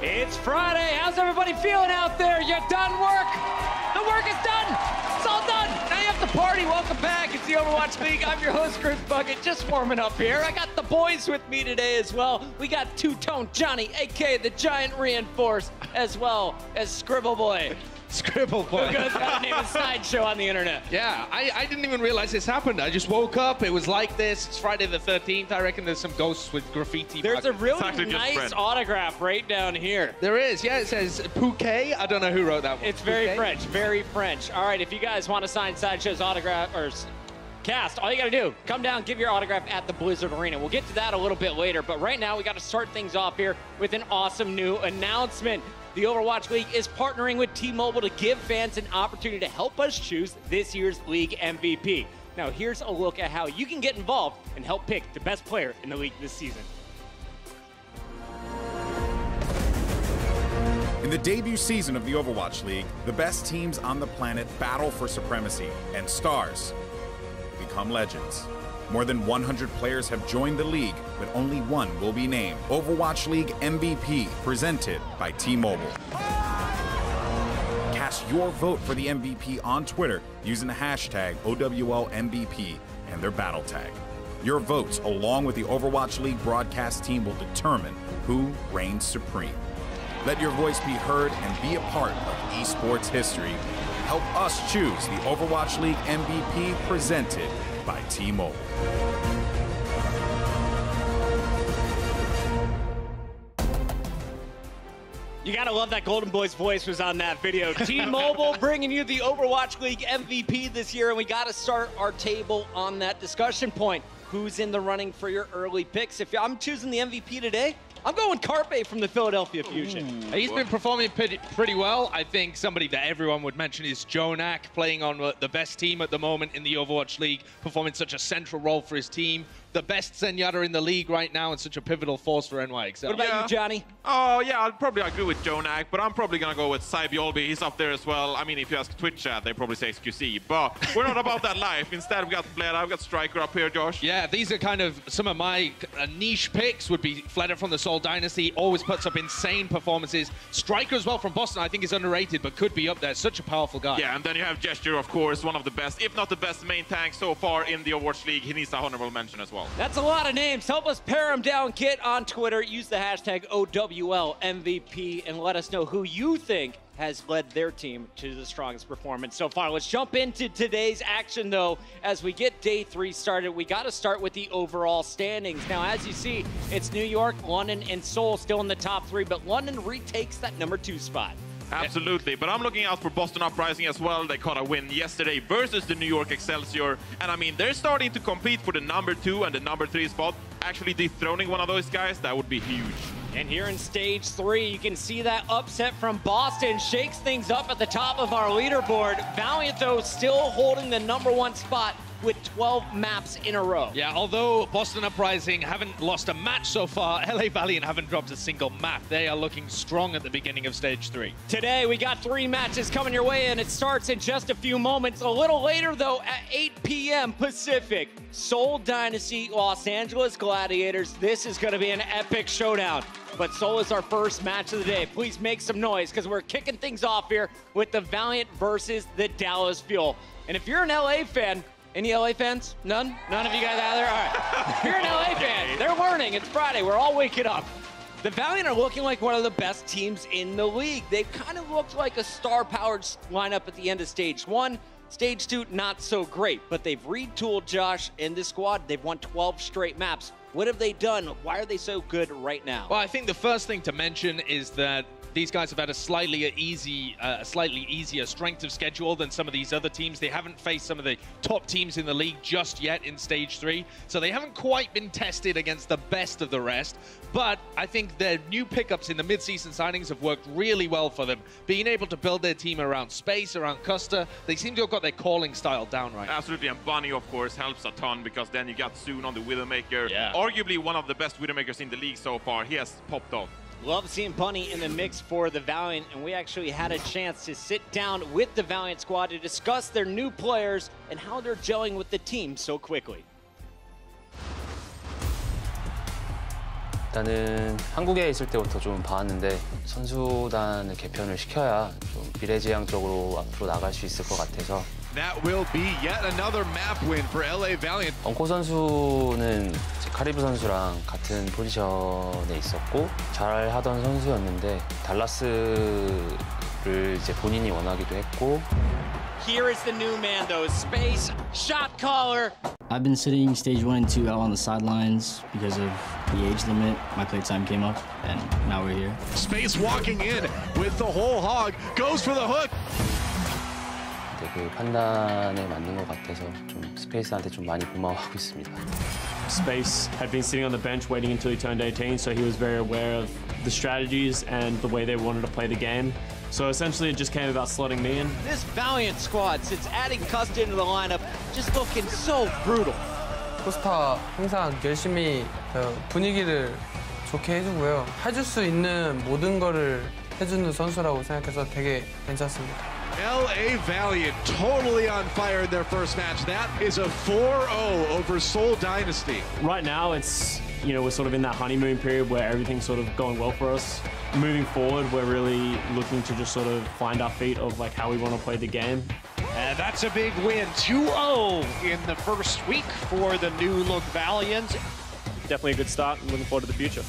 It's Friday. How's everybody feeling out there? You done work? The work is done. It's all done. Now you have to party. Welcome back. It's the Overwatch League. I'm your host, Chris Bucket, just warming up here. I got the boys with me today as well. We got Two-Tone Johnny, a.k.a. the Giant Reinforced, as well as Scribble Boy. Scribble Boy. Who goes by the name of Sideshow on the internet. Yeah, I didn't even realize this happened. I just woke up, it was like this. It's Friday the 13th. I reckon there's some ghosts with graffiti. There's a really nice autograph right down here. There is, yeah. It says Pouquet. I don't know who wrote that one. It's very French, very French. All right, if you guys want to sign Sideshow's autograph, or cast, all you gotta do, come down, give your autograph at the Blizzard Arena. We'll get to that a little bit later, but right now we gotta start things off here with an awesome new announcement. The Overwatch League is partnering with T-Mobile to give fans an opportunity to help us choose this year's league MVP. Now here's a look at how you can get involved and help pick the best player in the league this season. In the debut season of the Overwatch League, the best teams on the planet battle for supremacy, and stars become legends. More than 100 players have joined the league, but only one will be named Overwatch League MVP, presented by T-Mobile. Cast your vote for the MVP on Twitter using the hashtag OWLMVP and their battle tag. Your votes, along with the Overwatch League broadcast team, will determine who reigns supreme. Let your voice be heard and be a part of esports history. Help us choose the Overwatch League MVP, presented by T-Mobile. You gotta love that Golden Boy's voice was on that video. T-Mobile bringing you the Overwatch League MVP this year, and we gotta start our table on that discussion point. Who's in the running for your early picks? If I'm choosing the MVP today, I'm going Carpe from the Philadelphia Fusion. He's been performing pretty well. I think somebody that everyone would mention is Jonak, playing on the best team at the moment in the Overwatch League, performing such a central role for his team. The best Zenyatta in the league right now and such a pivotal force for NYXL. What about you, Johnny? Oh, yeah, I'll probably agree with Jonak, but I'm probably going to go with Cybiolby. He's up there as well. I mean, if you ask Twitch chat, they probably say XQC, but we're not about that life. Instead, we got Fled, I've got Striker up here, Josh. Yeah, these are kind of some of my niche picks. Would be Fleder from the Seoul Dynasty, always puts up insane performances. Striker as well from Boston, I think is underrated, but could be up there. Such a powerful guy. Yeah, and then you have Gesture, of course, one of the best, if not the best main tank so far in the Overwatch League. He needs a honorable mention as well. That's a lot of names. Help us pare them down. Get on Twitter, use the hashtag OWLMVP, and let us know who you think has led their team to the strongest performance so far. Let's jump into today's action, though. As we get day 3 started, we got to start with the overall standings. Now, as you see, it's New York, London, and Seoul still in the top 3, but London retakes that number 2 spot. Absolutely, but I'm looking out for Boston Uprising as well. They caught a win yesterday versus the New York Excelsior, and I mean, they're starting to compete for the number 2 and the number 3 spot. Actually dethroning one of those guys, that would be huge. And here in stage 3, you can see that upset from Boston shakes things up at the top of our leaderboard. Valiant, though, still holding the number 1 spot with 12 maps in a row. Yeah, although Boston Uprising haven't lost a match so far, LA Valiant haven't dropped a single map. They are looking strong at the beginning of stage 3. Today, we got 3 matches coming your way, and it starts in just a few moments. A little later, though, at 8 p.m. Pacific, Seoul Dynasty, Los Angeles Gladiators. This is going to be an epic showdown. But Seoul is our first match of the day. Please make some noise, because we're kicking things off here with the Valiant versus the Dallas Fuel. And if you're an LA fan, any LA fans? None? None of you guys out there? All right. If you're an LA fan, they're learning. It's Friday. We're all waking up. The Valiant are looking like one of the best teams in the league. They've kind of looked like a star-powered lineup at the end of stage 1. Stage 2, not so great. But they've retooled Josh and this squad. They've won 12 straight maps. What have they done? Why are they so good right now? Well, I think the first thing to mention is that these guys have had a slightly easier strength of schedule than some of these other teams. They haven't faced some of the top teams in the league just yet in stage 3, so they haven't quite been tested against the best of the rest. But I think their new pickups in the mid-season signings have worked really well for them. Being able to build their team around space, around Custer, they seem to have got their calling style down right. Absolutely, and Bunny, of course, helps a ton, because then you got Soon on the Widowmaker. Yeah. Arguably one of the best Widowmakers in the league so far. He has popped off. Love seeing Bunny in the mix for the Valiant, and we actually had a chance to sit down with the Valiant squad to discuss their new players and how they're gelling with the team so quickly. 일단은 한국에 있을 때부터 좀 봐왔는데 선수단을 개편을 시켜야 좀 미래지향적으로 앞으로 나갈 수 있을 것 같아서. That will be yet another map win for LA Valiant. 엉코 선수는 카리브 선수랑 같은 포지션에 있었고 잘하던 선수였는데 달라스를 이제 본인이 원하기도 했고. Here is the new man, though. Space, shot caller. I've been sitting stage 1 and 2 out on the sidelines because of the age limit. My play time came up, and now we're here. Space walking in with the whole hog, goes for the hook. 그 판단에 맞는 것 같아서 좀 스페이스한테 좀 많이 고마워하고 있습니다. Space had been sitting on the bench waiting until he turned 18, so he was very aware of the strategies and the way they wanted to play the game. So essentially, it just came about slotting me in. This Valiant squad, since adding Custa into the lineup, just looking so brutal. 코스타 항상 열심히 분위기를 좋게 해주고요. 해줄 수 있는 모든 거를 해주는 선수라고 생각해서 되게 괜찮습니다. LA Valiant totally on fire in their first match. That is a 4-0 over Seoul Dynasty. Right now, it's, you know, we're sort of in that honeymoon period where everything's sort of going well for us. Moving forward, we're really looking to just sort of find our feet of like how we want to play the game. And that's a big win, 2-0 in the first week for the new look Valiant. Definitely a good start and looking forward to the future.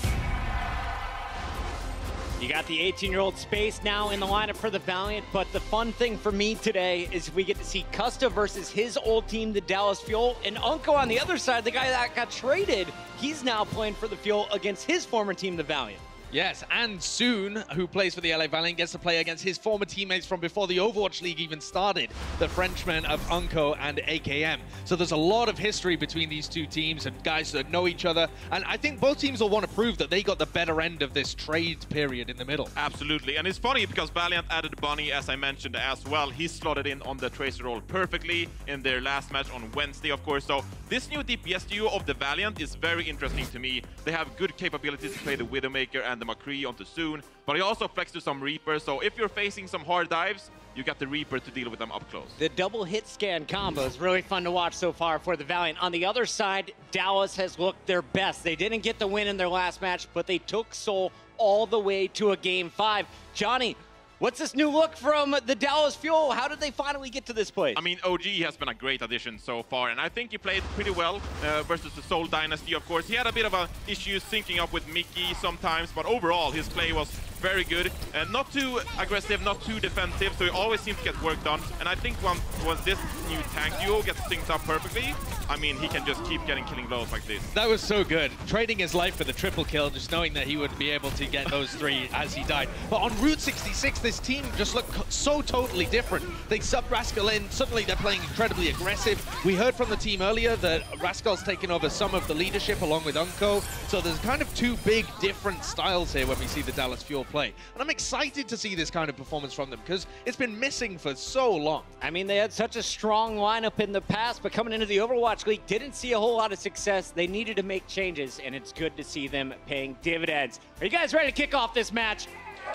You got the 18-year-old Space now in the lineup for the Valiant, but the fun thing for me today is we get to see Custa versus his old team, the Dallas Fuel, and Unko on the other side, the guy that got traded. He's now playing for the Fuel against his former team, the Valiant. Yes, and Soon, who plays for the LA Valiant, gets to play against his former teammates from before the Overwatch League even started, the Frenchmen of Unko and AKM. So there's a lot of history between these two teams and guys that know each other. And I think both teams will want to prove that they got the better end of this trade period in the middle. Absolutely, and it's funny because Valiant added Bunny, as I mentioned as well. He slotted in on the Tracer role perfectly in their last match on Wednesday, of course. So this new DPS duo of the Valiant is very interesting to me. They have good capabilities to play the Widowmaker and the McCree onto Soon, but he also flexed to some Reaper, so if you're facing some hard dives, you got the Reaper to deal with them up close. The double hit scan combo is really fun to watch so far for the Valiant. On the other side, Dallas has looked their best. They didn't get the win in their last match, but they took Seoul all the way to a Game 5. Johnny, what's this new look from the Dallas Fuel? How did they finally get to this place? I mean, OG has been a great addition so far, and I think he played pretty well versus the Seoul Dynasty, of course. He had a bit of a issue syncing up with Mickey sometimes, but overall, his play was very good. And not too aggressive, not too defensive, so he always seems to get work done. And I think once this new tank duo gets synced up perfectly, I mean, he can just keep getting killing blows like this. That was so good. Trading his life for the triple kill, just knowing that he would be able to get those three as he died. But on Route 66, this team just looked so totally different. They sub Rascal in, suddenly they're playing incredibly aggressive. We heard from the team earlier that Rascal's taken over some of the leadership along with Unko. So there's kind of two big different styles here when we see the Dallas Fuel play. And I'm excited to see this kind of performance from them because it's been missing for so long. I mean, they had such a strong lineup in the past, but coming into the Overwatch League, didn't see a whole lot of success. They needed to make changes, and it's good to see them paying dividends. Are you guys ready to kick off this match?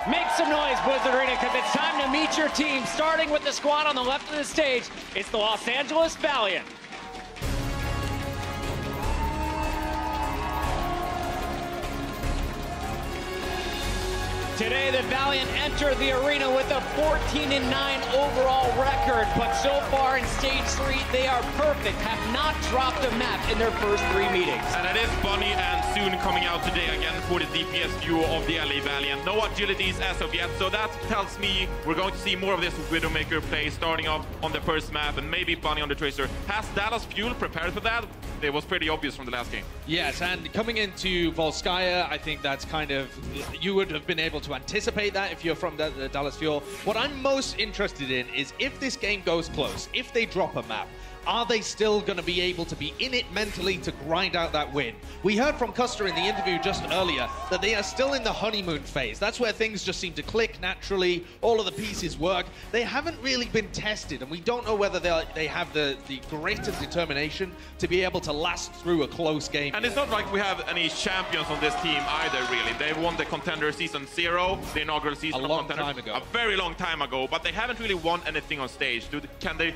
Make some noise, Blizzard Arena, because it's time to meet your team. Starting with the squad on the left of the stage, it's the Los Angeles Valiant. Today, the Valiant entered the arena with a 14-9 overall record, but so far in Stage 3, they are perfect, have not dropped a map in their first 3 meetings. And it is Bunny and Soon coming out today again for the DPS duo of the LA Valiant. No agilities as of yet, so that tells me we're going to see more of this Widowmaker play starting off on the first map, and maybe Bunny on the Tracer. Has Dallas Fuel prepared for that? It was pretty obvious from the last game. Yes, and coming into Volskaya, I think that's kind of, you would have been able to anticipate that if you're from the Dallas Fuel. What I'm most interested in is if this game goes close, if they drop a map, are they still going to be able to be in it mentally to grind out that win? We heard from Custer in the interview just earlier that they are still in the honeymoon phase. That's where things just seem to click naturally, all of the pieces work. They haven't really been tested, and we don't know whether they have the grit and determination to be able to last through a close game. And it's not like we have any champions on this team either, really. They won the Contender Season 0, the inaugural season a long time ago. A very long time ago, but they haven't really won anything on stage. Can they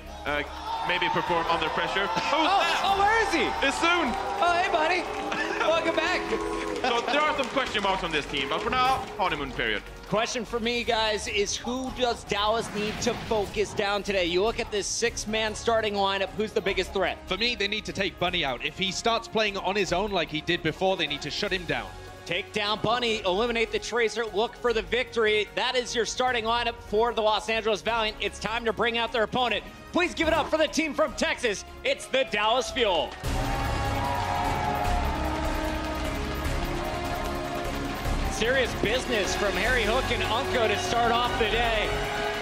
maybe perform under pressure? Oh, where is he? It's Soon. Oh, hey, buddy. Welcome back. So there are some question marks on this team, but for now, honeymoon period. Question for me, guys, is who does Dallas need to focus down today? You look at this 6-man starting lineup, who's the biggest threat? For me, they need to take Bunny out. If he starts playing on his own like he did before, they need to shut him down. Take down Bunny, eliminate the Tracer, look for the victory. That is your starting lineup for the Los Angeles Valiant. It's time to bring out their opponent. Please give it up for the team from Texas. It's the Dallas Fuel. Serious business from Harry Hook and Unko to start off the day.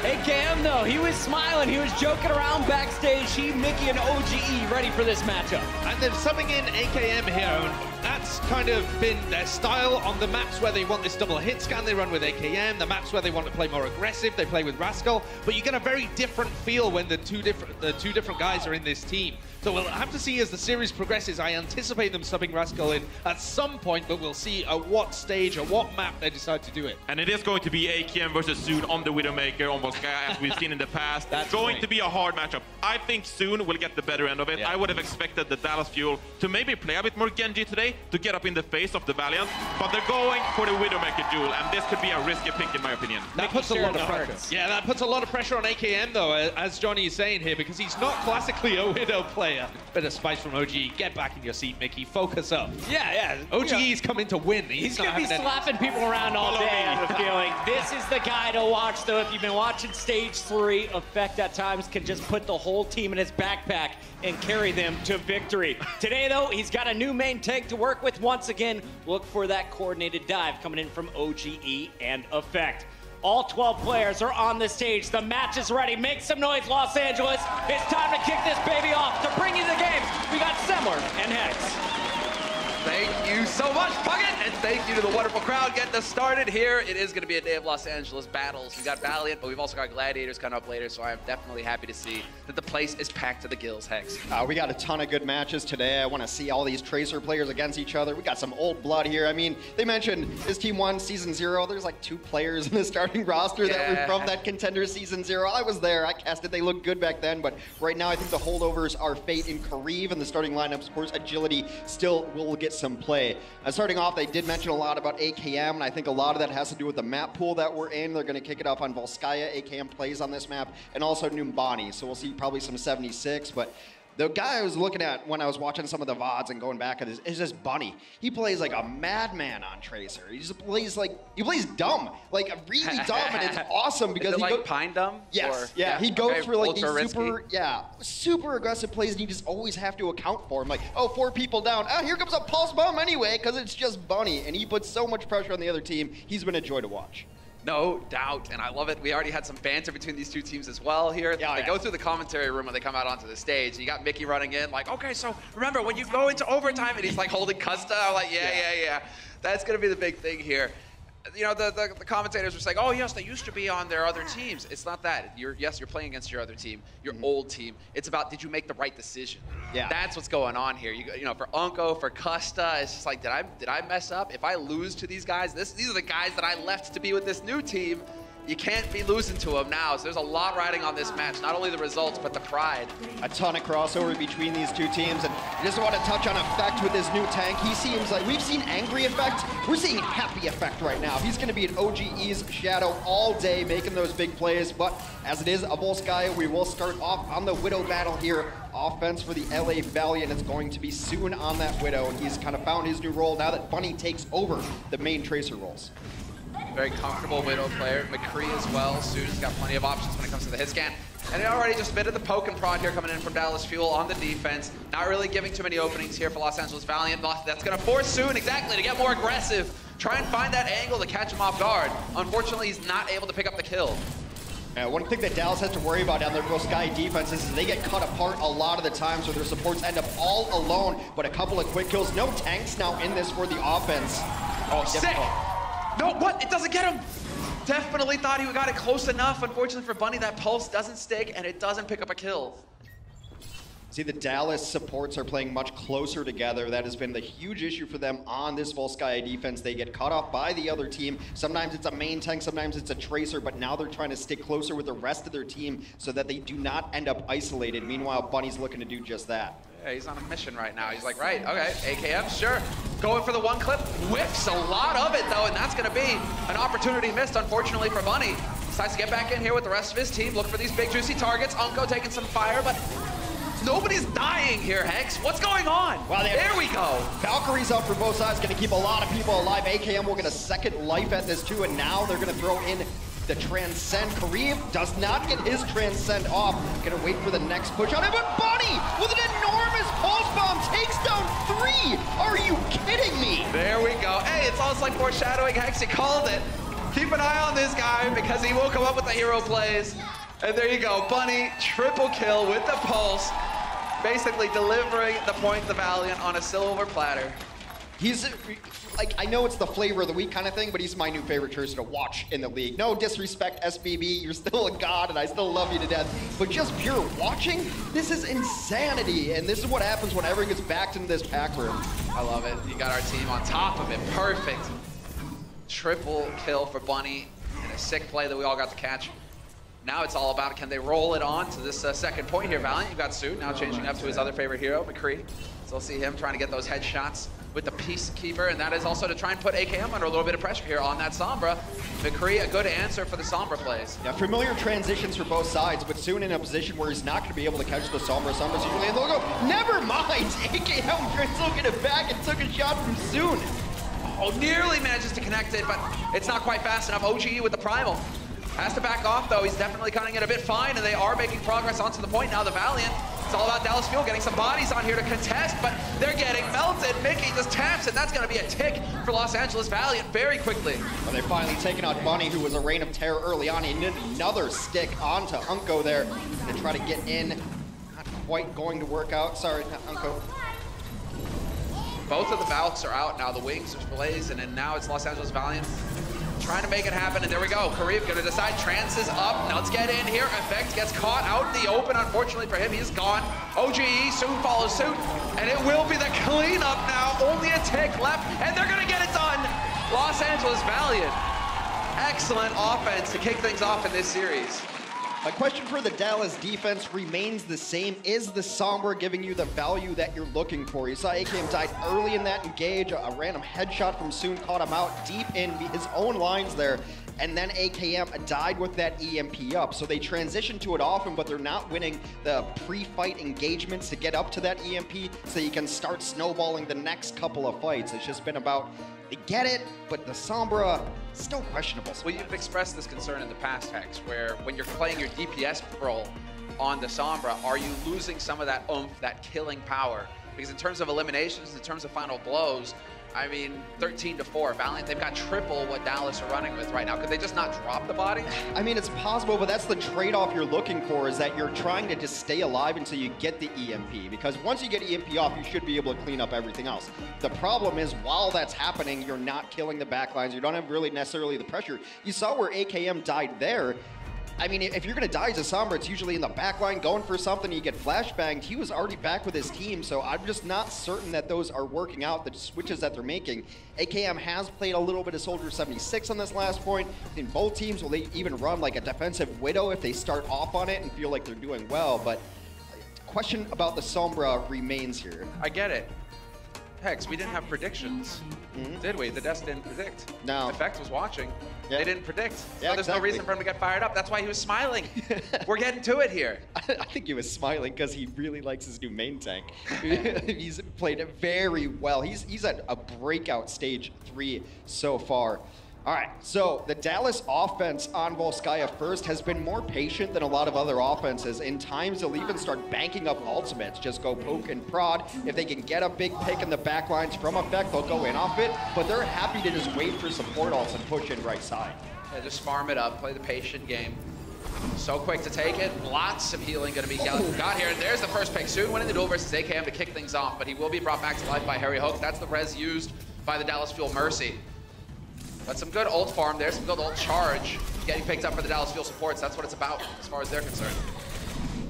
AKM, though, he was smiling. He was joking around backstage. He, Mickey, and OGE ready for this matchup. And they're subbing in AKM here, and that's kind of been their style on the maps where they want this double hit scan. They run with AKM. The maps where they want to play more aggressive, they play with Rascal. But you get a very different feel when the two different guys are in this team. So we'll have to see as the series progresses. I anticipate them subbing Rascal in at some point, but we'll see at what stage or what map they decide to do it. And it is going to be AKM versus Soon on the Widowmaker, almost as we've seen in the past. That's going to be a hard matchup. I think Soon will get the better end of it. Yeah. I would have expected the Dallas Fuel to maybe play a bit more Genji today to get up in the face of the Valiant, but they're going for the Widowmaker duel, and this could be a risky pick in my opinion. That puts a lot of pressure. Yeah, that puts a lot of pressure on AKM though, as Johnny is saying here, because he's not classically a Widow player. Bit of spice from OGE. Get back in your seat, Mickey. Focus up. Yeah. OGE's coming to win. He's going to be slapping people around all day, I have a feeling. This is the guy to watch, though. If you've been watching Stage 3, Effect at times can just put the whole team in his backpack and carry them to victory. Today, though, he's got a new main tank to work with once again. Look for that coordinated dive coming in from OGE and Effect. All 12 players are on the stage. The match is ready. Make some noise, Los Angeles. It's time to kick this baby off. To bring you the games, we got Semler and Hex. Thank you so much, Puckett, and thank you to the wonderful crowd getting us started here. It is going to be a day of Los Angeles battles. We got Valiant, but we've also got Gladiators coming up later, so I'm definitely happy to see that the place is packed to the gills, Hex. We got a ton of good matches today. I want to see all these Tracer players against each other. We got some old blood here. I mean, they mentioned this Team 1 Season 0. There's like 2 players in the starting roster that were from that Contender Season 0. I was there. I casted. They looked good back then, but right now I think the holdovers are Fate and Kareev, and the starting lineups, of course, Agility still will get some play. Starting off, they did mention a lot about AKM, and I think a lot of that has to do with the map pool that we're in. They're going to kick it off on Volskaya. AKM plays on this map, and also Numbani, so we'll see probably some 76, but the guy I was looking at when I was watching some of the VODs and going back at this is just Bunny. He plays like a madman on Tracer. He just plays like, he plays dumb, like really dumb, and it's awesome because is it like Pine Dumb? Yes, yeah, he goes for like these super aggressive plays, and you just always have to account for him. Like, oh, 4 people down. Oh, here comes a pulse bomb anyway, because it's just Bunny, and he puts so much pressure on the other team. He's been a joy to watch. No doubt, and I love it. We already had some banter between these two teams as well here. They go through the commentary room when they come out onto the stage. You got Mickey running in like, okay, so remember when you go into overtime, and he's like holding Custa. I'm like, yeah. That's gonna be the big thing here. You know, the commentators were saying, oh yes, they used to be on their other teams. It's not that. You're playing against your other team, your old team. It's about, did you make the right decision? Yeah. That's what's going on here. You know, for Unko, for Custa, it's just like, did I mess up? If I lose to these guys, these are the guys that I left to be with this new team. You can't be losing to them now. So there's a lot riding on this match. Not only the results, but the pride. A ton of crossover between these two teams. And I just want to touch on Effect with his new tank. He seems like, we've seen Angry Effect. We're seeing Happy Effect right now. He's going to be in OGE's shadow all day, making those big plays. But as it is a Volskaya, we will start off on the Widow battle here. Offense for the LA Valiant. It's going to be Soon on that Widow. He's kind of found his new role now that Bunny takes over the main Tracer roles. Very comfortable Widow player. McCree as well. Soon's got plenty of options when it comes to the hit scan. And they already just bit of the poke and prod here coming in from Dallas Fuel on the defense. Not really giving too many openings here for Los Angeles Valiant. That's going to force Soon, exactly, to get more aggressive. Try and find that angle to catch him off guard. Unfortunately, he's not able to pick up the kill. One thing that Dallas has to worry about down their Volskaya defense is they get cut apart a lot of the time, so their supports end up all alone. But a couple of quick kills. No tanks now in this for the offense. Oh, sick! No, what? It doesn't get him! Definitely thought he got it close enough. Unfortunately for Bunny, that pulse doesn't stick, and it doesn't pick up a kill. See, the Dallas supports are playing much closer together. That has been the huge issue for them on this Volskaya defense. They get cut off by the other team. Sometimes it's a main tank, sometimes it's a Tracer, but now they're trying to stick closer with the rest of their team so that they do not end up isolated. Meanwhile, Bunny's looking to do just that. Yeah, he's on a mission right now. He's like, right, okay, AKM, sure. Going for the one clip, whiffs a lot of it though, and that's gonna be an opportunity missed, unfortunately, for Bunny. Decides to get back in here with the rest of his team, look for these big juicy targets. Unko taking some fire, but nobody's dying here, Hex. What's going on? Wow, there we go. Valkyrie's up for both sides, gonna keep a lot of people alive. AKM will get a second life at this too, and now they're gonna throw in the Transcend. Kareem does not get his Transcend off. Gonna wait for the next push on it, but Bunny with an enormous pulse bomb takes down 3. Are you kidding me? There we go. Hey, it's almost like foreshadowing. Hex, he called it. Keep an eye on this guy because he will come up with the hero plays. And there you go, Bunny, triple kill with the pulse, basically delivering the point to Valiant on a silver platter. He's, like, I know it's the flavor of the week kind of thing, but he's my new favorite person to watch in the league. No disrespect, SBB, you're still a god, and I still love you to death. But just pure watching, this is insanity, and this is what happens when everyone gets backed into this pack room. I love it. You got our team on top of it. Perfect. Triple kill for Bunny, and a sick play that we all got to catch. Now it's all about, can they roll it on to this second point here? Valiant, you got Suit, now changing up to his other favorite hero, McCree. So we'll see him trying to get those headshots with the Peacekeeper, and that is also to try and put AKM under a little bit of pressure here on that Sombra. McCree, a good answer for the Sombra plays. Yeah, familiar transitions for both sides, but Soon in a position where he's not going to be able to catch the Sombra. Sombra's usually in the logo. Never mind! AKM tries to get it back and took a shot from Soon. Oh, nearly manages to connect it, but it's not quite fast enough. OGE with the Primal. Has to back off, though. He's definitely cutting it a bit fine, and they are making progress onto the point now. The Valiant, it's all about Dallas Fuel getting some bodies on here to contest, but they're getting melted. Mickey just taps, and that's going to be a tick for Los Angeles Valiant very quickly. Well, they're finally taking out Bunny, who was a reign of terror early on. He needed another stick onto Unko there to try to get in. Not quite going to work out. Sorry, Unko. Both of the Valks are out now. The Wings are blazing, and now it's Los Angeles Valiant trying to make it happen, and there we go. Kareem gonna decide, Trance is up. Now let's get in here. Effect gets caught out in the open. Unfortunately for him, he's gone. OGE soon follows suit, and it will be the cleanup now. Only a tick left, and they're gonna get it done. Los Angeles Valiant. Excellent offense to kick things off in this series. My question for the Dallas defense remains the same. Is the Sombra giving you the value that you're looking for? You saw AKM died early in that engage. A random headshot from Soon caught him out deep in his own lines there. And then AKM died with that EMP up. So they transition to it often, but they're not winning the pre-fight engagements to get up to that EMP so you can start snowballing the next couple of fights. It's just been about, they get it, but the Sombra, still questionable. Well, you've expressed this concern in the past, Hex, where when you're playing your DPS role on the Sombra, are you losing some of that oomph, that killing power? Because in terms of eliminations, in terms of final blows, I mean, 13-4, Valiant, they've got triple what Dallas are running with right now. Could they just not drop the body? I mean, it's possible, but that's the trade-off you're looking for, is that you're trying to just stay alive until you get the EMP. Because once you get EMP off, you should be able to clean up everything else. The problem is, while that's happening, you're not killing the backlines. You don't have really necessarily the pressure. You saw where AKM died there. I mean, if you're going to die as a Sombra, it's usually in the back line going for something, you get flashbanged. He was already back with his team, so I'm just not certain that those are working out, the switches that they're making. AKM has played a little bit of Soldier 76 on this last point. In both teams, will they even run like a defensive Widow if they start off on it and feel like they're doing well? But question about the Sombra remains here. I get it. Hex, we didn't have predictions, did we? The desk didn't predict. No. Effect was watching. Yeah. They didn't predict. So Yeah, there's no reason for him to get fired up. That's why he was smiling. We're getting to it here. I think he was smiling because he really likes his new main tank. He's played it very well. He's at a breakout stage 3 so far. All right, so the Dallas offense on Volskaya first has been more patient than a lot of other offenses. In times, they'll even start banking up ultimates, just go poke and prod. If they can get a big pick in the back lines from Effect, they'll go in off it, but they're happy to just wait for support ults and push in right side. Yeah, just farm it up, play the patient game. So quick to take it, lots of healing gonna be got here. There's the first pick. Soon winning the duel versus AKM to kick things off, but he will be brought back to life by Harry Hook. That's the res used by the Dallas Fuel Mercy. But some good ult farm there, some good ult charge. Getting picked up for the Dallas Fuel supports, that's what it's about as far as they're concerned.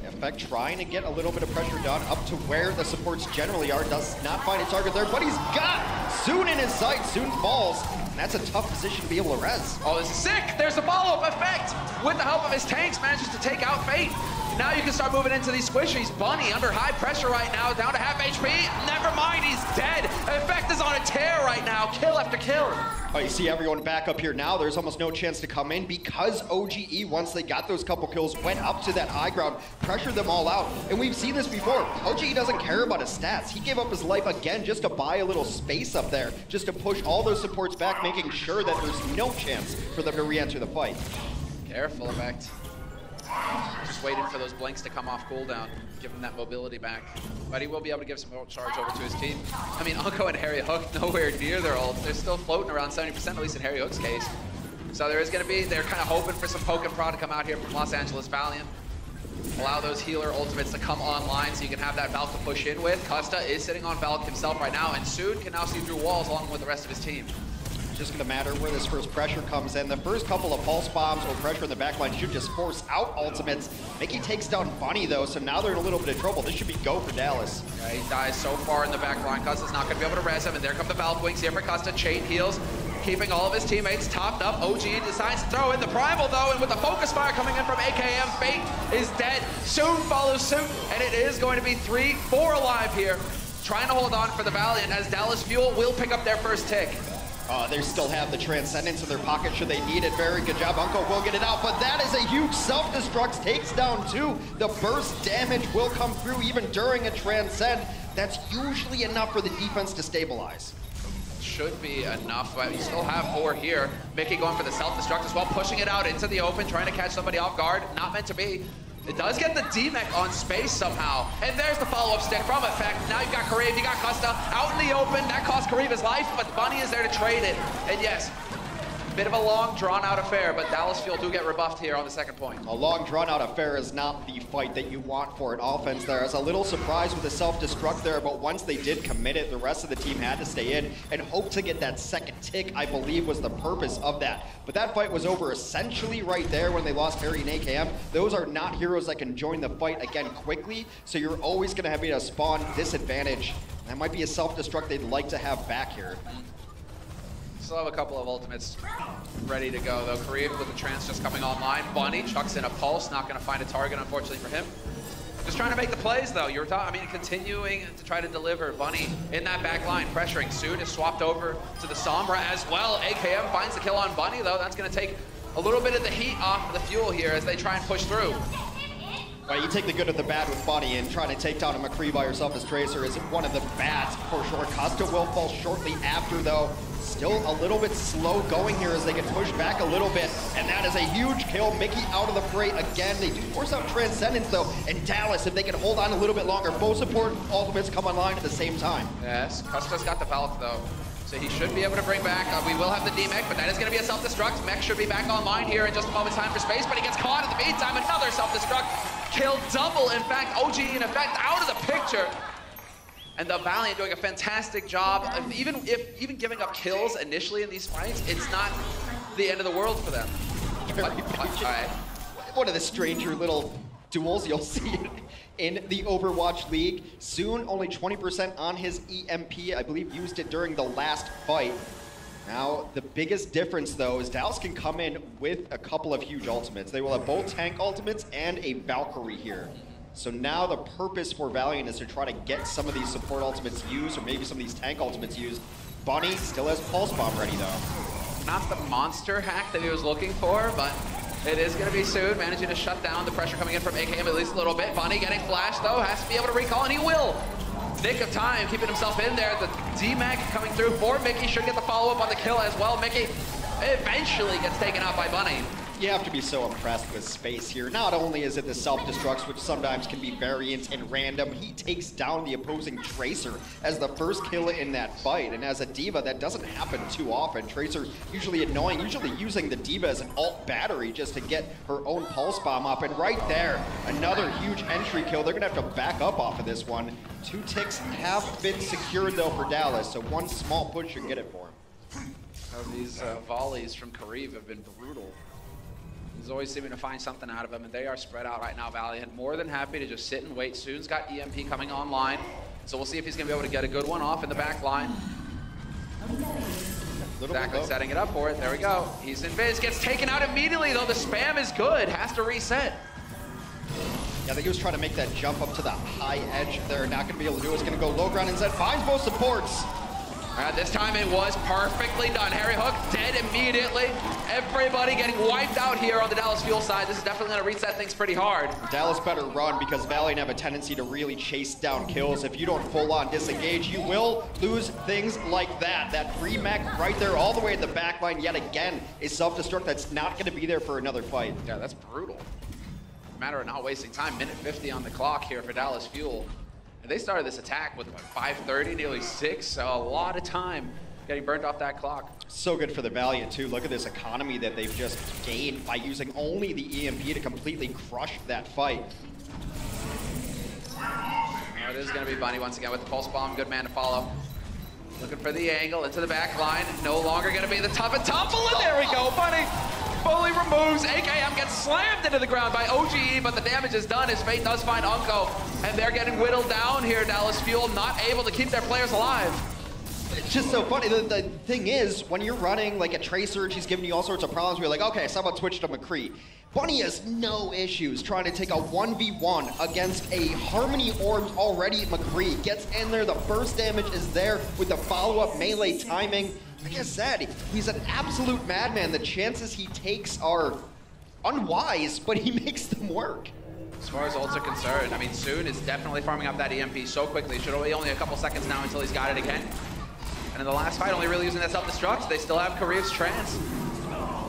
Effect trying to get a little bit of pressure done up to where the supports generally are. Does not find a target there, but he's got Soon in his sight. Soon falls, and that's a tough position to be able to res. Oh, this is sick. There's a follow-up Effect. With the help of his tanks, manages to take out Fate. Now you can start moving into these squishies. Bunny under high pressure right now, down to half HP. Never mind, he's dead. Effect is on a tear right now, kill after kill. Oh, you see everyone back up here now. There's almost no chance to come in because OGE, once they got those couple kills, went up to that high ground, pressured them all out. And we've seen this before. OGE doesn't care about his stats. He gave up his life again just to buy a little space up there, just to push all those supports back, making sure that there's no chance for them to re-enter the fight. Careful, Effect. Just waiting for those blinks to come off cooldown, give him that mobility back. But he will be able to give some ult charge over to his team. I mean, Unko and Harry Hook nowhere near their ult. They're still floating around 70%, at least in Harry Hook's case. So there is going to be, they're kind of hoping for some poke and prod to come out here from Los Angeles Valiant. Allow those healer ultimates to come online so you can have that Valk to push in with. Custa is sitting on Valk himself right now and soon can now see through walls along with the rest of his team. Just going to matter where this first pressure comes in. The first couple of pulse bombs or pressure in the backline should just force out ultimates. Mickey takes down Bunny though, so now they're in a little bit of trouble. This should be go for Dallas. Yeah, he dies so far in the backline. Custa's not going to be able to res him, and there come the Valk Wings here for Custa. Chain heals, keeping all of his teammates topped up. OG decides to throw in the Primal though, and with the focus fire coming in from AKM, Fate is dead. Soon follows suit, and it is going to be 3-4 alive here. Trying to hold on for the Valiant as Dallas Fuel will pick up their first tick. They still have the Transcendence in their pocket should they need it. Very good job. Unko will get it out, but that is a huge self-destruct. Takes down 2. The burst damage will come through even during a Transcend. That's usually enough for the defense to stabilize. Should be enough, but you still have 4 here. Mickey going for the self-destruct as well, pushing it out into the open, trying to catch somebody off guard. Not meant to be. It does get the D-Mech on space somehow. And there's the follow-up stick from Effect. Now you've got Kareev, you got Custa out in the open. That cost Kareev his life, but Bunny is there to trade it. And yes, bit of a long, drawn-out affair, but Dallas Fuel do get rebuffed here on the second point. A long, drawn-out affair is not the fight that you want for an offense there. I was a little surprised with the self-destruct there, but once they did commit it, the rest of the team had to stay in and hope to get that second tick, I believe was the purpose of that. But that fight was over essentially right there when they lost Harry and AKM. Those are not heroes that can join the fight again quickly, so you're always going to have a spawn disadvantage. That might be a self-destruct they'd like to have back here. Still have a couple of ultimates ready to go, though. Kareev with the trance just coming online. Bunny chucks in a pulse, not going to find a target, unfortunately for him. Just trying to make the plays, though. You were talking, I mean, continuing to try to deliver. Bunny in that back line, pressuring. Soon is swapped over to the Sombra as well. AKM finds the kill on Bunny, though. That's going to take a little bit of the heat off of the Fuel here as they try and push through. Right, you take the good of the bad with Bunny, and trying to take down a McCree by yourself as Tracer is one of the bads for sure. Costa will fall shortly after, though. Still a little bit slow going here as they get pushed back a little bit, and that is a huge kill. Mickey out of the fray again. They do force out Transcendence, though, and Dallas, if they can hold on a little bit longer, both support ultimates come online at the same time. Yes, Custa's got the Valk, though, so he should be able to bring back. We will have the D-Mech, but that is going to be a self-destruct. Mech should be back online here in just a moment's time for space, but he gets caught in the meantime. Another self-destruct. Kill double, in fact, OG in effect out of the picture. And the Valiant doing a fantastic job of even giving up kills initially in these fights, it's not the end of the world for them. All right. One of the stranger little duels you'll see in the Overwatch League. Soon, only 20% on his EMP. I believe used it during the last fight. Now, the biggest difference, though, is Dallas can come in with a couple of huge ultimates. They will have both tank ultimates and a Valkyrie here. So now the purpose for Valiant is to try to get some of these support ultimates used, or maybe some of these tank ultimates used. Bunny still has Pulse Bomb ready, though. Not the monster hack that he was looking for, but it is going to be soon. Managing to shut down the pressure coming in from AKM at least a little bit. Bunny getting flashed, though, has to be able to recall, and he will. Nick of time, keeping himself in there. The D-Mech coming through for Mickey. Should get the follow-up on the kill as well. Mickey eventually gets taken out by Bunny. You have to be so impressed with space here. Not only is it the self-destructs, which sometimes can be variant and random, he takes down the opposing Tracer as the first kill in that fight. And as a D.Va, that doesn't happen too often. Tracer usually annoying, usually using the D.Va as an alt battery just to get her own Pulse Bomb up. And right there, another huge entry kill. They're gonna have to back up off of this one. 2 ticks have been secured though for Dallas, so one small push should get it for him. These volleys from Kareev have been brutal. He's always seeming to find something out of them, and they are spread out right now, Valiant. More than happy to just sit and wait. Soon's got EMP coming online, so we'll see if he's going to be able to get a good one off in the back line. Exactly, setting it up for it. There we go. He's in Viz, gets taken out immediately, though. The spam is good. Has to reset. Yeah, I think he was trying to make that jump up to the high edge. They're not going to be able to do it. It's going to go low ground instead. Finds both supports. This time it was perfectly done. Harry Hook dead immediately. Everybody getting wiped out here on the Dallas Fuel side. This is definitely going to reset things pretty hard. Dallas better run because Valiant have a tendency to really chase down kills. If you don't full-on disengage, you will lose things like that. That free mech right there all the way at the back line yet again is self-destruct that's not going to be there for another fight. Yeah, that's brutal. Matter of not wasting time. Minute 50 on the clock here for Dallas Fuel. And they started this attack with, what, 5:30, nearly 6, so a lot of time getting burnt off that clock. So good for the Valiant, too. Look at this economy that they've just gained by using only the EMP to completely crush that fight. Oh, it is going to be Bunny once again with the pulse bomb. Good man to follow. Looking for the angle into the back line. No longer going to be the tough and tumble, and there we go. Bunny fully removes. AKM gets slammed into the ground by OGE, but the damage is done. His fate does find Unko, and they're getting whittled down here. Dallas Fuel not able to keep their players alive. It's just so funny. The thing is, when you're running like a Tracer, she's giving you all sorts of problems. We're like, okay, someone switched to McCree. Bunny has no issues trying to take a 1v1 against a Harmony Orb already. McCree gets in there. The burst damage is there with the follow-up melee timing. Like I said, he's an absolute madman. The chances he takes are unwise, but he makes them work. As far as ults are concerned, I mean, Soon is definitely farming up that EMP so quickly. Should be only a couple seconds now until he's got it again. And in the last fight, only really using that self-destruct. They still have Kariv's Trance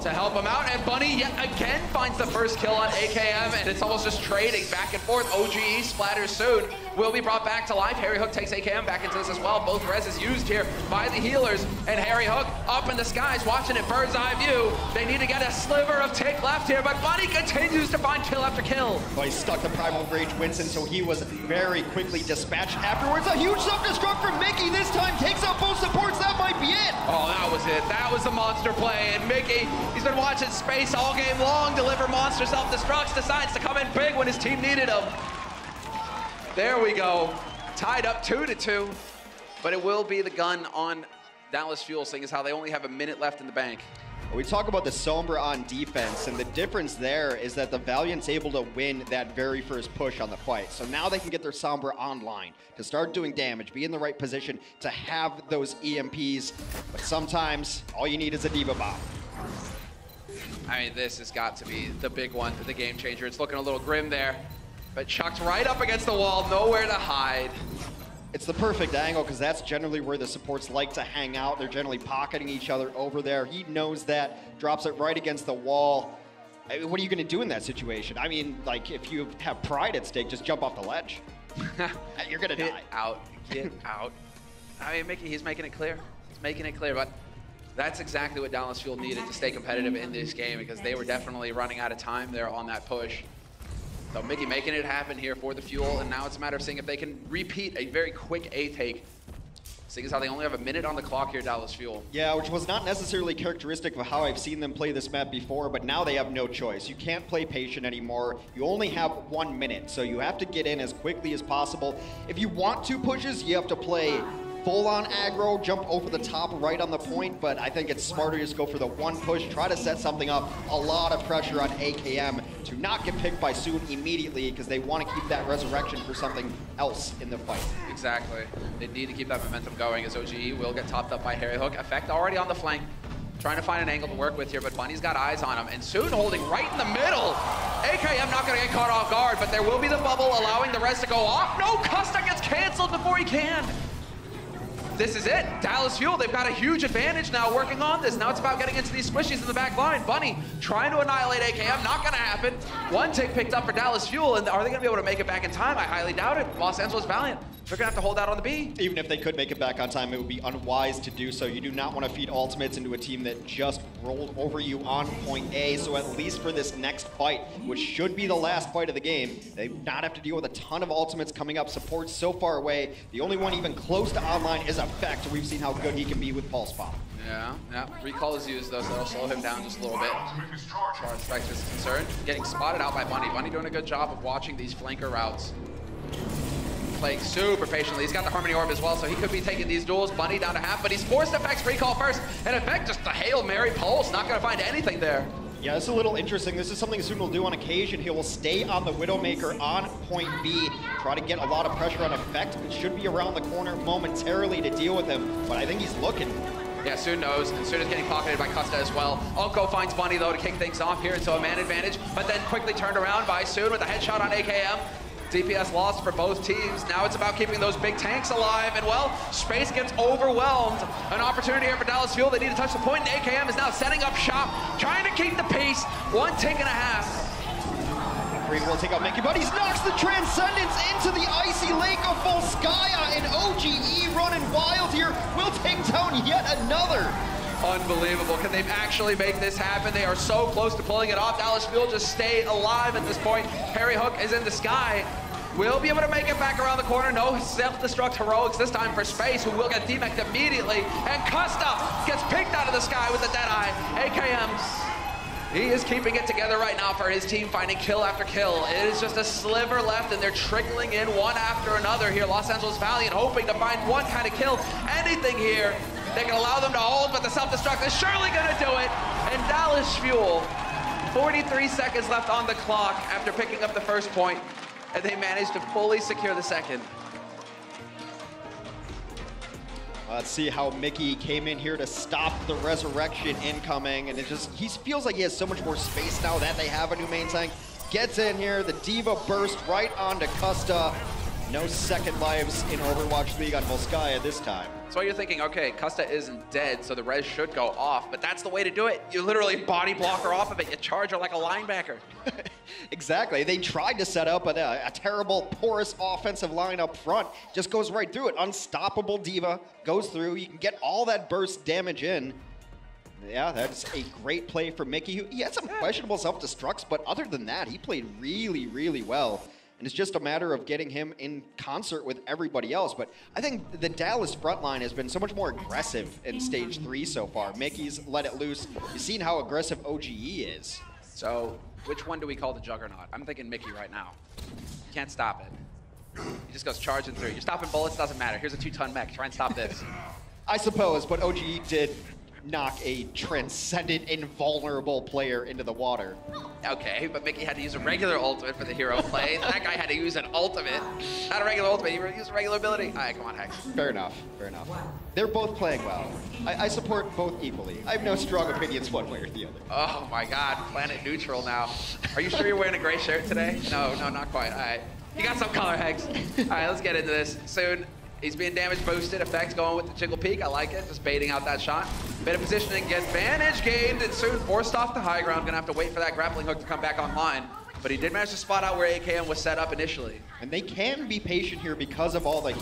to help him out. And Bunny yet again finds the first kill on AKM, and it's almost just trading back and forth. OGE splatters Soon. Will be brought back to life. Harry Hook takes AKM back into this as well. Both reses used here by the healers. And Harry Hook up in the skies, watching it bird's eye view. They need to get a sliver of tick left here, but Bunny continues to find kill after kill. Well, he stuck the Primal Rage Winston, so he was very quickly dispatched afterwards. A huge self-destruct from Mickey. This time takes out both supports. That might be it. Oh, that was it. That was the monster play. And Mickey, he's been watching space all game long, deliver monster self-destructs, decides to come in big when his team needed him. There we go. Tied up 2-2, but it will be the gun on Dallas Fuel, seeing as how they only have a minute left in the bank. We talk about the Sombra on defense, and the difference there is that the Valiant's able to win that very first push on the fight. So now they can get their Sombra online to start doing damage, be in the right position to have those EMPs. But sometimes all you need is a Diva Bomb. I mean, this has got to be the big one, the game changer. It's looking a little grim there, but chucked right up against the wall, nowhere to hide. It's the perfect angle because that's generally where the supports like to hang out. They're generally pocketing each other over there. He knows that, drops it right against the wall. I mean, what are you going to do in that situation? I mean, like, if you have pride at stake, just jump off the ledge. You're going to die. Get out. I mean, Mickey, he's making it clear. He's making it clear, but that's exactly what Dallas Fuel needed to stay competitive in this game because they were definitely running out of time there on that push. So Mickey making it happen here for the Fuel, and now it's a matter of seeing if they can repeat a very quick A-take. Seeing as how they only have a minute on the clock here, Dallas Fuel. Yeah, which was not necessarily characteristic of how I've seen them play this map before, but now they have no choice. You can't play patient anymore. You only have 1 minute, so you have to get in as quickly as possible. If you want 2 pushes, you have to play full-on aggro, jump over the top right on the point, but I think it's smarter to just go for the 1 push, try to set something up. A lot of pressure on AKM to not get picked by Soon immediately because they want to keep that resurrection for something else in the fight. Exactly. They need to keep that momentum going as OGE will get topped up by Harry Hook. Effect already on the flank. Trying to find an angle to work with here, but Bunny's got eyes on him, and Soon holding right in the middle. AKM not going to get caught off guard, but there will be the bubble allowing the rest to go off. No, Custa gets canceled before he can. This is it. Dallas Fuel, they've got a huge advantage now working on this. Now it's about getting into these squishies in the back line. Bunny trying to annihilate AKM, not gonna happen. 1 tick picked up for Dallas Fuel, and are they gonna be able to make it back in time? I highly doubt it. Los Angeles Valiant, they're gonna have to hold out on the B. Even if they could make it back on time, it would be unwise to do so. You do not want to feed ultimates into a team that just rolled over you on point A. So at least for this next fight, which should be the last fight of the game, they do not have to deal with a ton of ultimates coming up. Support so far away. The only one even close to online is Effect. We've seen how good he can be with Pulse Bomb. Yeah. Recall is used though, so that'll slow him down just a little bit. As far as Effect is concerned, getting spotted out by Bunny. Bunny doing a good job of watching these flanker routes. Playing super patiently. He's got the Harmony Orb as well, so he could be taking these duels. Bunny down to half, but he's forced Effect's recall first, and Effect just a Hail Mary pulse, not gonna find anything there. Yeah, it's a little interesting. This is something Soon will do on occasion. He will stay on the Widowmaker on point B, try to get a lot of pressure on Effect. It should be around the corner momentarily to deal with him, but I think he's looking. Yeah, Soon knows, and Soon is getting pocketed by Custa as well. Unko finds Bunny, though, to kick things off here into a man advantage, but then quickly turned around by Soon with a headshot on AKM. DPS lost for both teams. Now it's about keeping those big tanks alive, and well, Space gets overwhelmed. An opportunity here for Dallas Fuel. They need to touch the point, and AKM is now setting up shop, trying to keep the pace. 1 tick and a half. Green will take out Mickey, but he knocks the Transcendence into the icy lake of Volskaya, and OGE running wild here will take down yet another. Unbelievable. Can they actually make this happen? They are so close to pulling it off. Dallas Fuel just stay alive at this point. Harry Hook is in the sky. Will be able to make it back around the corner. No self-destruct heroics this time for Space, who will get demeched immediately. And Custa gets picked out of the sky with the Deadeye. AKM, he is keeping it together right now for his team, finding kill after kill. It is just a sliver left, and they're trickling in one after another here. Los Angeles Valiant hoping to find one kind of kill. Anything here. They can allow them to hold, but the self-destruct is surely going to do it. And Dallas Fuel, 43 seconds left on the clock after picking up the first point, and they managed to fully secure the second. Let's see how Mickey came in here to stop the resurrection incoming, and he feels like he has so much more space now that they have a new main tank. Gets in here, the Diva burst right onto Custa. No second lives in Overwatch League on Volskaya this time. So you're thinking, okay, Custa isn't dead, so the res should go off, but that's the way to do it. You literally body block her off of it. You charge her like a linebacker. Exactly. They tried to set up a terrible, porous offensive line up front. Just goes right through it. Unstoppable Diva goes through. You can get all that burst damage in. Yeah, that's a great play for Mickey. He had some questionable self-destructs, but other than that, he played really, really well. And it's just a matter of getting him in concert with everybody else. But I think the Dallas front line has been so much more aggressive in Stage 3 so far. Mickey's let it loose. You've seen how aggressive OGE is. So which one do we call the Juggernaut? I'm thinking Mickey right now. You can't stop it. He just goes charging through. You're stopping bullets, doesn't matter. Here's a 2-ton mech. Try and stop this. I suppose, but OGE did knock a transcendent, invulnerable player into the water. Okay, but Mickey had to use a regular ultimate for the hero play. That guy had to use an ultimate. Not a regular ultimate, he used a regular ability. All right, come on, Hex. Fair enough, fair enough. They're both playing well. I support both equally. I have no strong opinions one way or the other. Oh my God, planet neutral now. Are you sure you're wearing a gray shirt today? No, not quite. All right, you got some color, Hex. All right, let's get into this. Soon. He's being damage boosted, effects going with the Jiggle Peak. I like it, just baiting out that shot. Bit of positioning, advantage gained, and Soon forced off the high ground. Gonna have to wait for that grappling hook to come back online. But he did manage to spot out where AKM was set up initially. And they can be patient here because of all the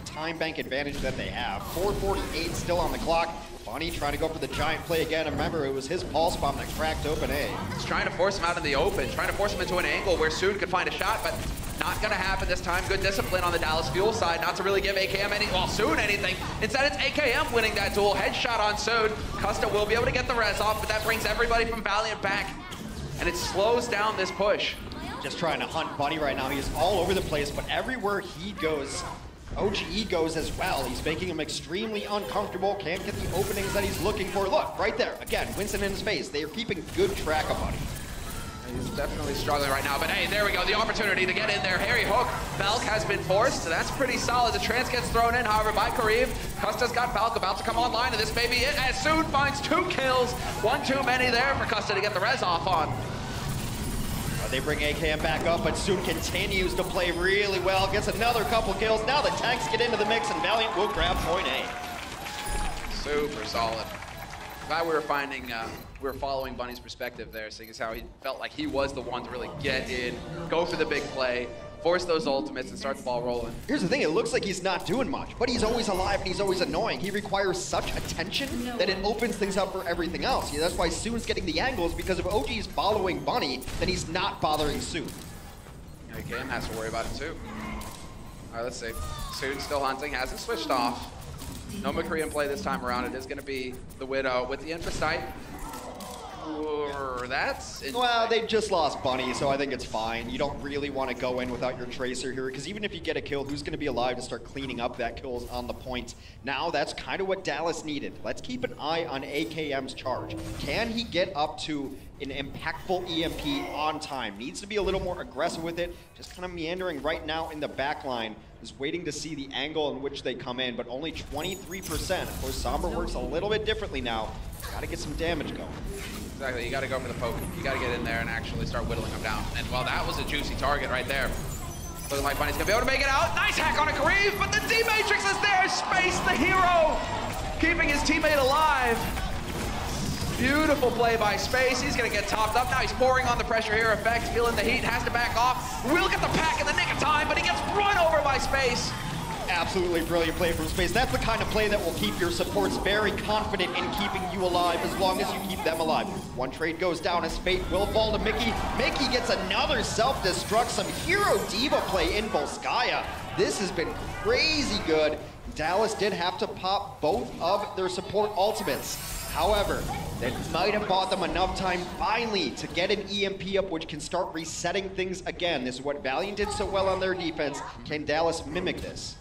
time bank advantage that they have. 4:48 still on the clock. Bunny trying to go for the giant play again. And remember, it was his pulse bomb that cracked open A. He's trying to force him out in the open, trying to force him into an angle where Soon could find a shot, but not gonna happen this time. Good discipline on the Dallas Fuel side, not to really give AKM Soon anything. Instead, it's AKM winning that duel. Headshot on Soon. Custa will be able to get the res off, but that brings everybody from Valiant back, and it slows down this push. Just trying to hunt Bunny right now. He's all over the place, but everywhere he goes, OGE goes as well. He's making him extremely uncomfortable. Can't get the openings that he's looking for. Look, right there. Again, Winston in his face. They are keeping good track of Bunny. He's definitely struggling right now, but hey, there we go. The opportunity to get in there. Harry Hook. Belk has been forced, so that's pretty solid. The trance gets thrown in, however, by Kareem. Custa's got Belk about to come online, and this may be it. As Soon finds 2 kills. One too many there for Custa to get the res off on. They bring AKM back up, but Soon continues to play really well. Gets another couple kills. Now the tanks get into the mix, and Valiant will grab point A. Super solid. Glad we were finding, we were following Bunny's perspective there, seeing as how he felt like he was the one to really get in, go for the big play, force those ultimates, and start the ball rolling. Here's the thing, it looks like he's not doing much, but he's always alive and he's always annoying. He requires such attention that it opens things up for everything else. Yeah, that's why Soon's getting the angles, because if OG's following Bunny, then he's not bothering Soon. AKM has to worry about it too. All right, let's see. Soon's still hunting, hasn't switched off. No McCree in play this time around. It is going to be the Widow with the Infestite. That's well, they just lost Bunny, so I think it's fine. You don't really want to go in without your Tracer here, because even if you get a kill, who's going to be alive to start cleaning up that kills on the point? Now, that's kind of what Dallas needed. Let's keep an eye on AKM's charge. Can he get up to an impactful EMP on time? Needs to be a little more aggressive with it. Just kind of meandering right now in the back line. Is waiting to see the angle in which they come in, but only 23%. Of course, Sombra works a little bit differently now. Got to get some damage going. Exactly, you got to go for the poke. You got to get in there and actually start whittling them down. And well, that was a juicy target right there. Looking like Bunny's gonna be able to make it out. Nice hack on a Kareev, but the D-Matrix is there. Space, the hero, keeping his teammate alive. Beautiful play by Space. He's gonna get topped up. Now he's pouring on the pressure here. Effects, feeling the heat, has to back off. Will get the pack in the nick of time, but he gets run over by Space. Absolutely brilliant play from Space. That's the kind of play that will keep your supports very confident in keeping you alive as long as you keep them alive. One trade goes down as fate will fall to Mickey. Mickey gets another self-destruct. Some hero diva play in Volskaya. This has been crazy good. Dallas did have to pop both of their support ultimates. However, that might have bought them enough time finally to get an EMP up, which can start resetting things again. This is what Valiant did so well on their defense. Can Dallas mimic this?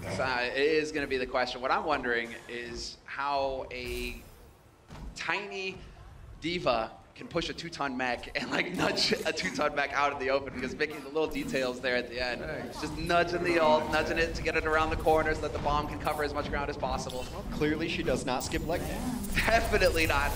It is going to be the question. What I'm wondering is how a tiny diva can push a 2-ton mech and like nudge a 2-ton mech out in the open, because Mickey, the little details there at the end, just nudging the ult, nudging it to get it around the corner so that the bomb can cover as much ground as possible. Well, clearly she does not skip leg down. Definitely not.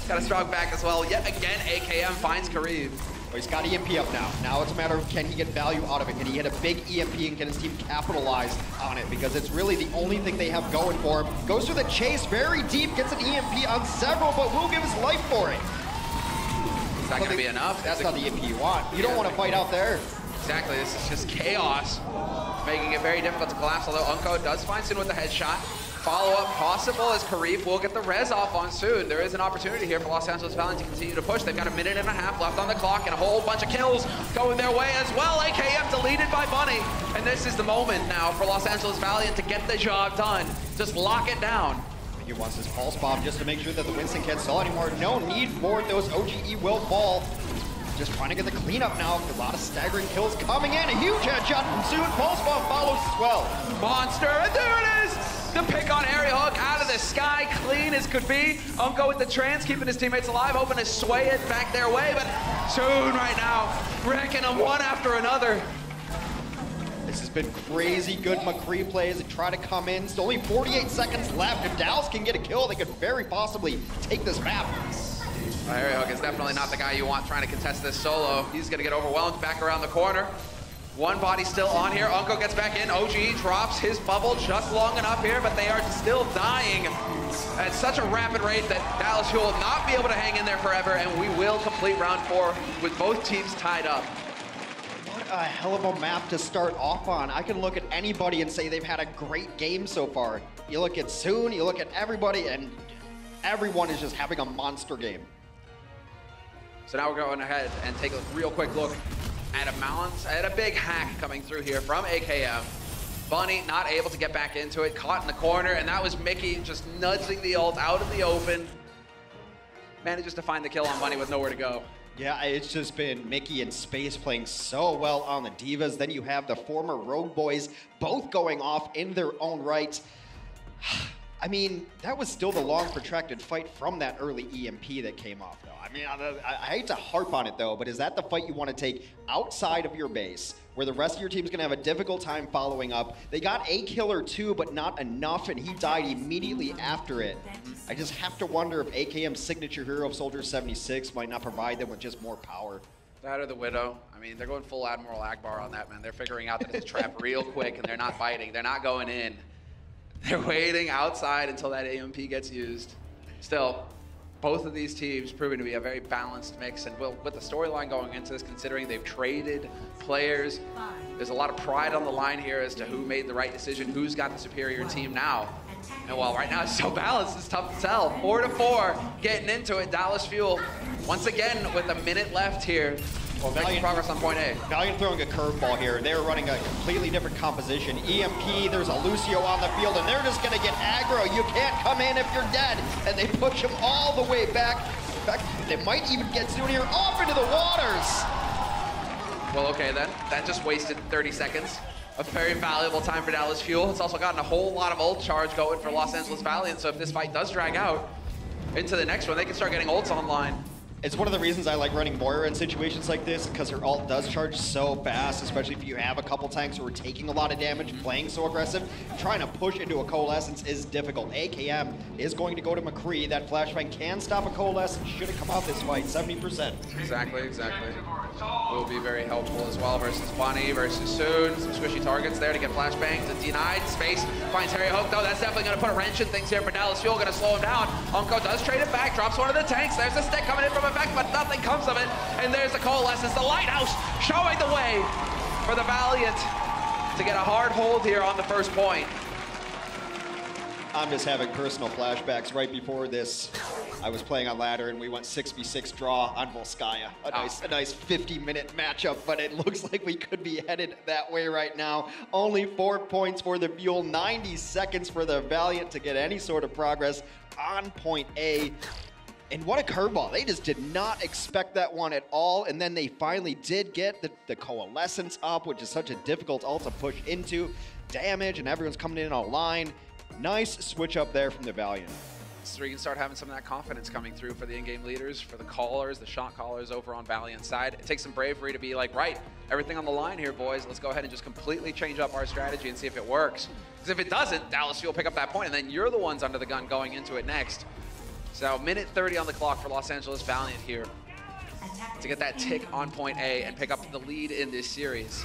Got a strong back as well. Yet again, AKM finds Kareev. Well, he's got EMP up now. Now it's a matter of can he get value out of it? Can he hit a big EMP and can his team capitalize on it? Because it's really the only thing they have going for him. Goes through the chase very deep, gets an EMP on several, but will give his life for it. Is that going to be enough? That's not the EMP you want. You don't want to fight out there. Exactly, this is just chaos, making it very difficult to collapse, although Unko does find Soon with the headshot. Follow-up possible as Kareev will get the res off on Soon. There is an opportunity here for Los Angeles Valiant to continue to push. They've got a minute and a half left on the clock and a whole bunch of kills going their way as well. AKM deleted by Bunny. And this is the moment now for Los Angeles Valiant to get the job done. Just lock it down. He wants his pulse bomb just to make sure that the Winston can't stall anymore. No need for those OGE will fall. Just trying to get the cleanup now. A lot of staggering kills coming in. A huge headshot from Soon. Pulse bomb follows as well. Monster, and there it is! The pick on area hook out of the sky, clean as could be. Unko with the trans, keeping his teammates alive, hoping to sway it back their way, but Soon right now, wrecking them one after another. This has been crazy good McCree plays and try to come in. Still only 48 seconds left. If Dallas can get a kill, they could very possibly take this map. Area hook is definitely not the guy you want trying to contest this solo. He's gonna get overwhelmed back around the corner. One body still on here. Unko gets back in. OGE drops his bubble just long enough here, but they are still dying at such a rapid rate that Dallas will not be able to hang in there forever, and we will complete round 4 with both teams tied up. What a hell of a map to start off on. I can look at anybody and say they've had a great game so far. You look at Soon, you look at everybody, and everyone is just having a monster game. So now we're going ahead and take a real quick look at a big hack coming through here from AKM. Bunny not able to get back into it, caught in the corner, and that was Mickey just nudging the ult out of the open. Manages to find the kill on Bunny with nowhere to go. Yeah, it's just been Mickey and Space playing so well on the Divas. Then you have the former Rogue Boys both going off in their own right. I mean, that was still the long protracted fight from that early EMP that came off, though. I mean, I hate to harp on it, though, but is that the fight you want to take outside of your base, where the rest of your team's going to have a difficult time following up? They got a kill or two, but not enough, and he died immediately after it. I just have to wonder if AKM's signature hero of Soldier 76 might not provide them with just more power. That or the Widow. I mean, they're going full Admiral Akbar on that, man. They're figuring out that it's a trap real quick, and they're not fighting. They're not going in. They're waiting outside until that AMP gets used. Still, both of these teams proving to be a very balanced mix, and with the storyline going into this, considering they've traded players, there's a lot of pride on the line here as to who made the right decision, who's got the superior team now. And while right now it's so balanced, it's tough to tell. 4-4, getting into it. Dallas Fuel, once again, with a minute left here. Well, making progress on point A. Valiant throwing a curveball here. They're running a completely different composition. EMP, there's a Lucio on the field, and they're just gonna get aggro. You can't come in if you're dead. And they push him all the way back effect. They might even get Zunier off into the waters. Well, okay then. That just wasted 30 seconds. A very valuable time for Dallas Fuel. It's also gotten a whole lot of ult charge going for Los Angeles Valiant, so if this fight does drag out into the next one, they can start getting ults online. It's one of the reasons I like running Moira in situations like this, because her ult does charge so fast, especially if you have a couple tanks who are taking a lot of damage, playing so aggressive. Trying to push into a Coalescence is difficult. AKM is going to go to McCree. That flashbang can stop a Coalescence. Should have come out this fight, 70%. Exactly. Will be very helpful as well versus Bunny versus Soon. Some squishy targets there to get flashbangs and denied. Space finds Harry Hook though. That's definitely going to put a wrench in things here for Dallas Fuel. Going to slow him down. Unko does trade it back, drops one of the tanks. There's a stick coming in from effect, but nothing comes of it. And there's the Coalescence, the Lighthouse showing the way for the Valiant to get a hard hold here on the first point. I'm just having personal flashbacks. Right before this, I was playing on ladder and we went 6v6 draw on Volskaya. A nice 50-minute matchup, but it looks like we could be headed that way right now. Only 4 points for the Fuel, 90 seconds for the Valiant to get any sort of progress on point A. And what a curveball. They just did not expect that one at all. And then they finally did get the Coalescence up, which is such a difficult ult to push into. Damage, and everyone's coming in on a line. Nice switch up there from the Valiant. So we can start having some of that confidence coming through for the in-game leaders, for the callers, the shot callers over on Valiant's side. It takes some bravery to be like, right, everything on the line here, boys. Let's go ahead and just completely change up our strategy and see if it works. Because if it doesn't, Dallas Fuel pick up that point, and then you're the ones under the gun going into it next. So minute 30 on the clock for Los Angeles Valiant here to get that tick on point A and pick up the lead in this series.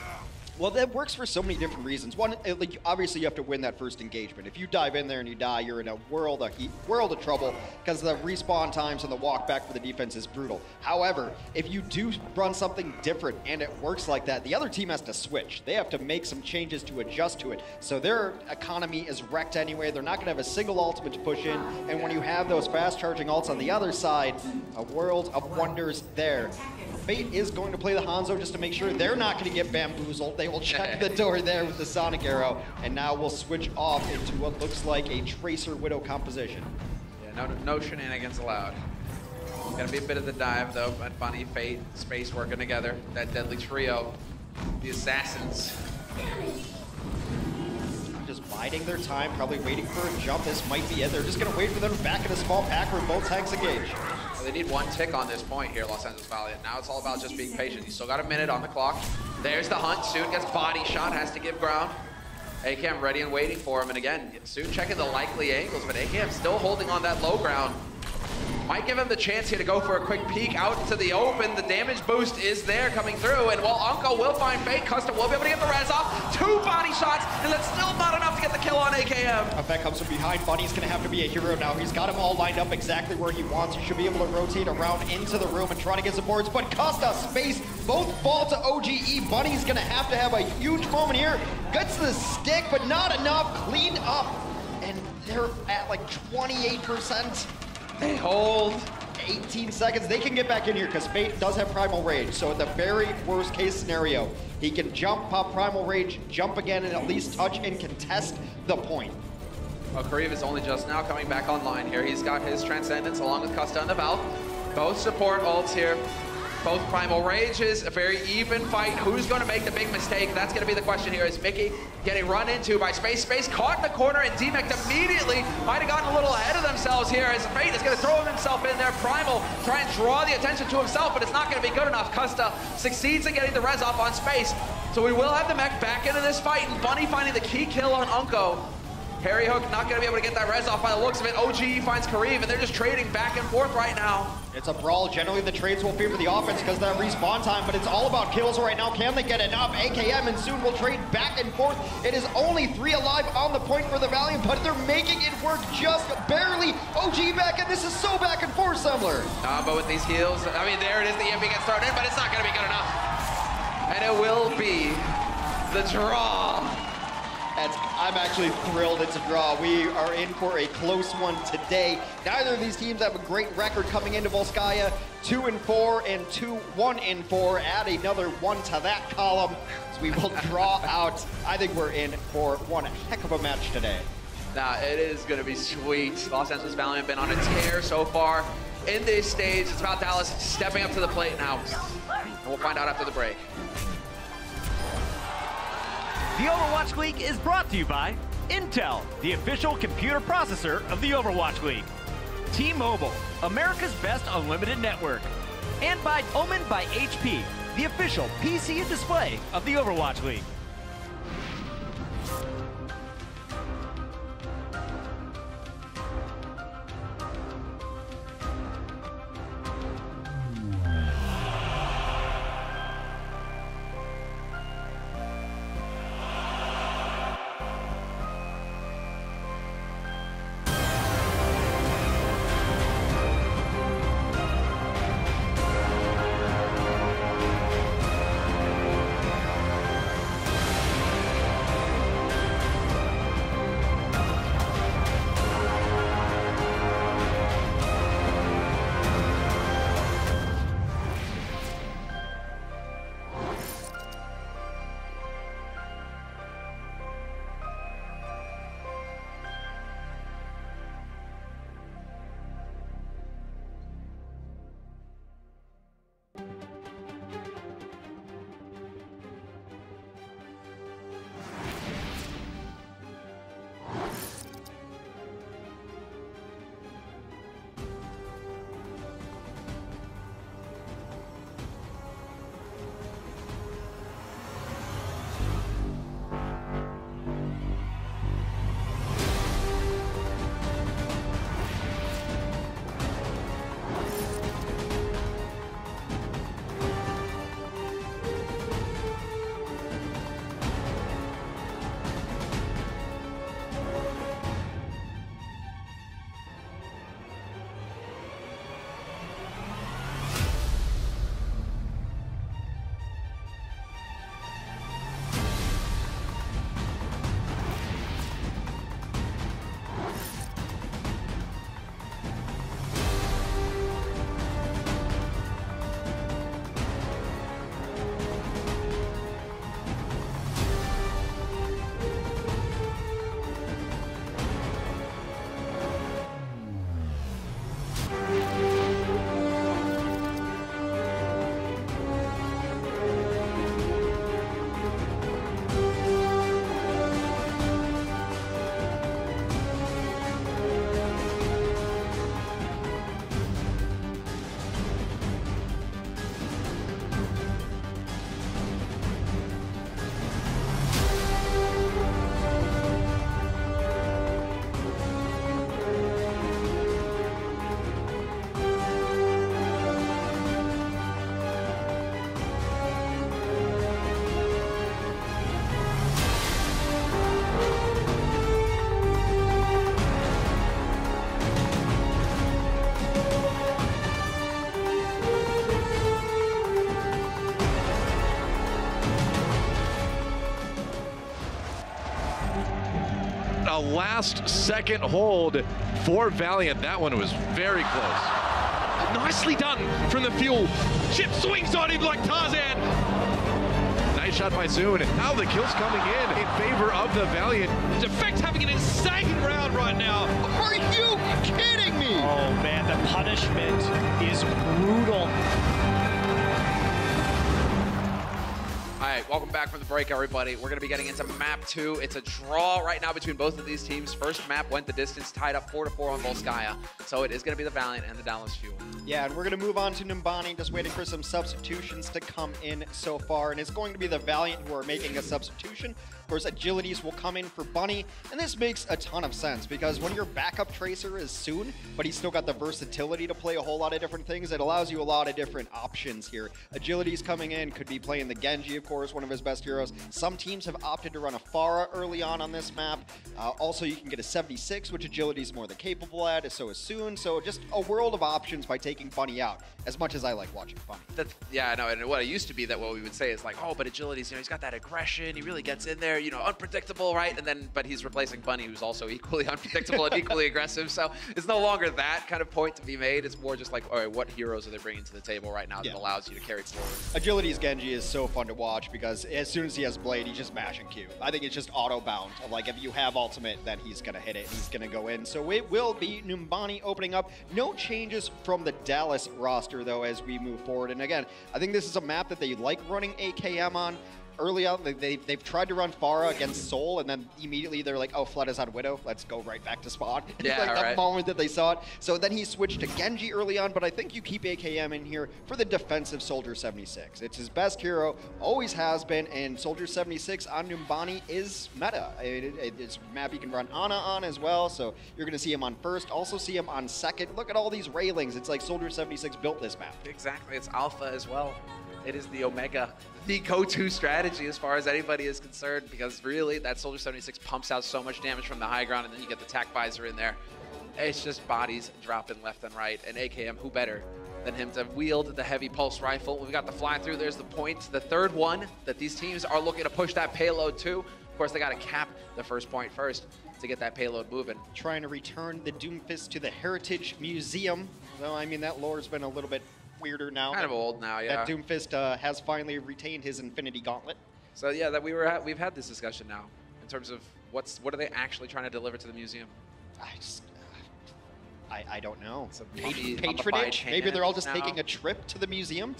Well, that works for so many different reasons. One, like, obviously you have to win that first engagement. If you dive in there and you die, you're in a world of trouble because the respawn times and the walk back for the defense is brutal. However, if you do run something different and it works like that, the other team has to switch. They have to make some changes to adjust to it. So their economy is wrecked anyway. They're not going to have a single ultimate to push in. And when you have those fast charging ults on the other side, a world of wonders there. Fate is going to play the Hanzo just to make sure they're not going to get bamboozled. They will check the door there with the Sonic Arrow, and now we'll switch off into what looks like a Tracer Widow composition. Yeah, no shenanigans allowed. Gonna be a bit of the dive though, but Bunny, Fate, Space working together. That deadly trio, the Assassins. Just biding their time, probably waiting for a jump. This might be it. They're just going to wait for them back in a small pack room. Both tanks engage. Well, they need one tick on this point here, Los Angeles Valiant. Now it's all about just being patient. You still got a minute on the clock. There's the hunt. Soon gets body shot, has to give ground. AKM ready and waiting for him. And again, Soon checking the likely angles, but AKM still holding on that low ground. Might give him the chance here to go for a quick peek out into the open. The damage boost is there coming through, and while Unko will find Fate, Custom will be able to get the res off. 2 body shots, and that's still not enough to get the kill on AKM. If that comes from behind, Bunny's gonna have to be a hero now. He's got them all lined up exactly where he wants. He should be able to rotate around into the room and try to get some boards, but Costa, Space, both fall to OGE. Bunny's gonna have a huge moment here. Gets the stick, but not enough. Cleaned up, and they're at like 28%. They hold. 18 seconds. They can get back in here because Fate does have Primal Rage. So in the very worst case scenario, he can jump, pop Primal Rage, jump again, and at least touch and contest the point. Well, Kareev is only just now coming back online here. He's got his Transcendence along with Custa and the Valve. Both support ults here. Both Primal Rages, a very even fight. Who's going to make the big mistake? That's going to be the question here. Is Mickey getting run into by Space? Space caught in the corner, and DMEC immediately might have gotten a little ahead of themselves here as Fate is going to throw himself in there. Primal try and draw the attention to himself, but it's not going to be good enough. Custa succeeds in getting the res off on Space. So we will have the mech back into this fight, and Bunny finding the key kill on Unko. Harry Hook not going to be able to get that res off by the looks of it. OGE finds Kareev, and they're just trading back and forth right now. It's a brawl. Generally, the trades will favor the offense because of that respawn time, but it's all about kills right now. Can they get enough? AKM and Soon will trade back and forth. It is only 3 alive on the point for the Valiant, but they're making it work just barely. OG back, and this is so back and forth, Sumler. But with these heals, I mean, there it is. The EMP gets thrown in, but it's not going to be good enough. And it will be the draw. I'm actually thrilled it's a draw. We are in for a close one today. Neither of these teams have a great record coming into Volskaya. 2-4 and 1-4. Add another 1 to that column. So we will draw out. I think we're in for one heck of a match today. Nah, it is going to be sweet. Los Angeles Valiant been on a tear so far. in this stage. It's about Dallas stepping up to the plate now. And we'll find out after the break. The Overwatch League is brought to you by Intel, the official computer processor of the Overwatch League. T-Mobile, America's best unlimited network. And by Omen by HP, the official PC and display of the Overwatch League. A last-second hold for Valiant. That one was very close. Nicely done from the Fuel. Chip swings on him like Tarzan. Nice shot by Zune. Now the kill's coming in favor of the Valiant. Defect having an insane round right now. Are you kidding me? Oh man, the punishment is brutal. All right, welcome back from the break, everybody. We're going to be getting into map 2. It's a draw right now between both of these teams. First map went the distance, tied up 4-4 on Volskaya. So it is going to be the Valiant and the Dallas Fuel. Yeah, and we're going to move on to Numbani, just waiting for some substitutions to come in so far. And it's going to be the Valiant who are making a substitution. Of course, Agilities will come in for Bunny. And this makes a ton of sense because when your backup Tracer is Soon, but he's still got the versatility to play a whole lot of different things, it allows you a lot of different options here. Agilities coming in, could be playing the Genji, of course, one of his best heroes. Some teams have opted to run a Pharah early on this map. Also, you can get a 76, which Agility is more than capable at, so is Soon. So just a world of options by taking Bunny out, as much as I like watching Bunny. Yeah, I know, and what it used to be that what we would say is like, oh, but Agility's, he's got that aggression, he really gets in there, very, you know, unpredictable, right? And then, but he's replacing Bunny, who's also equally unpredictable and equally aggressive. So it's no longer that kind of point to be made. It's more just like, all right, what heroes are they bringing to the table right now that allows you to carry forward? Agility's Genji is so fun to watch because as soon as he has Blade, he's just mashing Q. I think it's just auto-bound of like, if you have ultimate, then he's going to hit it and he's going to go in. So it will be Numbani opening up. No changes from the Dallas roster, though, as we move forward. And again, I think this is a map that they like running AKM on. Early on, they've tried to run Pharah against Soul, and then immediately they're like, oh, Flood is on Widow. Let's go right back to Spawn. Yeah, like the moment that they saw it. So then he switched to Genji early on, but I think you keep AKM in here for the defensive Soldier 76. It's his best hero, always has been, and Soldier 76 on Numbani is meta. It's a map you can run Ana on as well, so you're going to see him on first, also see him on second. Look at all these railings. It's like Soldier 76 built this map. Exactly, it's alpha as well. It is the Omega, the go-to strategy as far as anybody is concerned, because really that Soldier 76 pumps out so much damage from the high ground, and then you get the tac visor in there. It's just bodies dropping left and right, and AKM, who better than him to wield the heavy pulse rifle? We've got the fly through, there's the point, the third one that these teams are looking to push that payload to. Of course, they got to cap the first point first to get that payload moving. Trying to return the Doomfist to the Heritage Museum. Well, I mean, that lore's been a little bit weirder now. Kind of old now, yeah. That Doomfist has finally retained his Infinity Gauntlet. So yeah, that we've had this discussion now in terms of what are they actually trying to deliver to the museum? I don't know. Patronage? Maybe they're all just taking a trip to the museum.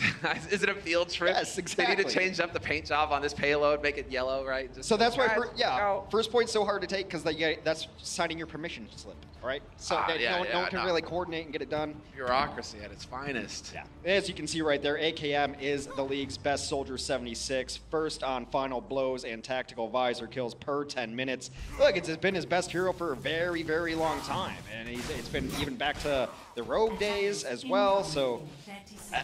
Is it a field trip? Yes, exactly. They need to change up the paint job on this payload, make it yellow, right? So that's why, first point's so hard to take because that's signing your permission slip, right? So no one can really coordinate and get it done. Bureaucracy at its finest. Yeah. As you can see right there, AKM is the league's best Soldier 76, first on final blows and tactical visor kills per 10 minutes. Look, it's been his best hero for a very, very long time, and it's been even back to the Rogue days as well. So,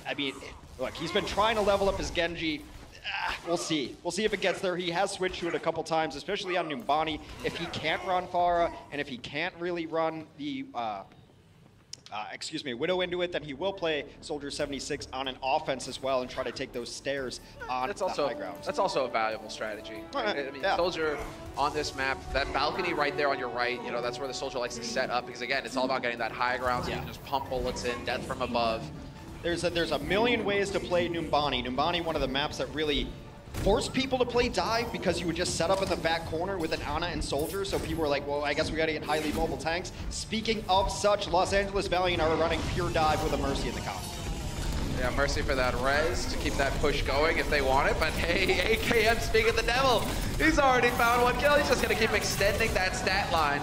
I mean, look, he's been trying to level up his Genji. We'll see. We'll see if it gets there. He has switched to it a couple times, especially on Numbani. If he can't run Pharah, and if he can't really run the Widow into it, then he will play Soldier 76 on an offense as well and try to take those stairs on the high ground. That's also a valuable strategy. Right? I mean, Soldier on this map, that balcony right there on your right, you know, that's where the Soldier likes to set up because, again, it's all about getting that high ground so you can just pump bullets in, death from above. There's a million ways to play Numbani. Numbani, one of the maps that really forced people to play dive because you would just set up in the back corner with an Ana and Soldier, so people were like, well, I guess we gotta get highly mobile tanks. Speaking of such, Los Angeles Valiant are running pure dive with a Mercy in the comp. Yeah, Mercy for that res to keep that push going if they want it, but hey, AKM speaking the devil. He's already found one kill. He's just gonna keep extending that stat line.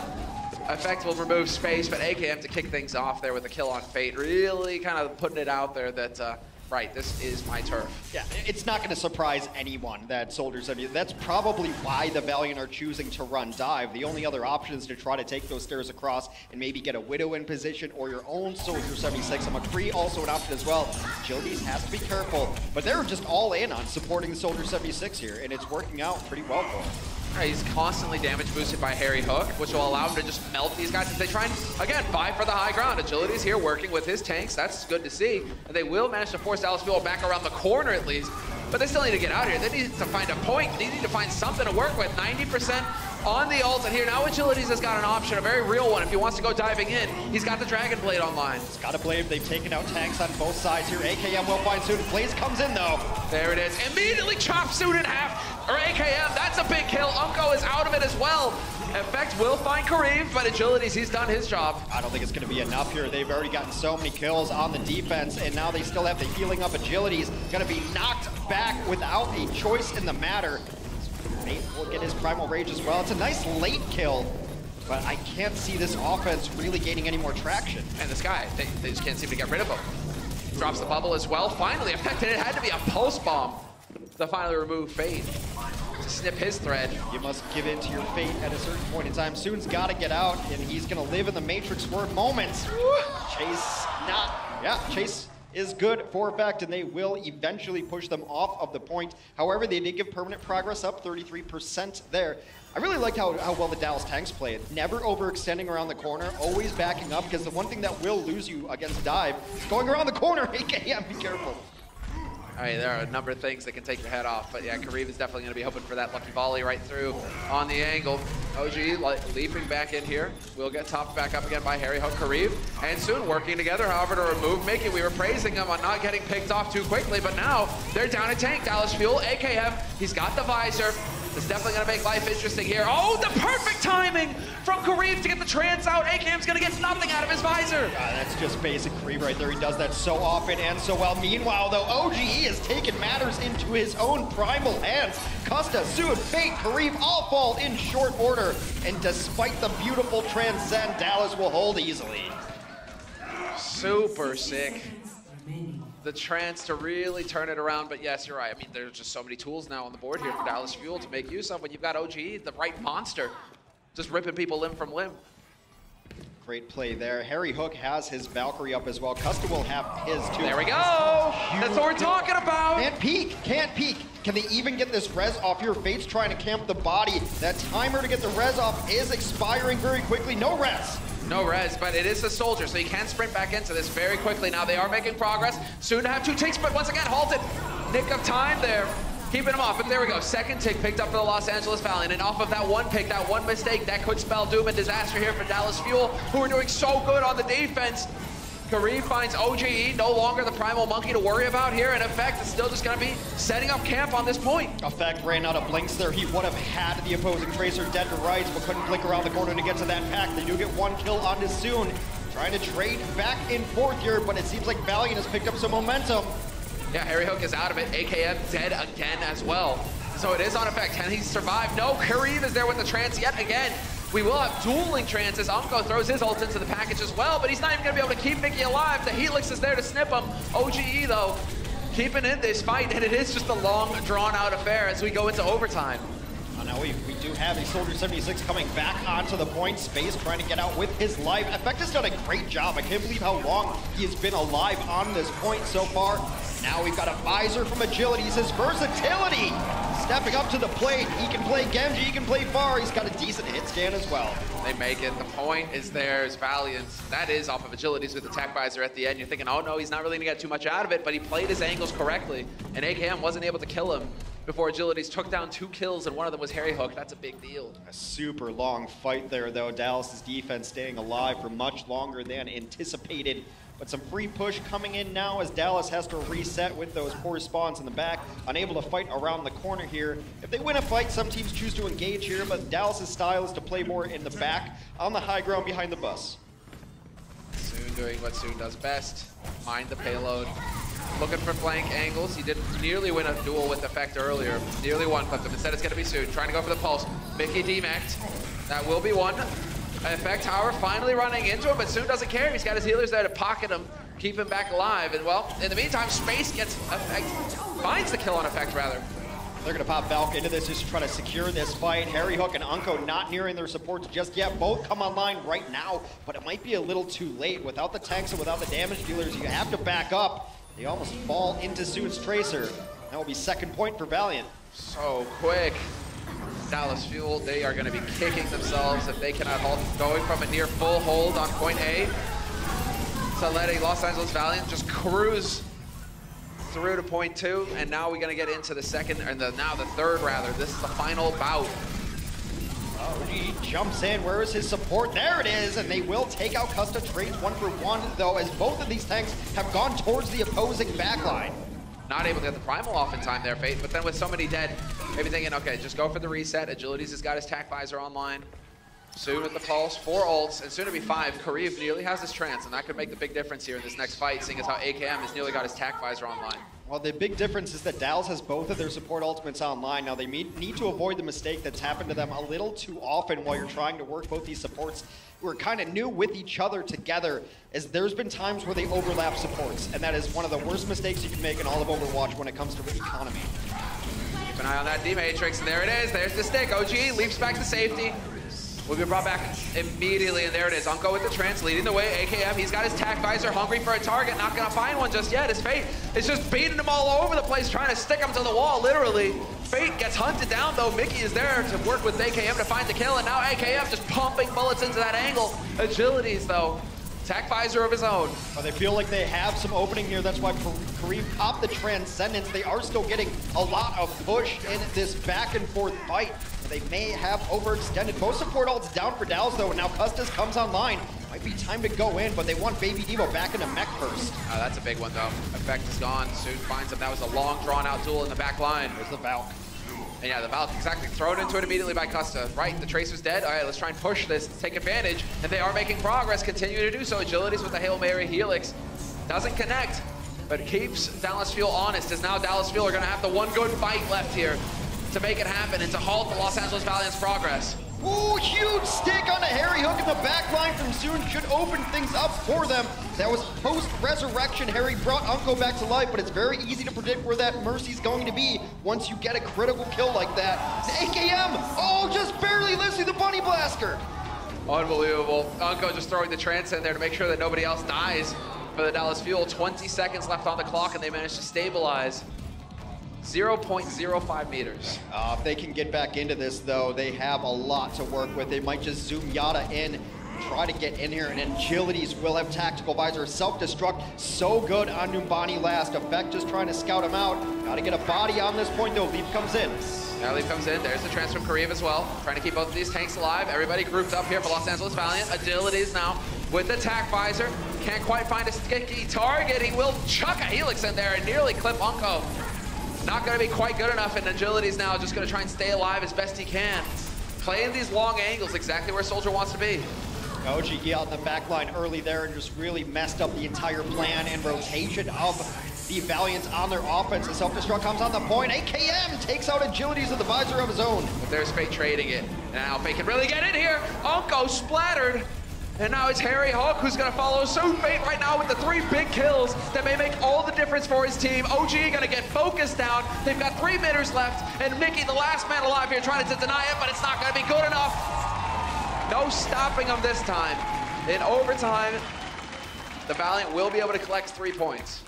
Effect will remove space, but AKM to kick things off there with a kill on Fate, really kind of putting it out there that right, this is my turf. Yeah, it's not going to surprise anyone that Soldier 70. That's probably why the Valiant are choosing to run dive. The only other option is to try to take those stairs across and maybe get a Widow in position or your own Soldier 76. A McCree also an option as well. Agilities has to be careful, but they're just all in on supporting the Soldier 76 here, and it's working out pretty well for him. Right, he's constantly damage boosted by Harry Hook, which will allow him to just melt these guys as they try and, again, fight for the high ground. Agility's here working with his tanks. That's good to see. And they will manage to force Dallas Fuel back around the corner at least. But they still need to get out here. They need to find a point. They need to find something to work with. 90% on the ult, and here now Agilities has got an option, a very real one. If he wants to go diving in, he's got the Dragon Blade online. He's got a blade. They've taken out tanks on both sides here. AKM will find Soon. Blaze comes in though. There it is. Immediately chops Soon in half. Or AKM, that's a big kill. Unko is out of it as well. Effect will find Kareem, but Agilities, he's done his job. I don't think it's going to be enough here. They've already gotten so many kills on the defense, and now they still have the healing up. Agilities going to be knocked back without a choice in the matter. Nate will get his Primal Rage as well. It's a nice late kill, but I can't see this offense really gaining any more traction. And this guy, they just can't seem to get rid of him. Drops the bubble as well. Finally, Effect, and it had to be a pulse bomb to finally remove Fate. To snip his thread. You must give in to your fate at a certain point in time. Soon's got to get out, and he's going to live in the Matrix for moments. Chase not. Yeah, Chase is good for a fact, and they will eventually push them off of the point. However, they did give permanent progress up 33% there. I really liked how well the Dallas tanks played. Never overextending around the corner, always backing up, because the one thing that will lose you against dive is going around the corner. AKM, be careful. All right, there are a number of things that can take your head off, but yeah, Kareev is definitely going to be hoping for that lucky volley right through on the angle. OGE leaping back in here. Will get topped back up again by Harry Hook, Kareev, and Soon working together, however, to remove Mickey. We were praising him on not getting picked off too quickly, but now they're down a tank. Dallas Fuel, AKM, he's got the visor. It's definitely going to make life interesting here. Oh, the perfect timing from Kareev to get the trance out. AKM's going to get nothing out of his visor. That's just basic Kareev right there. He does that so often and so well. Meanwhile, though, OGE has taken matters into his own primal hands. Custa, Soon, Fate, Kareev all fall in short order. And despite the beautiful transcend, Dallas will hold easily. Super sick. The trance to really turn it around, but yes, you're right. I mean, there's just so many tools now on the board here for Dallas Fuel to make use of when you've got OGE, the right monster, just ripping people limb from limb. Great play there. Harry Hook has his Valkyrie up as well. Custa will have his too. There we go! That's what we're talking about! Can't peek, can't peek. Can they even get this res off here? Fate's trying to camp the body. That timer to get the res off is expiring very quickly. No res. No res, but it is a soldier, so he can sprint back into this very quickly. Now they are making progress. Soon to have 2 ticks, but once again halted. Nick of time there, keeping him off. But there we go, second tick picked up for the Los Angeles Valiant. And off of that one pick, that one mistake, that could spell doom and disaster here for Dallas Fuel, who are doing so good on the defense. Kareev finds OGE, no longer the primal monkey to worry about here. In effect, it's still just going to be setting up camp on this point. Effect ran out of blinks there. He would have had the opposing Tracer dead to rights, but couldn't blink around the corner to get to that pack. They do get 1 kill onto Soon. Trying to trade back and forth here, but it seems like Valiant has picked up some momentum. Yeah, Harry Hook is out of it. AKM dead again as well. So it is on effect. Can he survive? No, Kareev is there with the trance yet again. We will have dueling trances. Unko throws his ult into the package as well, but he's not even going to be able to keep Mickey alive. The Helix is there to snip him. OGE, though, keeping in this fight, and it is just a long, drawn-out affair as we go into overtime. Now we do have a Soldier 76 coming back onto the point space, trying to get out with his life. Effect has done a great job. I can't believe how long he has been alive on this point so far. Now we've got a visor from Agilities, his versatility. Stepping up to the plate, he can play Genji, he can play Far, he's got a decent hit scan as well. They make it, the point is theirs, Valiant. That is off of Agilities with the tech visor at the end. You're thinking, oh no, he's not really gonna get too much out of it, but he played his angles correctly, and AKM wasn't able to kill him before Agilities took down 2 kills, and one of them was Harry Hook. That's a big deal. A super long fight there, though. Dallas's defense staying alive for much longer than anticipated. But some free push coming in now as Dallas has to reset with those poor spawns in the back. Unable to fight around the corner here. If they win a fight, some teams choose to engage here, but Dallas's style is to play more in the back, on the high ground behind the bus. Soon doing what Soon does best. Mind the payload. Looking for flank angles. He did nearly win a duel with Effect earlier. Nearly one-clipped him. Instead, it's going to be Soon. Trying to go for the pulse. Mickey demec'd. That will be one. Effect Tower finally running into him, but Soon doesn't care. He's got his healers there to pocket him, keep him back alive. And well, in the meantime, Space gets Effect, finds the kill on Effect rather. They're gonna pop Valk into this just to try to secure this fight. Harry Hook and Unko not nearing their supports just yet. Both come online right now, but it might be a little too late. Without the tanks and without the damage dealers, you have to back up. They almost fall into Soon's Tracer. That will be second point for Valiant. So quick. Dallas Fuel, they are going to be kicking themselves if they cannot halt. Going from a near full hold on point A to letting Los Angeles Valiant just cruise through to point 2, and now we're going to get into the second, and now the third rather. This is the final bout. He jumps in. Where is his support? There it is, and they will take out Custa. Trades 1-for-1, though, as both of these tanks have gone towards the opposing backline. Not able to get the primal off in time there, Fate, but then with so many dead, maybe thinking, okay, just go for the reset. Agilities has got his tac visor online. Soon with the pulse, 4 ults, and soon to be 5. Kareev nearly has his trance, and that could make the big difference here in this next fight, seeing as how AKM has nearly got his tac visor online. Well, the big difference is that Dallas has both of their support ultimates online. Now, they need to avoid the mistake that's happened to them a little too often while you're trying to work both these supports who are kind of new with each other together, as there's been times where they overlap supports, and that is one of the worst mistakes you can make in all of Overwatch when it comes to economy. Keep an eye on that D-Matrix, and there it is. There's the stick. OGE leaps back to safety. Will be brought back immediately, and there it is. Unko with the trance, leading the way. AKM, he's got his tac visor, hungry for a target, not gonna find one just yet. His Fate is just beating him all over the place, trying to stick him to the wall, literally. Fate gets hunted down, though. Mickey is there to work with AKM to find the kill, and now AKM just pumping bullets into that angle. Agilities, though, Attack visor of his own. But they feel like they have some opening here. That's why Kareem popped the Transcendence. They are still getting a lot of push in this back and forth fight. They may have overextended. Most support ults down for Dallas though, and now Custis comes online. Might be time to go in, but they want Baby Devo back into mech first. Oh, that's a big one though. Effect is gone. Soon finds him. That was a long drawn out duel in the back line. There's the Valk. And yeah, the Valk exactly thrown into it immediately by Custa. Right, the Tracer's dead. All right, let's try and push this, take advantage. And they are making progress, continue to do so. Agilities with the Hail Mary Helix. Doesn't connect, but keeps Dallas Fuel honest, as now Dallas Fuel are gonna have the one good fight left here to make it happen and to halt the Los Angeles Valiant's progress. Ooh, huge stick on a Harry Hook in the back line from Soon should open things up for them. That was post-resurrection. Harry brought Unko back to life, but it's very easy to predict where that Mercy's going to be once you get a critical kill like that. The AKM, oh, just barely lives through the Bunny Blaster. Unbelievable. Unko just throwing the trance in there to make sure that nobody else dies for the Dallas Fuel. 20 seconds left on the clock, and they managed to stabilize. 0.05 meters. If they can get back into this, though, they have a lot to work with. They might just zoom Yada in, try to get in here, and Agilities will have Tactical Visor. Self-destruct, so good on Numbani last. Effect just trying to scout him out. Got to get a body on this point, though. Leap comes in. Now Leap comes in. There's the transfer from Kareem as well. Trying to keep both of these tanks alive. Everybody grouped up here for Los Angeles Valiant. Agilities now with the Tac Visor. Can't quite find a sticky target. He will chuck a Helix in there and nearly clip Unko. Not going to be quite good enough, and Agilities now just going to try and stay alive as best he can. Playing these long angles, exactly where Soldier wants to be. OG out in the back line early there and just really messed up the entire plan and rotation of the Valiants on their offense. The self-destruct comes on the point. AKM takes out Agilities with the visor of his own. But there's Fate trading it. Now Fate can really get in here. Unko splattered. And now it's Harry Hook who's going to follow suit. Fate right now with the 3 big kills that may make all the difference for his team. OG going to get focused down. They've got 3 mitters left, and Mickey, the last man alive here, trying to deny it, but it's not going to be good enough. No stopping him this time. In overtime, the Valiant will be able to collect 3 points.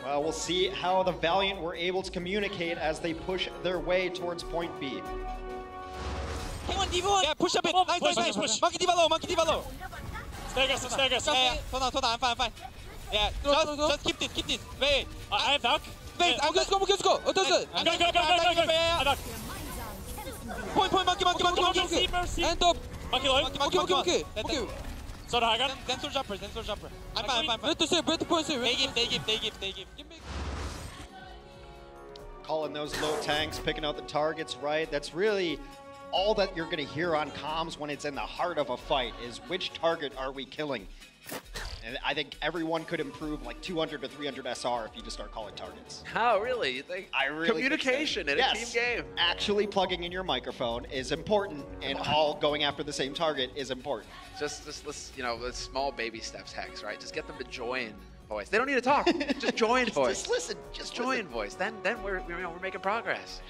Well, we'll see how the Valiant were able to communicate as they push their way towards point B. Yeah, push a bit. Nice. Monkey Diva low. Stay aggressive. Yeah. Hold on. I'm fine. Yeah, just keep this. Wait. I have Valk. Wait, let's go. Go. Point, monkey. End up. Monkey. So the high ground. Then soul jumper. I'm fine. Wait to point. They give. Calling those low tanks, picking out the targets right. That's really all that you're going to hear on comms when it's in the heart of a fight is which target are we killing. And I think everyone could improve like 200 to 300 SR if you just start calling targets. Oh, really? You think? I really communication in a team game. Actually plugging in your microphone is important, and all going after the same target is important. Just the small baby steps, Hex, right? Just get them to join voice. They don't need to talk. Just join voice. Just listen. Just join voice. Then we're making progress.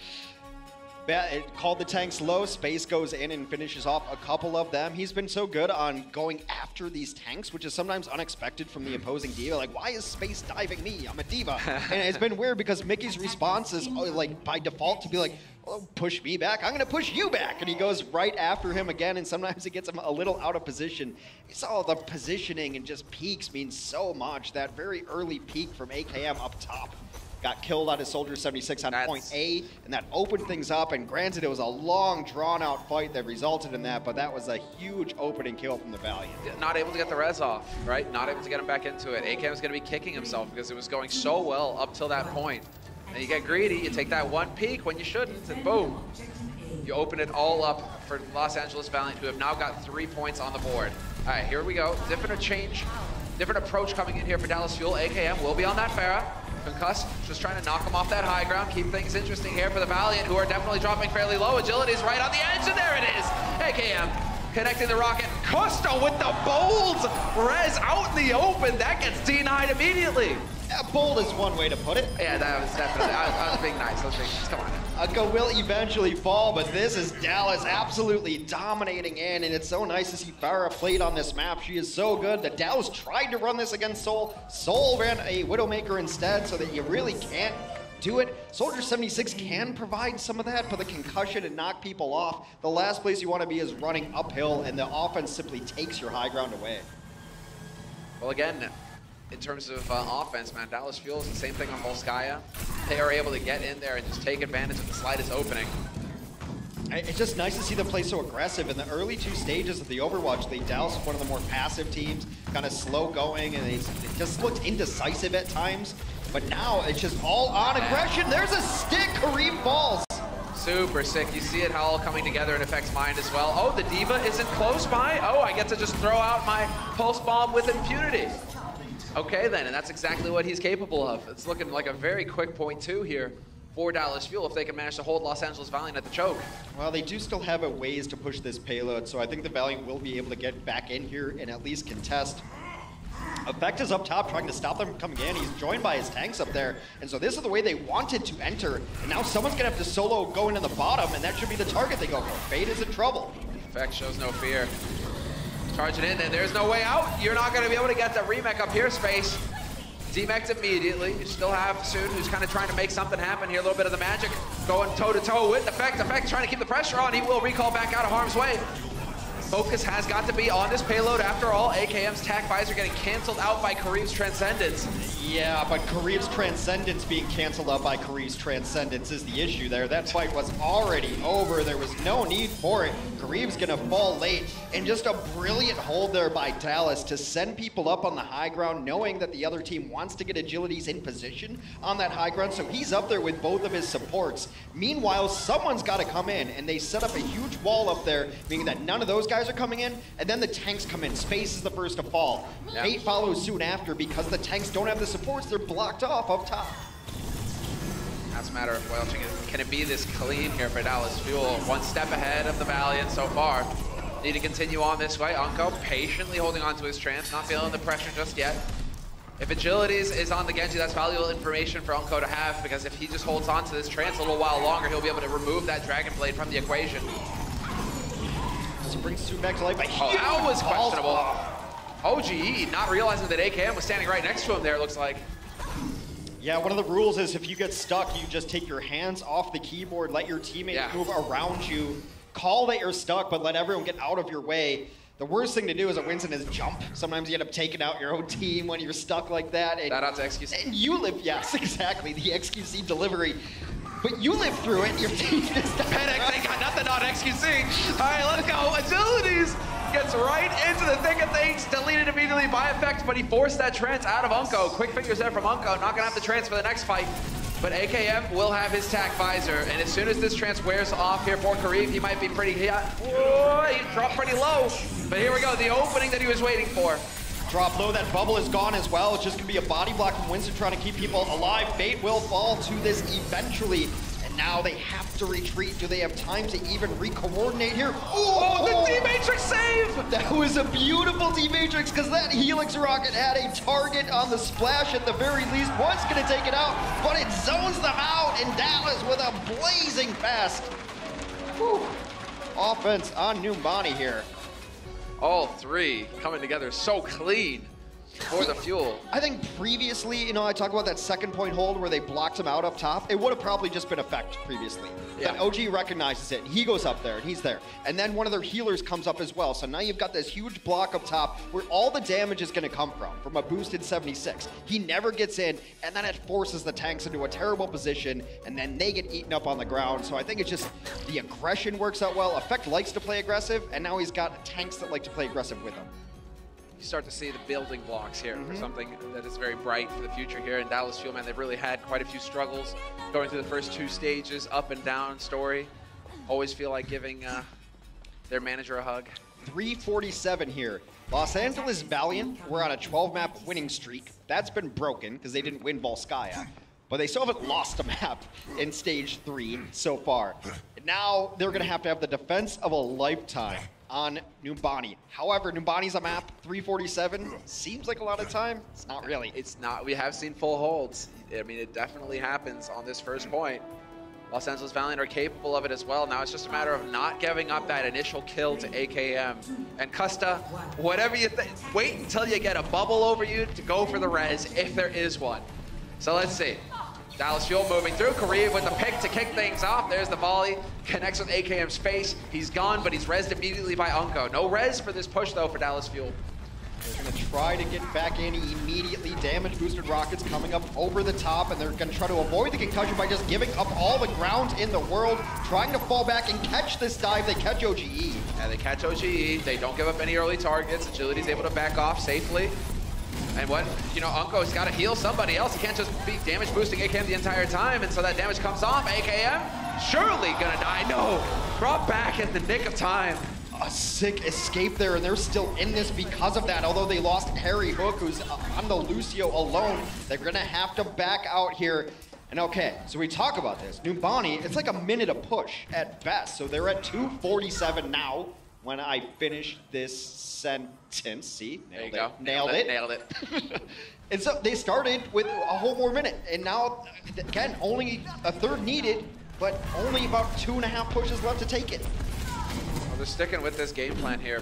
It called the tanks low. Space goes in and finishes off a couple of them. He's been so good on going after these tanks, which is sometimes unexpected from the opposing Diva. Like, why is Space diving me? I'm a Diva. And it's been weird because Mickey's response is like by default to be like, oh, push me back. I'm going to push you back. And he goes right after him again. And sometimes it gets him a little out of position. It's all the positioning and just peaks means so much. That very early peak from AKM up top. Got killed on his Soldier 76 on point A, and that opened things up, and granted it was a long, drawn-out fight that resulted in that, but that was a huge opening kill from the Valiant. Not able to get the res off, right? Not able to get him back into it. AKM is going to be kicking himself because it was going so well up till that point. And you get greedy, you take that one peek when you shouldn't, and boom. You open it all up for Los Angeles Valiant, who have now got 3 points on the board. All right, here we go. Different approach coming in here for Dallas Fuel. AKM will be on that Pharah. Concussed, just trying to knock him off that high ground, keep things interesting here for the Valiant, who are definitely dropping fairly low. Agility is right on the edge, and there it is. AKM connecting the rocket. Costa with the bold res out in the open. That gets denied immediately. Yeah, bold is one way to put it. Yeah, that was definitely, I was being nice. Come on. Unko will eventually fall, but this is Dallas absolutely dominating in, and it's so nice to see Pharah played on this map. She is so good that Dallas tried to run this against Soul. Soul ran a Widowmaker instead, so that you really can't do it. Soldier 76 can provide some of that, but the concussion and knock people off, the last place you want to be is running uphill, and the offense simply takes your high ground away. Well, again, in terms of offense, man, Dallas Fuel is the same thing on Volskaya. They are able to get in there and just take advantage of the slightest opening. It's just nice to see them play so aggressive. In the early 2 stages of the Overwatch League, Dallas was one of the more passive teams, kind of slow going, and they just looked indecisive at times. But now it's just all on aggression. There's a stick, Kareem falls. Super sick. You see it all coming together in Effect's mind as well. Oh, the Diva isn't close by. Oh, I get to just throw out my pulse bomb with impunity. Okay then, and that's exactly what he's capable of. It's looking like a very quick .2 here for Dallas Fuel if they can manage to hold Los Angeles Valiant at the choke. Well, they do still have a ways to push this payload, so I think the Valiant will be able to get back in here and at least contest. Effect is up top trying to stop them from coming in. He's joined by his tanks up there, and so this is the way they wanted to enter, and now someone's gonna have to solo go into the bottom, and that should be the target they go for. Fade is in trouble. Effect shows no fear. Charging in, and there's no way out. You're not gonna be able to get the remake up here, Space. Demec'd immediately. You still have Soon, who's kind of trying to make something happen here. A little bit of the magic going toe-to-toe with Effect. Effect trying to keep the pressure on. He will recall back out of harm's way. Focus has got to be on this payload after all. AKM's TAC visor getting canceled out by Kareem's Transcendence. Yeah, but Kareem's Transcendence being canceled out by Kareem's Transcendence is the issue there. That fight was already over. There was no need for it. Kareem's gonna fall late, and just a brilliant hold there by Dallas to send people up on the high ground, knowing that the other team wants to get agilities in position on that high ground, so he's up there with both of his supports. Meanwhile, someone's gotta come in, and they set up a huge wall up there, meaning that none of those guys are coming in, and then the tanks come in. Space is the first to fall. Yeah. Fate follows soon after because the tanks don't have the supports. They're blocked off up top. That's a matter of welching it. Can it be this clean here for Dallas Fuel? One step ahead of the Valiant so far. Need to continue on this way. Unko patiently holding on to his trance, not feeling the pressure just yet. If agility is on the Genji, that's valuable information for Unko to have, because if he just holds on to this trance a little while longer, he'll be able to remove that Dragon Blade from the equation. He brings Sue back to life. Oh, that was questionable. OGE not realizing that AKM was standing right next to him there, it looks like. Yeah, one of the rules is if you get stuck, you just take your hands off the keyboard, let your teammate move around you, call that you're stuck, but let everyone get out of your way. The worst thing to do as a Winston is jump. Sometimes you end up taking out your own team when you're stuck like that. And, shout out to XQC. And you live, yes, exactly, the XQC delivery. But you lived through it, your team just died. Panic, they got nothing on XQC. All right, let's go. Agilities gets right into the thick of things, deleted immediately by Effect, but he forced that trance out of Unko. Quick fingers there from Unko, not gonna have the trance for the next fight. But AKM will have his TAC visor, and as soon as this trance wears off here for Kareem, he might be pretty, he dropped pretty low. But here we go, the opening that he was waiting for. Drop low, that bubble is gone as well. It's just gonna be a body block from Winston trying to keep people alive. Fate will fall to this eventually. And now they have to retreat. Do they have time to even re-coordinate here? Oh, the D-Matrix save! That was a beautiful D-Matrix, because that Helix rocket had a target on the splash at the very least. Was gonna take it out, but it zones them out, and Dallas with a blazing fast. Whew. Offense on Numbani here. All three coming together so clean for the Fuel. I think previously, you know, I talk about that second point hold where they blocked him out up top. It would have probably just been Effect previously. Yeah. But OG recognizes it, and he goes up there, and he's there. And then one of their healers comes up as well. So now you've got this huge block up top where all the damage is going to come from a boosted 76. He never gets in, and then it forces the tanks into a terrible position, and then they get eaten up on the ground. So I think it's just the aggression works out well. Effect likes to play aggressive, and now he's got tanks that like to play aggressive with him. You start to see the building blocks here for something that is very bright for the future here in Dallas Fuel, man. They've really had quite a few struggles going through the first two stages, up and down story. Always feel like giving their manager a hug. 347 here. Los Angeles Valiant were on a 12-map winning streak. That's been broken because they didn't win Volskaya. But they still haven't lost a map in stage 3 so far. And now they're going to have the defense of a lifetime on Numbani. However, Numbani's a map, 347. Seems like a lot of time. It's not really. It's not. We have seen full holds. I mean, it definitely happens on this first point. Los Angeles Valiant are capable of it as well. Now it's just a matter of not giving up that initial kill to AKM. And Custa, whatever you think, wait until you get a bubble over you to go for the res, if there is one. So let's see. Dallas Fuel moving through. Kareev with the pick to kick things off. There's the volley. Connects with AKM's face. He's gone, but he's rezzed immediately by Unko. No res for this push, though, for Dallas Fuel. They're going to try to get back in immediately. Damage boosted rockets coming up over the top, and they're going to try to avoid the concussion by just giving up all the ground in the world, trying to fall back and catch this dive. They catch OGE. Yeah, they catch OGE. They don't give up any early targets. Agility's able to back off safely. And what, you know, Unko's got to heal somebody else. He can't just be damage boosting AKM the entire time, and so that damage comes off. AKM surely gonna die. No, brought back in the nick of time. A sick escape there, and they're still in this because of that. Although they lost Harry Hook, who's on the Lucio alone, they're gonna have to back out here. And okay, so we talk about this. Numbani, it's like a minute a push at best. So they're at 247 now when I finish this sentence. See, There you go. Nailed it. Nailed it. And so they started with a whole more minute, and now, again, only a third needed, but only about 2.5 pushes left to take it. Well, they're sticking with this game plan here.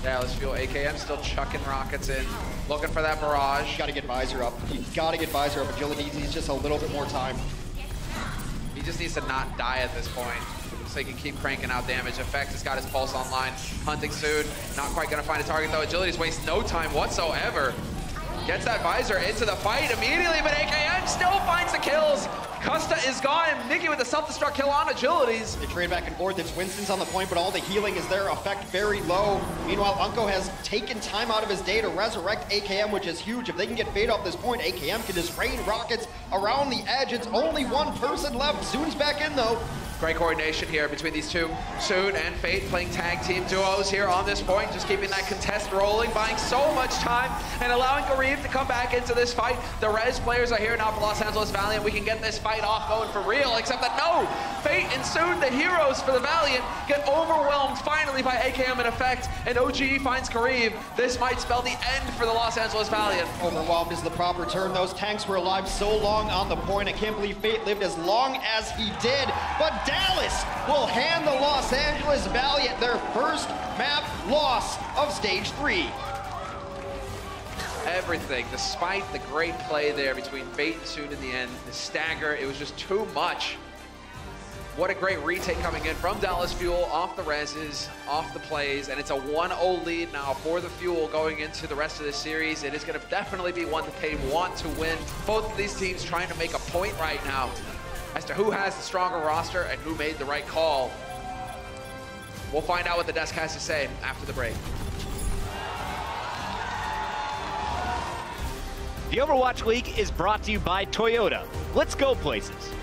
Dallas Fuel, AKM still chucking rockets in, looking for that barrage. You gotta get Visor up. You gotta get Visor up. Agility needs just a little bit more time. He just needs to not die at this point, so he can keep cranking out damage. Effect has got his pulse online. Hunting soon. Not quite gonna find a target though. Agility's wastes no time whatsoever. Gets that Visor into the fight immediately, but AKM still finds the kills. Custa is gone. Nikki with the self-destruct kill on Agilities. They trade back and forth. It's Winston's on the point, but all the healing is there. Effect very low. Meanwhile, Unko has taken time out of his day to resurrect AKM, which is huge. If they can get Fade off this point, AKM can just rain rockets around the edge. It's only one person left. Soon's back in, though. Great coordination here between these two. Soon and Fate playing tag team duos here on this point, just keeping that contest rolling, buying so much time and allowing Kareev to come back into this fight. The res players are here now for Los Angeles Valiant. We can get this fight off going for real, except that no! Fate and Soon, the heroes for the Valiant, get overwhelmed finally by AKM in Effect, and OGE finds Kareev. This might spell the end for the Los Angeles Valiant. Overwhelmed is the proper term. Those tanks were alive so long on the point. I can't believe Fate lived as long as he did, but Dallas will hand the Los Angeles Valiant their first map loss of Stage 3. Everything, despite the great play there between Fate and Soon in the end, the stagger, it was just too much. What a great retake coming in from Dallas Fuel, off the reses, off the plays, and it's a 1-0 lead now for the Fuel going into the rest of this series. It is going to definitely be one that they want to win. Both of these teams trying to make a point right now as to who has the stronger roster and who made the right call. We'll find out what the desk has to say after the break. The Overwatch League is brought to you by Toyota. Let's go places.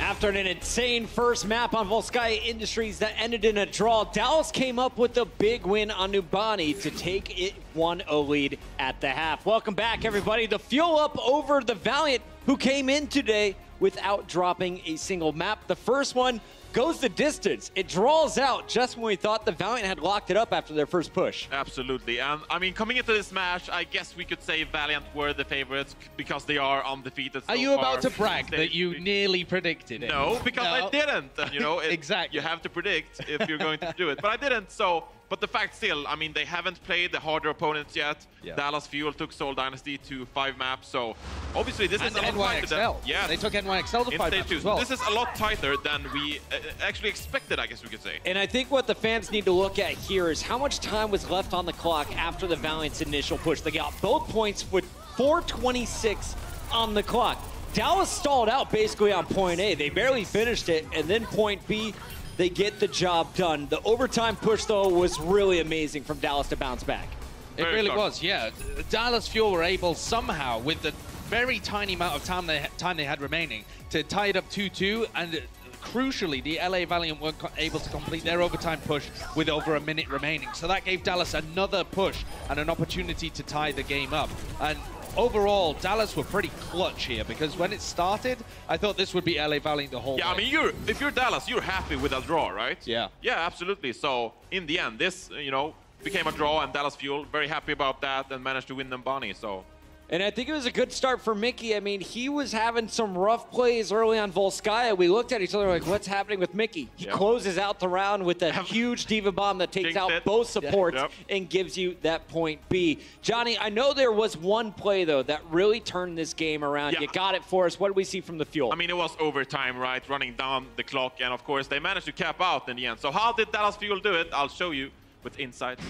After an insane first map on Volskaya Industries that ended in a draw, Dallas came up with a big win on Numbani to take it 1-0 lead at the half. Welcome back, everybody. The fuel up over the Valiant, who came in today without dropping a single map. The first one goes the distance. It draws out just when we thought the Valiant had locked it up after their first push. Absolutely. And I mean, coming into this match, I guess we could say Valiant were the favorites because they are undefeated so Are you far. about to brag that you nearly predicted it? No, because I didn't. You know, exactly. You have to predict if you're going to do it. But I didn't. So, but the fact still, I mean, they haven't played the harder opponents yet. Yeah. Dallas Fuel took Seoul Dynasty to 5 maps. So obviously this is a lot tighter than... Yeah, they took NYXL to 5 maps as well. This is a lot tighter than we actually expected, I guess we could say. And I think what the fans need to look at here is how much time was left on the clock after the Valiant's initial push. They got both points with 4:26 on the clock. Dallas stalled out basically on point A. They barely finished it, and then point B, they get the job done. The overtime push, though, was really amazing from Dallas to bounce back. It really was, yeah. Dallas Fuel were able somehow, with the very tiny amount of time they had remaining, to tie it up 2-2, and crucially, the LA Valiant weren't able to complete their overtime push with over a minute remaining. So that gave Dallas another push and an opportunity to tie the game up. And overall, Dallas were pretty clutch here, because when it started, I thought this would be LA Valiant the whole way. Yeah, I mean, if you're Dallas, you're happy with a draw, right? Yeah. Yeah, absolutely. So in the end, this, you know, became a draw, and Dallas Fuel very happy about that and managed to win Numbani. So. And I think it was a good start for Mickey. I mean, he was having some rough plays early on Volskaya. We looked at each other like, what's happening with Mickey? He closes out the round with a huge Diva Bomb that takes out both supports and gives you that point B. Johnny, I know there was one play, though, that really turned this game around. Yeah. You got it for us. What did we see from the Fuel? I mean, it was overtime, right? Running down the clock. And, of course, they managed to cap out in the end. So how did Dallas Fuel do it? I'll show you with insights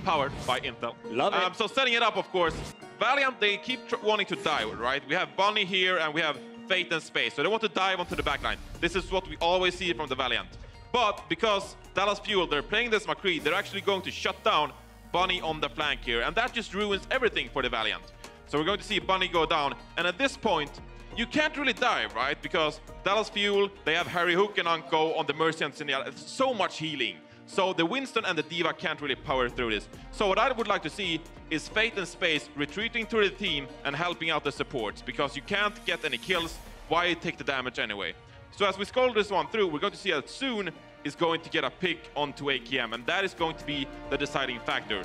powered by Intel. Love it. So setting it up, of course, Valiant, they keep wanting to dive, right? We have Bunny here, and we have Fate and Space. So they want to dive onto the backline. This is what we always see from the Valiant. But because Dallas Fuel, they're playing this McCree, they're actually going to shut down Bunny on the flank here. And that just ruins everything for the Valiant. So we're going to see Bunny go down. And at this point, you can't really dive, right? Because Dallas Fuel, they have Harry Hook and Unko on the Mercy and Signal. It's so much healing. So the Winston and the Diva can't really power through this. So what I would like to see is Fate and Space retreating to the team and helping out the supports, because you can't get any kills. Why take the damage anyway? So as we scroll this one through, we're going to see that Soon is going to get a pick onto AKM, and that is going to be the deciding factor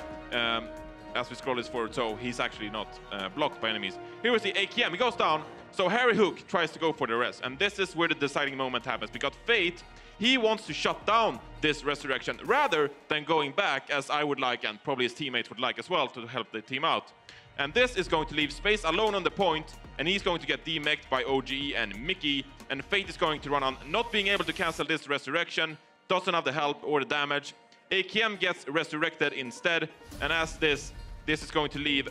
as we scroll this forward. So he's actually not blocked by enemies. Here we see AKM, he goes down. So Harry Hook tries to go for the rest, and this is where the deciding moment happens, because Fate, he wants to shut down this resurrection rather than going back, as I would like, and probably his teammates would like as well, to help the team out. And this is going to leave Space alone on the point, and he's going to get demeched by OGE and Mickey, and Fate is going to run on not being able to cancel this resurrection, doesn't have the help or the damage. AKM gets resurrected instead, and as this is going to leave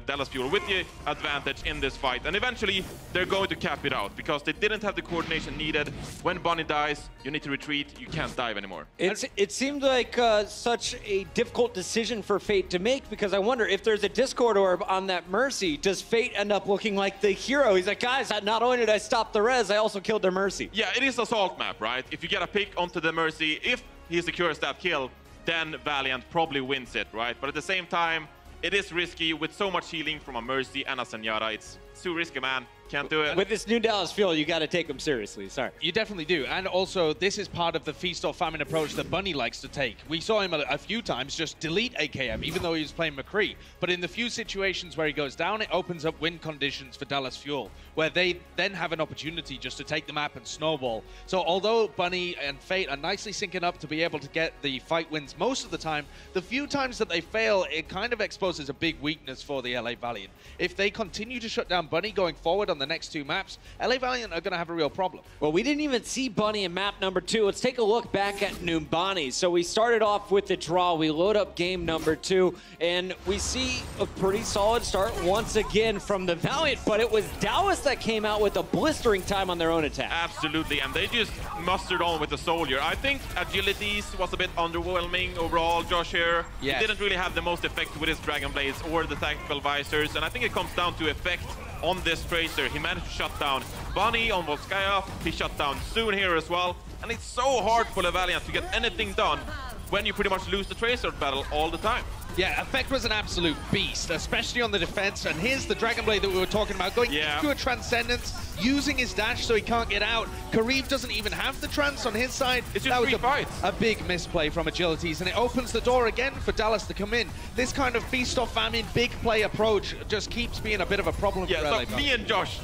Dallas Fuel with the advantage in this fight. And eventually, they're going to cap it out, because they didn't have the coordination needed. When Bunny dies, you need to retreat. You can't dive anymore. It seemed like such a difficult decision for Fate to make, because I wonder if there's a Discord orb on that Mercy, does Fate end up looking like the hero? He's like, guys, not only did I stop the res, I also killed their Mercy. Yeah, it is assault map, right? If you get a pick onto the Mercy, if he secures that kill, then Valiant probably wins it, right? But at the same time, it is risky with so much healing from a Mercy and a Zenyatta. It's too risky, man. Can't do it. With this new Dallas Fuel, you got to take them seriously. Sorry. You definitely do. And also, this is part of the feast or famine approach that Bunny likes to take. We saw him a few times just delete AKM, even though he was playing McCree. But in the few situations where he goes down, it opens up win conditions for Dallas Fuel, where they then have an opportunity just to take the map and snowball. So although Bunny and Fate are nicely syncing up to be able to get the fight wins most of the time, the few times that they fail, it kind of exposes a big weakness for the LA Valiant. If they continue to shut down Bunny going forward on the next 2 maps, LA Valiant are going to have a real problem. Well, we didn't even see Bunny in map number 2. Let's take a look back at Numbani. So we started off with the draw. We load up game number 2, and we see a pretty solid start once again from the Valiant, but it was Dallas that came out with a blistering time on their own attack. Absolutely, and they just mustered on with the Soldier. I think Agilities was a bit underwhelming overall, Josh here. Yes. He didn't really have the most effect with his Dragon Blades or the tactical visors, and I think it comes down to effect on this Tracer. He managed to shut down Bunny on Volskaya. He shut down Soon here as well. And it's so hard for the Valiant to get anything done when you pretty much lose the Tracer battle all the time. Yeah, Effect was an absolute beast, especially on the defense. And here's the Dragon Blade that we were talking about, going into a Transcendence, using his dash so he can't get out. Kareev doesn't even have the Trance on his side. It's just three fights. A big misplay from Agilities, and it opens the door again for Dallas to come in. This kind of feast or famine, big play approach just keeps being a bit of a problem for LA. So me and Josh,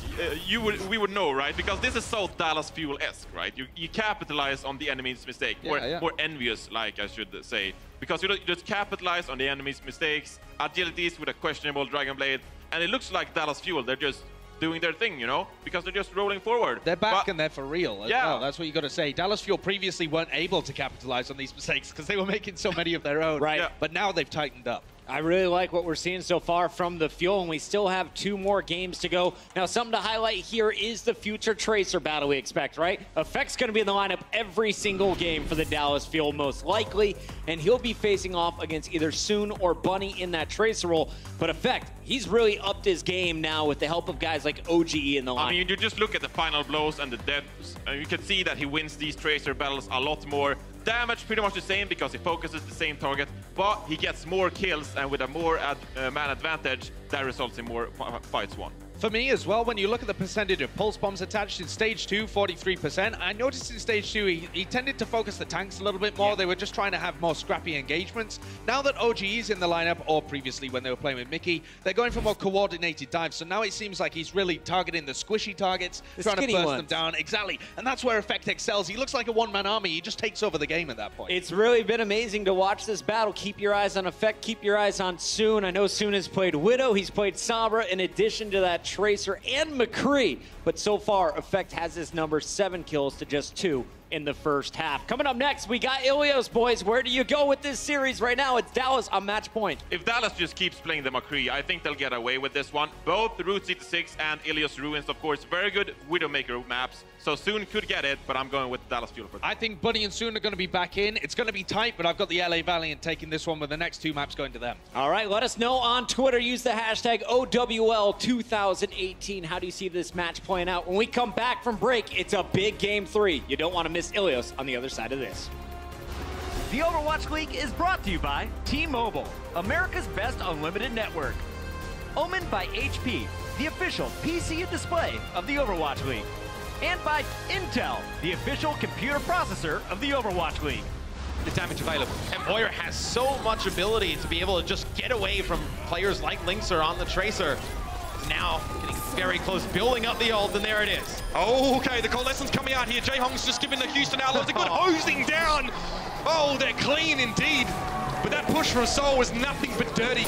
we would know, right? Because this is so Dallas Fuel-esque, right? You capitalize on the enemy's mistake, or envious, like I should say. Because you just capitalize on the enemy's mistakes, Agilities with a questionable Dragon Blade, and it looks like Dallas Fuel, they're just doing their thing, you know, because they're just rolling forward. They're back and they're for real as well. That's what you got to say. Dallas Fuel previously weren't able to capitalize on these mistakes because they were making so many of their own. Right. Yeah. But now they've tightened up. I really like what we're seeing so far from the Fuel, and we still have 2 more games to go. Now, something to highlight here is the future Tracer battle we expect, right? Effect's going to be in the lineup every single game for the Dallas Fuel, most likely, and he'll be facing off against either Soon or Bunny in that Tracer role. But Effect, he's really upped his game now with the help of guys like OGE in the lineup. I mean, you just look at the final blows and the deaths, and you can see that he wins these Tracer battles a lot more. Damage pretty much the same because he focuses the same target, but he gets more kills, and with a more man advantage, that results in more fights won. For me as well, when you look at the percentage of pulse bombs attached in Stage 2, 43%, I noticed in Stage 2 he tended to focus the tanks a little bit more. They were just trying to have more scrappy engagements. Now that OGE is in the lineup, or previously when they were playing with Mickey, they're going for more coordinated dives. So now it seems like he's really targeting the squishy targets, trying to burst them down. Exactly. And that's where Effect excels. He looks like a one-man army. He just takes over the game at that point. It's really been amazing to watch this battle. Keep your eyes on Effect. Keep your eyes on Soon. I know Soon has played Widow. He's played Sombra in addition to that Tracer and McCree. But so far, Effect has his number 7 kills to just 2 in the first half. Coming up next, we got Ilios, boys. Where do you go with this series right now? It's Dallas on match point. If Dallas just keeps playing the McCree, I think they'll get away with this one. Both Route 66 and Ilios Ruins, of course, very good Widowmaker maps. So Soon could get it, but I'm going with Dallas Fuel for that. I think Bunny and Soon are going to be back in. It's going to be tight, but I've got the LA Valiant taking this one with the next 2 maps going to them. All right, let us know on Twitter. Use the hashtag OWL2018. How do you see this match playing out? When we come back from break, it's a big Game 3. You don't want to miss Ilios on the other side of this. The Overwatch League is brought to you by T-Mobile, America's best unlimited network. Omened by HP, the official PC and display of the Overwatch League. And by Intel, the official computer processor of the Overwatch League. The damage available. And Moira has so much ability to be able to just get away from players like Linkser on the Tracer. Now getting very close, building up the ult, and there it is. Oh, okay, the Coalescence coming out here. Jae-Hong's just giving the Houston Outlaws a good hosing down. Oh, they're clean indeed. But that push from Soul was nothing but dirty.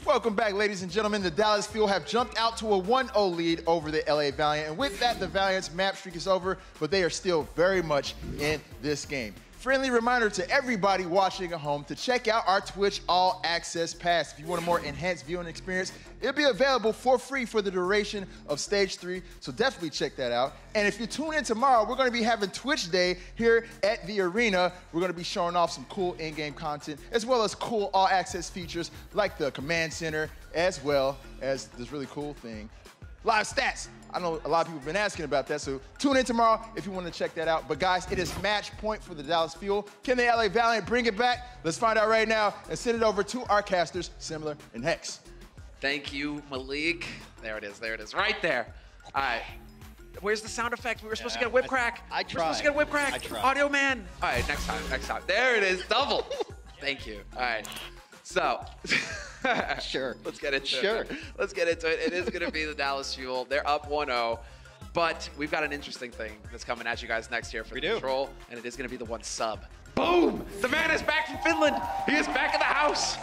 Welcome back, ladies and gentlemen. The Dallas Fuel have jumped out to a 1-0 lead over the LA Valiant. And with that, the Valiant's map streak is over, but they are still very much in this game. Friendly reminder to everybody watching at home to check out our Twitch All Access Pass. If you want a more enhanced viewing experience, it'll be available for free for the duration of Stage 3, so definitely check that out. And if you tune in tomorrow, we're gonna be having Twitch Day here at the arena. We're gonna be showing off some cool in-game content, as well as cool All Access features like the Command Center, as well as this really cool thing, live stats. I know a lot of people have been asking about that, so tune in tomorrow if you want to check that out. But guys, it is match point for the Dallas Fuel. Can the LA Valiant bring it back? Let's find out right now and send it over to our casters, Simler and Hex. Thank you, Malik. There it is, right there. All right. Where's the sound effect? We were supposed to get a whip crack. I tried. We're supposed to get a whip crack. I tried. Audio man. All right, next time. There it is, double. Thank you. All right. So, sure. Let's get into it. Let's get into it. It is going to be the Dallas Fuel. They're up 1-0, but we've got an interesting thing that's coming at you guys next year for the Control, and it is going to be the 1 sub. Boom! The man is back from Finland. He is back in the house.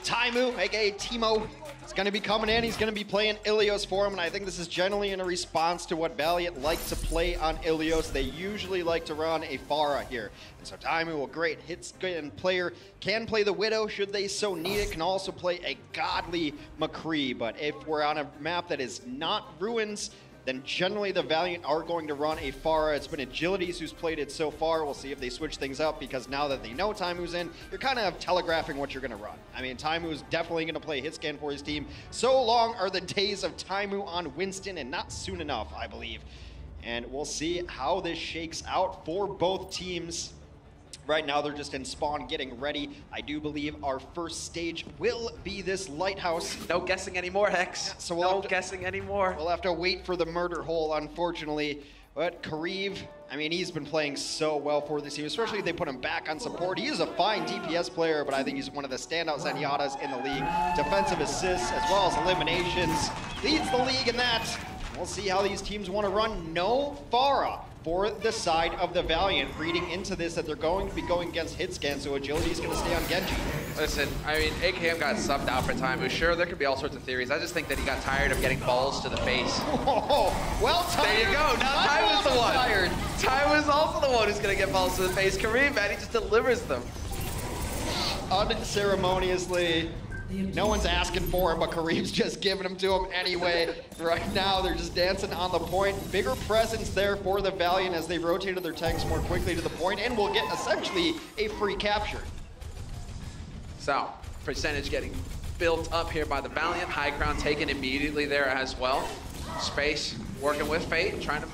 Taimu, aka Timo, is going to be coming in. He's going to be playing Ilios for him, and I think this is generally in a response to what Valiant like to play on Ilios. They usually like to run a Pharah here. And so Taimu, a great hit-skin player, can play the Widow should they so need it, can also play a godly McCree. But if we're on a map that is not Ruins, then generally the Valiant are going to run a Pharah. It's been Agilities who's played it so far. We'll see if they switch things up, because now that they know Taimu's in, you're kind of telegraphing what you're going to run. I mean, Taimu's definitely going to play hit scan for his team. So long are the days of Taimu on Winston, and not soon enough, I believe. And we'll see how this shakes out for both teams. Right now, they're just in spawn getting ready. I do believe our first stage will be this lighthouse. No guessing anymore, Hex. Yeah, so no guessing anymore. We'll have to wait for the murder hole, unfortunately. But Kareev, I mean, he's been playing so well for this team, especially if they put him back on support. He is a fine DPS player, but I think he's one of the standout Zenyatas in the league. Defensive assists, as well as eliminations. Leads the league in that. We'll see how these teams want to run. No Pharah for the side of the Valiant, reading into this that they're going to be going against hit scan, so Agility's going to stay on Genji. Listen, I mean, AKM got subbed out for Taimu. Sure, there could be all sorts of theories. I just think that he got tired of getting balls to the face. Oh, well tired. There you go. Now Taimu's the one. Tired. Taimu's also the one who's going to get balls to the face. Kareem, man, he just delivers them. Unceremoniously. No one's asking for him, but Kareem's just giving them to him anyway. Right now, they're just dancing on the point. Bigger presence there for the Valiant as they rotated their tanks more quickly to the point, and will get essentially a free capture. So, percentage getting built up here by the Valiant. High ground taken immediately there as well. Space working with Fate, trying to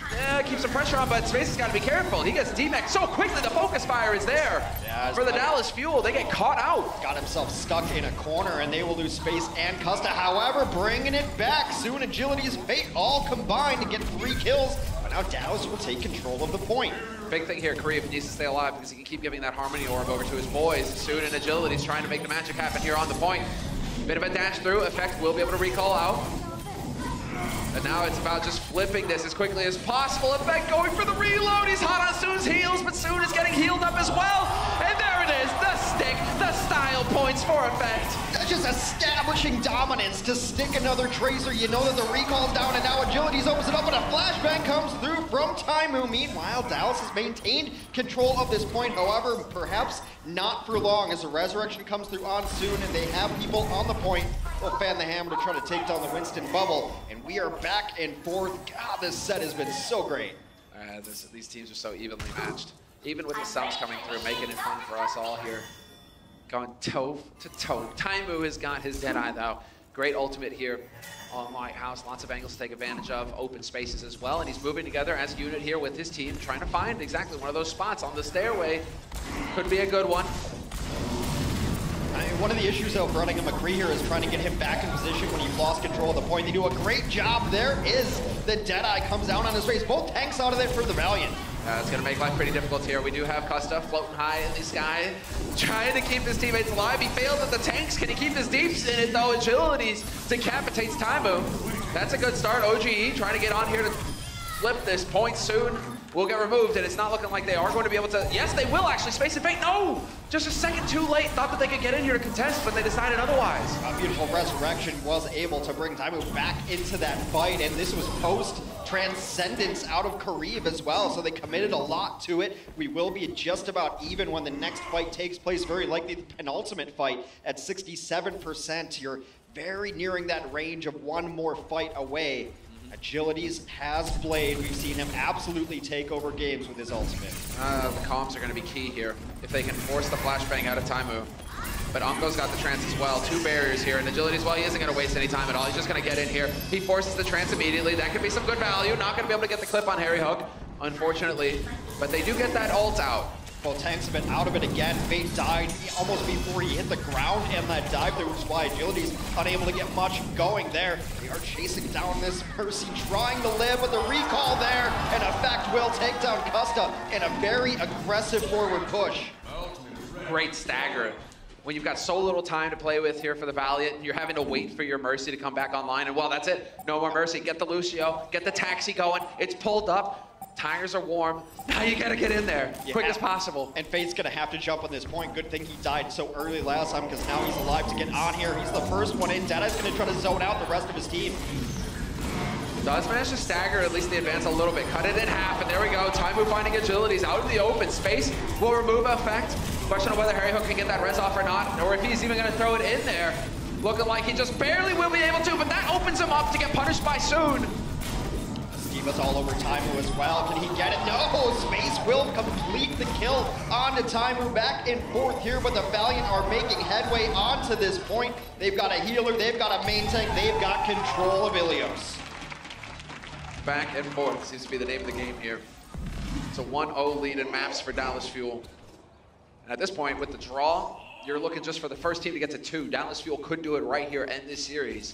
keep some pressure on, but Space has got to be careful. He gets D-Max so quickly, the focus fire is there. Yeah, for the Dallas Fuel, they get caught out. Got himself stuck in a corner, and they will lose Space and Custa. However, bringing it back. Soon Agility's Fate all combined to get 3 kills, but now Dallas will take control of the point. Big thing here, Kareev needs to stay alive because he can keep giving that Harmony Orb over to his boys. Soon and Agility's trying to make the magic happen here on the point. Bit of a dash through, Effect will be able to recall out. And now it's about just flipping this as quickly as possible. Effect going for the reload. He's hot on Soon's heels, but Soon is getting healed up as well. And there it is, the stick, the style points for Effect. That's just establishing dominance to stick another Tracer. You know that the recall's down, and now Agility's opens it up, and a flashbang comes through from Taimu. Meanwhile, Dallas has maintained control of this point. However, perhaps not for long, as the Resurrection comes through on Soon, and they have people on the point. They'll fan the hammer to try to take down the Winston bubble, and we are back and forth. God, this set has been so great. These teams are so evenly matched. Even with the subs coming through, making it fun for us all here. Going toe to toe. Taimu has got his Deadeye though. Great ultimate here on Lighthouse. Lots of angles to take advantage of. Open spaces as well. And he's moving together as a unit here with his team, trying to find exactly one of those spots on the stairway. Could be a good one. One of the issues of running a McCree here is trying to get him back in position when you've lost control of the point. They do a great job. There is the Deadeye comes down on his face. Both tanks out of there for the Valiant. It's going to make life pretty difficult here. We do have Custa floating high in the sky, trying to keep his teammates alive. He failed at the tanks. Can he keep his deeps in it, though? Agilities decapitates Taimu. That's a good start. OGE trying to get on here to flip this point soon. will get removed, and it's not looking like they are going to be able to. Yes, they will actually. Space and Fate, no! Just a second too late. Thought that they could get in here to contest, but they decided otherwise. A beautiful resurrection was able to bring Taimu back into that fight, and this was post transcendence out of Karib as well, so they committed a lot to it. We will be just about even when the next fight takes place, very likely the penultimate fight at 67%. You're very nearing that range of one more fight away. Agilities has played. We've seen him absolutely take over games with his ultimate. The comms are going to be key here if they can force the flashbang out of Taimu. But Unko's got the trance as well. 2 barriers here, and Agilities, well, he isn't going to waste any time at all. He's just going to get in here. He forces the trance immediately. That could be some good value. Not going to be able to get the clip on Harry Hook, unfortunately. But they do get that ult out. Both tanks have been out of it again. Fate died almost before he hit the ground, and that dive there, which is why Agility's unable to get much going there. They are chasing down this Mercy, trying to live with the recall there, and in fact will take down Custa in a very aggressive forward push. Great stagger. When you've got so little time to play with here for the Valiant, you're having to wait for your Mercy to come back online, and well, that's it. No more Mercy. Get the Lucio, get the taxi going. It's pulled up. Tires are warm. Now you gotta get in there, quick as possible. And Fate's gonna have to jump on this point. Good thing he died so early last time, because now he's alive to get on here. He's the first one in. Dada's gonna try to zone out the rest of his team. Does manage to stagger at least the advance a little bit. Cut it in half, and there we go. Taimu finding Agilities out in the open. Space will remove effect. Question of whether Harry Hook can get that res off or not, or if he's even gonna throw it in there. Looking like he just barely will be able to, but that opens him up to get punished by Soon. Diva's all over Taimu as well. Can he get it? No! Space will complete the kill onto Taimu. Back and forth here, but the Valiant are making headway onto this point. They've got a healer, they've got a main tank, they've got control of Ilios. Back and forth seems to be the name of the game here. It's a 1-0 lead in maps for Dallas Fuel. And at this point, with the draw, you're looking just for the first team to get to 2. Dallas Fuel could do it right here, end this series.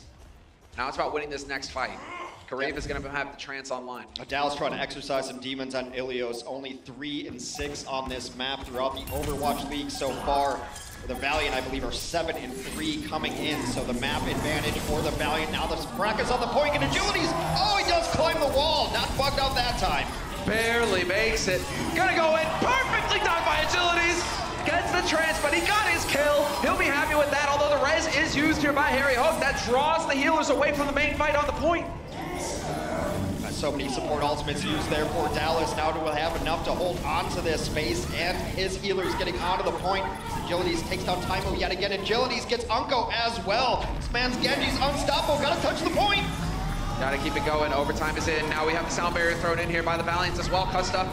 Now it's about winning this next fight. Karave is going to have the trance online. Dallas trying to exercise some demons on Ilios. Only 3 and 6 on this map throughout the Overwatch League so far. The Valiant, I believe, are 7 and 3 coming in. So the map advantage for the Valiant. Now the Bracket's on the point, and Agilities. Oh, he does climb the wall. Not bugged out that time. Barely makes it. Gonna go in. Perfectly done by Agilities. Gets the trance, but he got his kill. He'll be happy with that, although the res is used here by Harry Hook. That draws the healers away from the main fight on the point. So many support ultimates used there for Dallas. Now do have enough to hold on to this space, and his healers getting onto the point. Agilities takes down Taimu yet again. Agilities gets Unko as well. This man's Genji's unstoppable. Gotta touch the point. Gotta keep it going. Overtime is in. Now we have the sound barrier thrown in here by the Valiants as well. Custa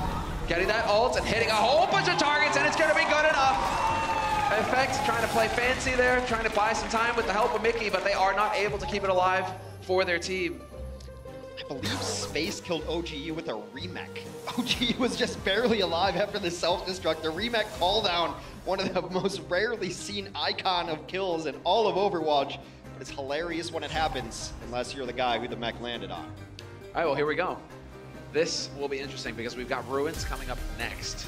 getting that ult and hitting a whole bunch of targets, and it's gonna be good enough. Effect trying to play fancy there, trying to buy some time with the help of Mickey, but they are not able to keep it alive for their team. I believe Space killed OGU with a remech. OGU was just barely alive after the self-destruct. The remech call down, one of the most rarely seen icon of kills in all of Overwatch. But it's hilarious when it happens, unless you're the guy who the mech landed on. All right, well, here we go. This will be interesting because we've got Ruins coming up next.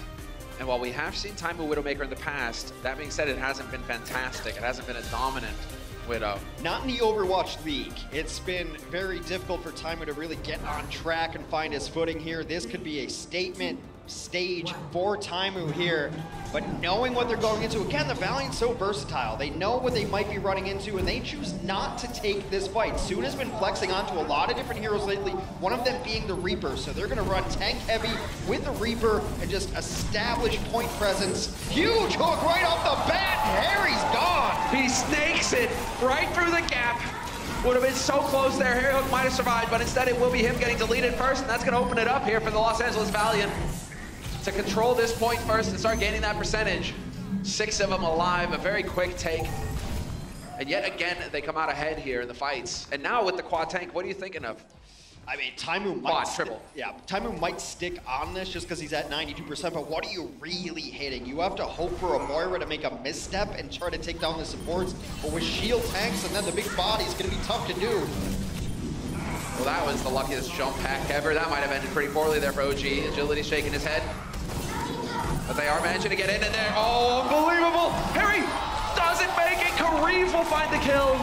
And while we have seen Taimu Widowmaker in the past, that being said, it hasn't been fantastic. It hasn't been a dominant Widow. Not in the Overwatch League. It's been very difficult for Taimu to really get on track and find his footing here. This could be a statement stage for Taimu here, but knowing what they're going into, again, the Valiant's so versatile. They know what they might be running into, and they choose not to take this fight. Soon has been flexing onto a lot of different heroes lately, one of them being the Reaper. So they're gonna run tank heavy with the Reaper and just establish point presence. Huge hook right off the bat, Harry's gone. He snakes it right through the gap. Would have been so close there. Harry Hook might have survived, but instead it will be him getting deleted first, and that's gonna open it up here for the Los Angeles Valiant to control this point first and start gaining that percentage. 6 of them alive, a very quick take. And yet again, they come out ahead here in the fights. And now with the quad tank, what are you thinking of? I mean, Taimu might Taimu might stick on this just because he's at 92%, but what are you really hitting? You have to hope for a Moira to make a misstep and try to take down the supports, but with shield tanks and then the big body, it's gonna be tough to do. Well, that was the luckiest jump pack ever. That might have ended pretty poorly there for OG. Agility shaking his head. But they are managing to get in there. Oh, unbelievable! Harry doesn't make it. Karif will find the kill.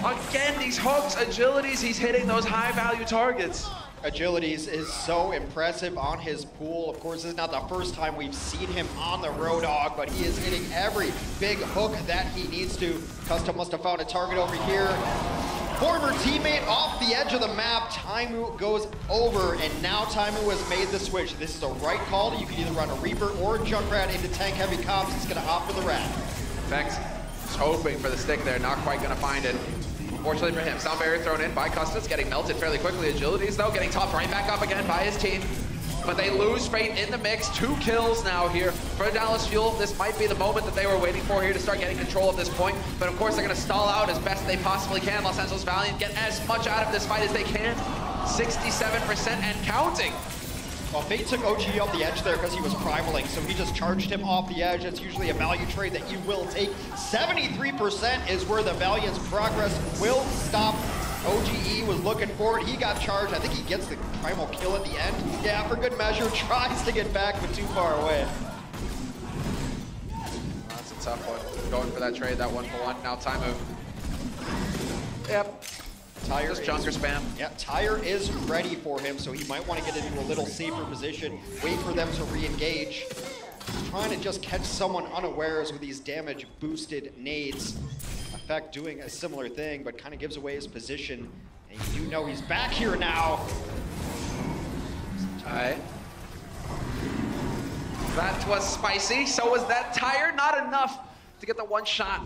Again, these hooks, agilities, he's hitting those high-value targets. Agilities is so impressive on his pool. Of course, this is not the first time we've seen him on the Roadhog, but he is hitting every big hook that he needs to. Custom must have found a target over here. Former teammate off the edge of the map. Taimu goes over, and now Taimu has made the switch. This is a right call. You can either run a Reaper or a Junkrat into tank-heavy comps. He's gonna opt for the Rat. Vex is hoping for the stick there, not quite gonna find it. Fortunately for him, sound barrier thrown in by Custis, getting melted fairly quickly. Agilities, though, getting topped right back up again by his team. But they lose Fate in the mix. 2 kills now here for Dallas Fuel. This might be the moment that they were waiting for here to start getting control of this point. But of course, they're going to stall out as best they possibly can. Los Angeles Valiant get as much out of this fight as they can. 67% and counting. Well, Fate took OG off the edge there because he was primaling, so he just charged him off the edge. That's usually a value trade that you will take. 73% is where the Valiant's progress will stop. OGE was looking for it. He got charged. I think he gets the primal kill at the end. Yeah, for good measure, tries to get back, but too far away. That's a tough one. Going for that trade, that 1-for-1. Now Taimu. Yep. Tyre just junker spam. Yeah, Tyre is ready for him, so he might want to get into a little safer position, wait for them to re-engage. He's trying to just catch someone unawares with these damage-boosted nades. Effect doing a similar thing, but kind of gives away his position. And you do know he's back here now. Alright. That was spicy. So was that Tyre. Not enough to get the one shot.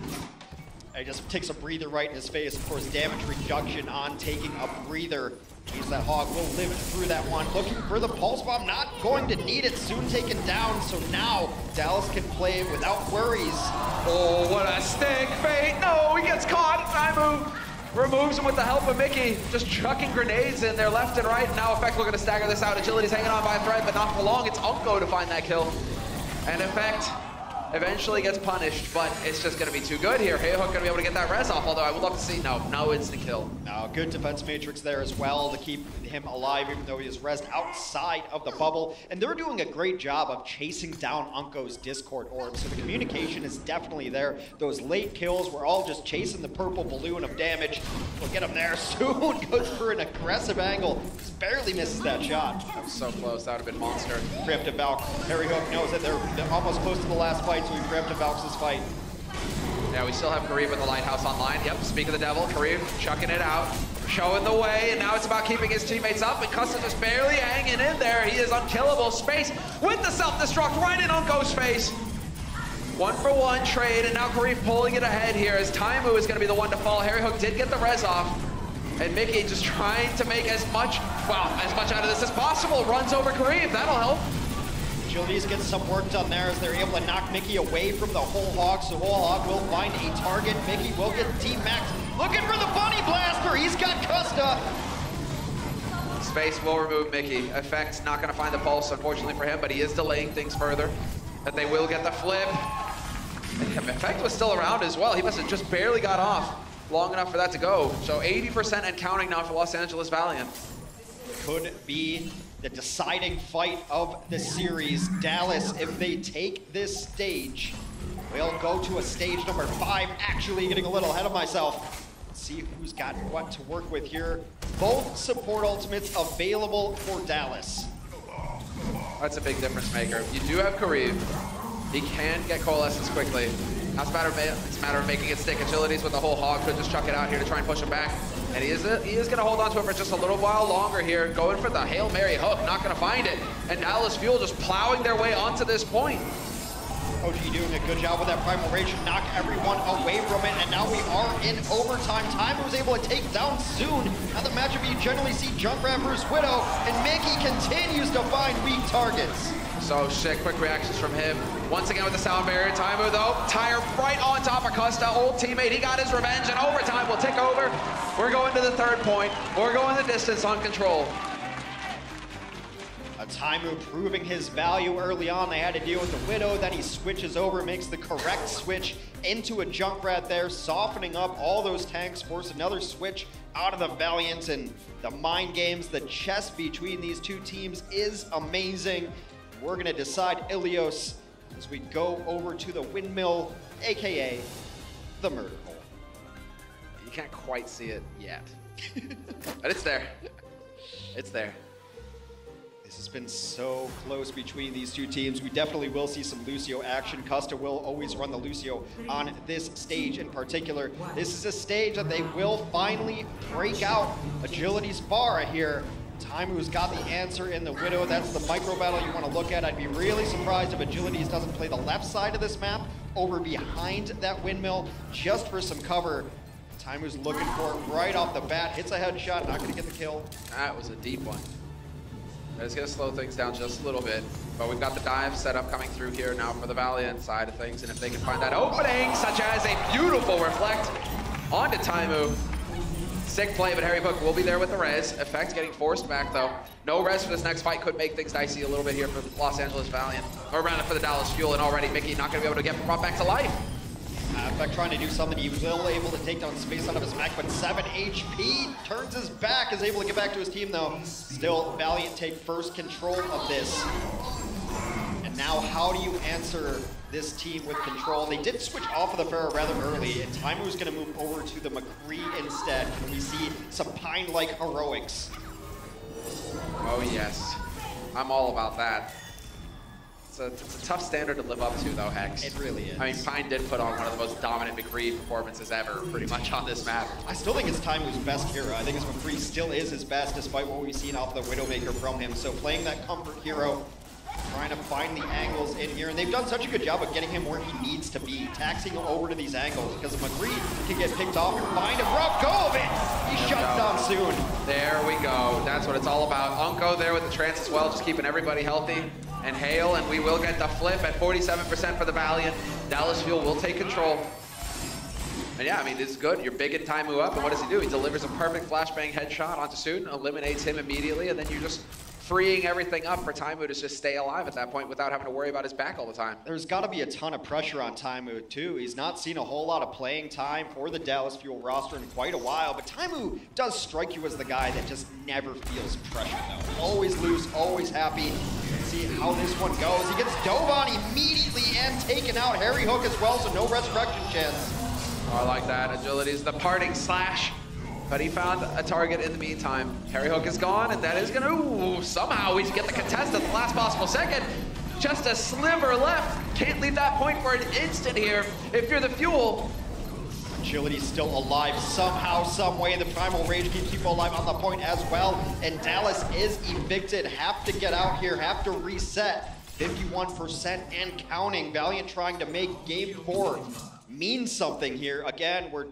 He just takes a breather right in his face. Of course, damage reduction on taking a breather. Means that Hog will live through that one. Looking for the Pulse Bomb, not going to need it. Soon taken down, so now Dallas can play without worries. Oh, what a stick, Fate. No, he gets caught. Taimu removes him with the help of Mickey. Just chucking grenades in there left and right. Now Effect looking to stagger this out. Agility's hanging on by a thread, but not for long. It's Unko to find that kill. And Effect eventually gets punished, but it's just going to be too good here. Hey Hook going to be able to get that res off, although I would love to see, no instant kill. No, good defense matrix there as well to keep him alive, even though he is resed outside of the bubble. And they're doing a great job of chasing down Unko's Discord orb, so the communication is definitely there. Those late kills were all just chasing the purple balloon of damage. We'll get him there soon. Goes for an aggressive angle. Just barely misses that shot. That was so close. That would have been monster. Preemptive Valk. Harry Hook knows that they're almost close to the last fight, so he preemptive Valks this fight. Yeah, we still have Kareem in the Lighthouse online. Yep, speak of the devil, Kareem chucking it out, showing the way, and now it's about keeping his teammates up, and Custom just barely hanging in there. He is unkillable. Space with the self-destruct right in Unko's face. 1-for-1 trade, and now Kareem pulling it ahead here as Taimu is going to be the one to fall. Harry Hook did get the res off, and Mickey just trying to make as much out of this as possible. Runs over Kareem, that'll help. Agilities gets some work done there as they're able to knock Mickey away from the Whole Hog, so Whole Hog will find a target. Mickey will get T-Max. Looking for the Bunny Blaster. He's got Custa. Space will remove Mickey. Effect's not going to find the pulse, unfortunately for him, but he is delaying things further. But they will get the flip. Effect was still around as well. He must have just barely got off long enough for that to go. So 80% and counting now for Los Angeles Valiant. Could be the deciding fight of the series. Dallas, if they take this stage, will go to a stage number 5. Actually getting a little ahead of myself. Let's see who's got what to work with here. Both support ultimates available for Dallas. That's a big difference maker. You do have Kareem. He can get Coalescence quickly. Now it's a matter of making it stick. Agilities with the Whole Hog could just chuck it out here to try and push him back. And he is going to hold on to it for just a little while longer here. Going for the Hail Mary hook, not going to find it. And Dallas Fuel just plowing their way onto this point. OG doing a good job with that Primal Rage to knock everyone away from it. And now we are in overtime. Time was able to take down Soon. Now the matchup you generally see Junkrat versus Widow. And Mickey continues to find weak targets. So shit, quick reactions from him. Once again with the sound barrier. Taimu though, Tyre right on top of Custa, old teammate. He got his revenge, and overtime will tick over. We're going to the 3rd point. We're going the distance on control. Taimu proving his value early on. They had to deal with the Widow, then he switches over, makes the correct switch into a Junkrat there, softening up all those tanks, force another switch out of the Valiant, and the mind games, the chess between these two teams is amazing. We're gonna decide Ilios as we go over to the Windmill, AKA the Murder Hole. You can't quite see it yet. But it's there. It's there. This has been so close between these two teams. We definitely will see some Lucio action. Custa will always run the Lucio on this stage in particular. This is a stage that they will finally break out Agility's Pharah here. Taimu's got the answer in the Widow. That's the micro battle you want to look at. I'd be really surprised if Agilities doesn't play the left side of this map over behind that windmill just for some cover. Taimu's looking for it right off the bat. Hits a headshot, not going to get the kill. That was a deep one. It's going to slow things down just a little bit. But we've got the dive set up coming through here now for the Valiant side of things. And if they can find that opening, such as a beautiful reflect onto Taimu. Sick play, but Harry Hook will be there with the res. Effect getting forced back, though. No res for this next fight could make things dicey a little bit here for the Los Angeles Valiant. Or rather for the Dallas Fuel, and already Mickey not going to be able to get brought back to life. Effect trying to do something. He was able to take down space out of his mech, but 7 HP. Turns his back, is able to get back to his team, though. Still, Valiant take first control of this. And now, how do you answer this team with control? They did switch off of the Pharah rather early, and Taimu's going to move over to the McCree instead. Can we see some Pine-like heroics? Oh, yes. I'm all about that. It's a tough standard to live up to, though, Hex. It really is. I mean, Pine did put on one of the most dominant McCree performances ever, pretty much on this map. I still think it's Taimu's best hero. I think his McCree still is his best, despite what we've seen off the Widowmaker from him. So playing that comfort hero, trying to find the angles in here, and they've done such a good job of getting him where he needs to be, taxing him over to these angles, because if McCree can get picked off and find him, rough go of it! He shuts down soon. There we go. That's what it's all about. Unko there with the trance as well, just keeping everybody healthy. And Hale, and we will get the flip at 47% for the Valiant. Dallas Fuel will take control. And yeah, I mean, this is good. You're bigging Taimu up, and what does he do? He delivers a perfect flashbang headshot onto Soon, eliminates him immediately, and then you're just freeing everything up for Taimu to just stay alive at that point without having to worry about his back all the time. There's got to be a ton of pressure on Taimu, too. He's not seen a whole lot of playing time for the Dallas Fuel roster in quite a while, but Taimu does strike you as the guy that just never feels pressure, though. Always loose, always happy. Let's see how this one goes. He gets dove on immediately and taken out. Harry Hook as well, so no resurrection chance. Oh, I like that. Agility's the parting slash. But he found a target in the meantime. Harry Hook is gone, and that is gonna, ooh, somehow we get the contest at the last possible second. Just a sliver left. Can't leave that point for an instant here if you're the Fuel. Agility's still alive somehow, some way. The Primal Rage keeps people alive on the point as well. And Dallas is evicted. Have to get out here, have to reset. 51% and counting. Valiant trying to make game 4 mean something here. Again, we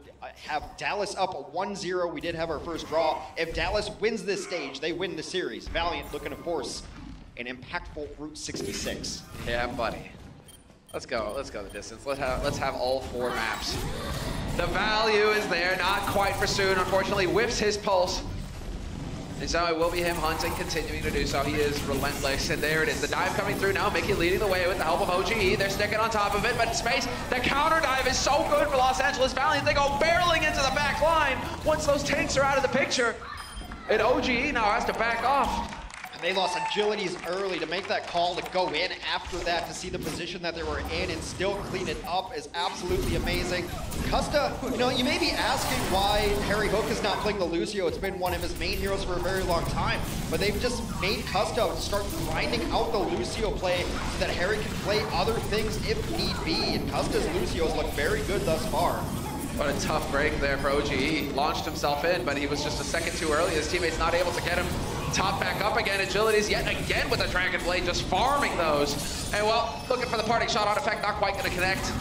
have Dallas up 1-0. We did have our first draw. If Dallas wins this stage, they win the series. Valiant looking to force an impactful Route 66. Yeah, buddy. Let's go the distance. Let's have all 4 maps. The value is there, not quite for Soon. Unfortunately, whiffs his pulse. And so it will be him hunting, continuing to do so. He is relentless, and there it is. The dive coming through now, Mickey leading the way with the help of OGE. They're sticking on top of it, but space, the counter dive is so good for Los Angeles Valiant. They go barreling into the back line once those tanks are out of the picture. And OGE now has to back off. And they lost Agilities early. To make that call to go in after that, to see the position that they were in and still clean it up is absolutely amazing. Custa, you know, you may be asking why Harry Hook is not playing the Lucio. It's been one of his main heroes for a very long time, but they've just made Custa start grinding out the Lucio play so that Harry can play other things if need be, and Custa's Lucios look very good thus far. What a tough break there for OGE. Launched himself in, but he was just a second too early. His teammates not able to get him top back up again. Agilities yet again with a Dragon Blade, just farming those. And well, looking for the parting shot on Effect, not quite gonna connect.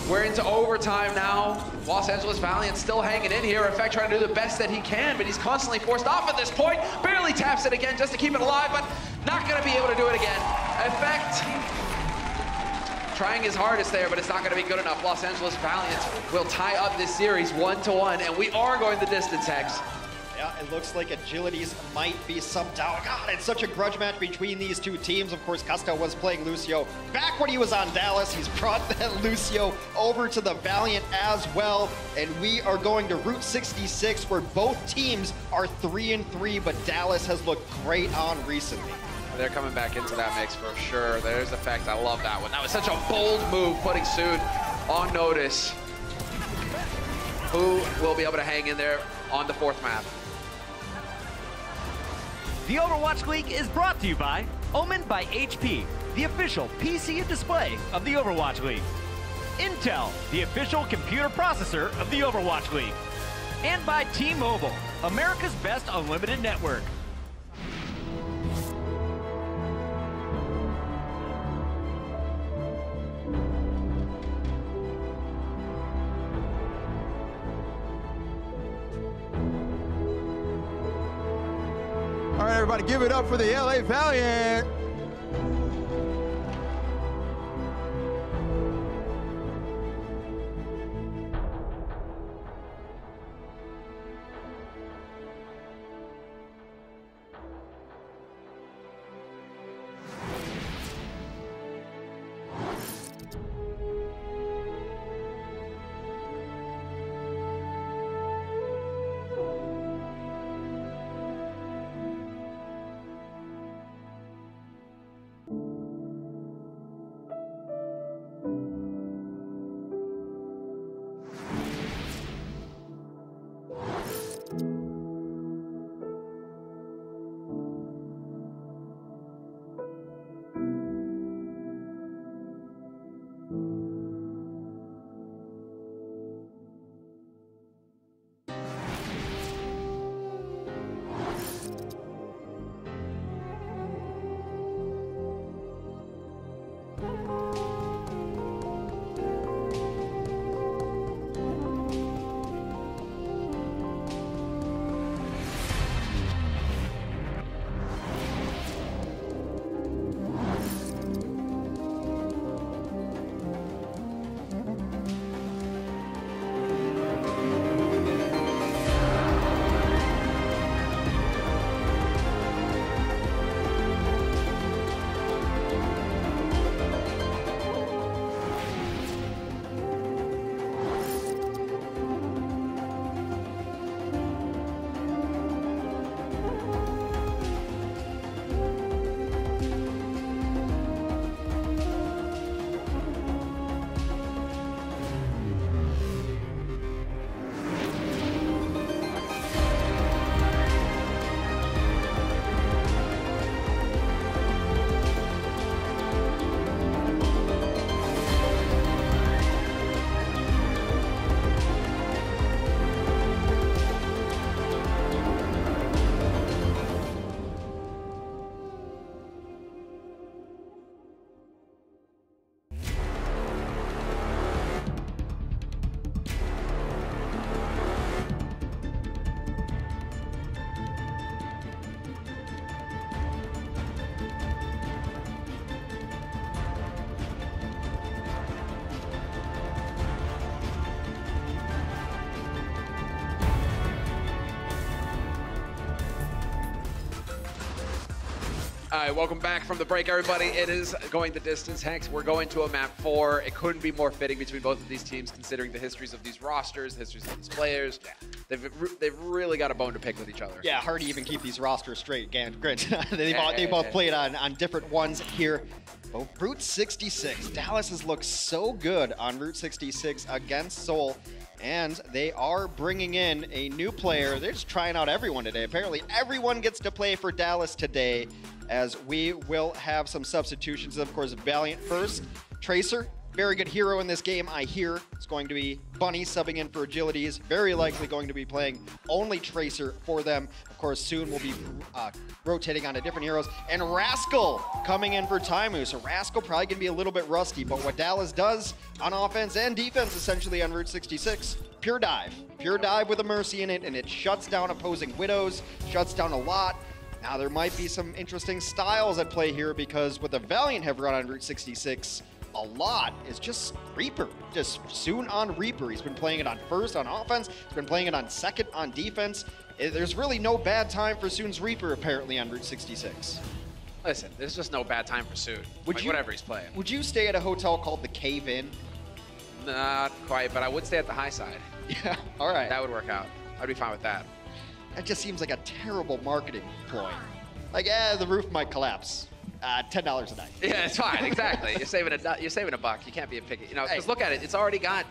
We're into overtime now. Los Angeles Valiant still hanging in here. Effect trying to do the best that he can, but he's constantly forced off at this point. Barely taps it again just to keep it alive, but not gonna be able to do it again. Effect trying his hardest there, but it's not going to be good enough. Los Angeles Valiant will tie up this series 1-1, and we are going the distance, Hex. Yeah, it looks like Agilities might be subbed out. God, it's such a grudge match between these two teams. Of course, Custa was playing Lucio back when he was on Dallas. He's brought that Lucio over to the Valiant as well, and we are going to Route 66, where both teams are 3-3, but Dallas has looked great on recently. They're coming back into that mix for sure. There's Effect. I love that one. That was such a bold move, putting Soon on notice. who will be able to hang in there on the 4th map. The Overwatch League is brought to you by Omen by HP, the official PC and display of the Overwatch League. Intel, the official computer processor of the Overwatch League. And by T-Mobile, America's best unlimited network. All right, everybody, give it up for the LA Valiant. All right, welcome back from the break, everybody. It is going the distance. Hex, we're going to a map 4. It couldn't be more fitting between both of these teams, considering the histories of these rosters, the histories of these players. They've really got a bone to pick with each other. Yeah, hard to even keep these rosters straight. Granted, they both played on different ones here. But Route 66, Dallas has looked so good on Route 66 against Seoul. And they are bringing in a new player. They're just trying out everyone today. Apparently, everyone gets to play for Dallas today, as we will have some substitutions. Of course, Valiant first. Tracer, very good hero in this game, I hear. It's going to be Bunny subbing in for Agility. Is very likely going to be playing only Tracer for them. Of course, soon we'll be rotating onto different heroes. And Rascal coming in for Taimu. So Rascal probably going to be a little bit rusty, but what Dallas does on offense and defense, essentially on Route 66, pure dive. Pure dive with a Mercy in it, and it shuts down opposing Widows, shuts down a lot. Now, there might be some interesting styles at play here, because what the Valiant have run on Route 66 a lot is just Reaper, just soon on Reaper. He's been playing it on first on offense, he's been playing it on second on defense. There's really no bad time for Soon's Reaper, apparently, on Route 66. Listen, there's just no bad time for Soon. Whatever he's playing. Would you stay at a hotel called the Cave Inn? Not quite, but I would stay at the high side. Yeah, all right. That would work out. I'd be fine with that. That just seems like a terrible marketing ploy. Like, the roof might collapse. $10 a night. Yeah, it's fine. Exactly. You're saving a buck. You can't be a picky. You know, because look at it. It's already got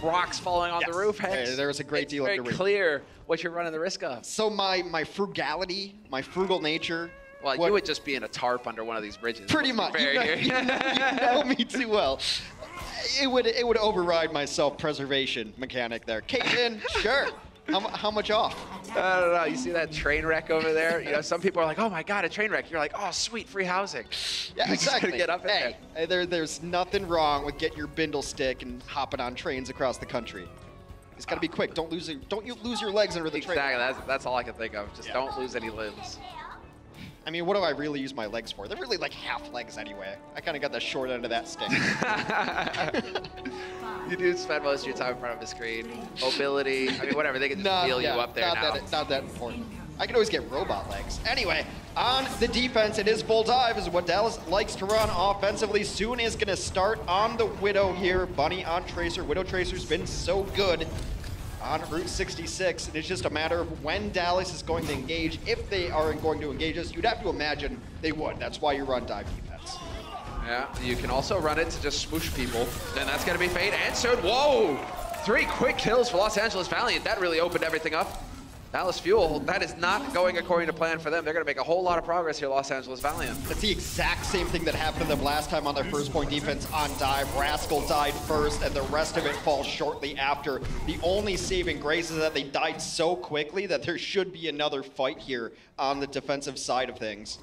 rocks falling on the roof. Hey, there was a great deal of debris. It's very clear what you're running the risk of. So my frugality, my frugal nature. Well, you would just be in a tarp under one of these bridges. Pretty much. You know me too well. It would override my self-preservation mechanic there. Caitlin, sure. How much off? I don't know. You see that train wreck over there? You know, some people are like, "Oh my God, a train wreck!" You're like, "Oh, sweet, free housing." Yeah, exactly. Get up in there. There's nothing wrong with getting your bindle stick and hopping on trains across the country. It's got to be quick. Don't you lose your legs under the train. Exactly. That's all I can think of. Just don't lose any limbs. I mean, what do I really use my legs for? They're really like half legs anyway. I kind of got the short end of that stick. You do spend most of your time in front of a screen. Mobility, I mean, whatever. They can just wheel you up there now. Not that important. I can always get robot legs. Anyway, on the defense, it is full dive, is what Dallas likes to run offensively. Soon is going to start on the Widow here. Bunny on Tracer. Widow Tracer's been so good on Route 66. And it's just a matter of when Dallas is going to engage. If they are going to engage us, you'd have to imagine they would. That's why you run dive defense. Yeah, you can also run it to just smoosh people. Then that's going to be Fate and Soon. Whoa! 3 quick kills for Los Angeles Valiant. That really opened everything up. Dallas Fuel, that is not going according to plan for them. They're going to make a whole lot of progress here, Los Angeles Valiant. That's the exact same thing that happened to them last time on their first point defense on dive. Rascal died first, and the rest of it falls shortly after. The only saving grace is that they died so quickly that there should be another fight here on the defensive side of things.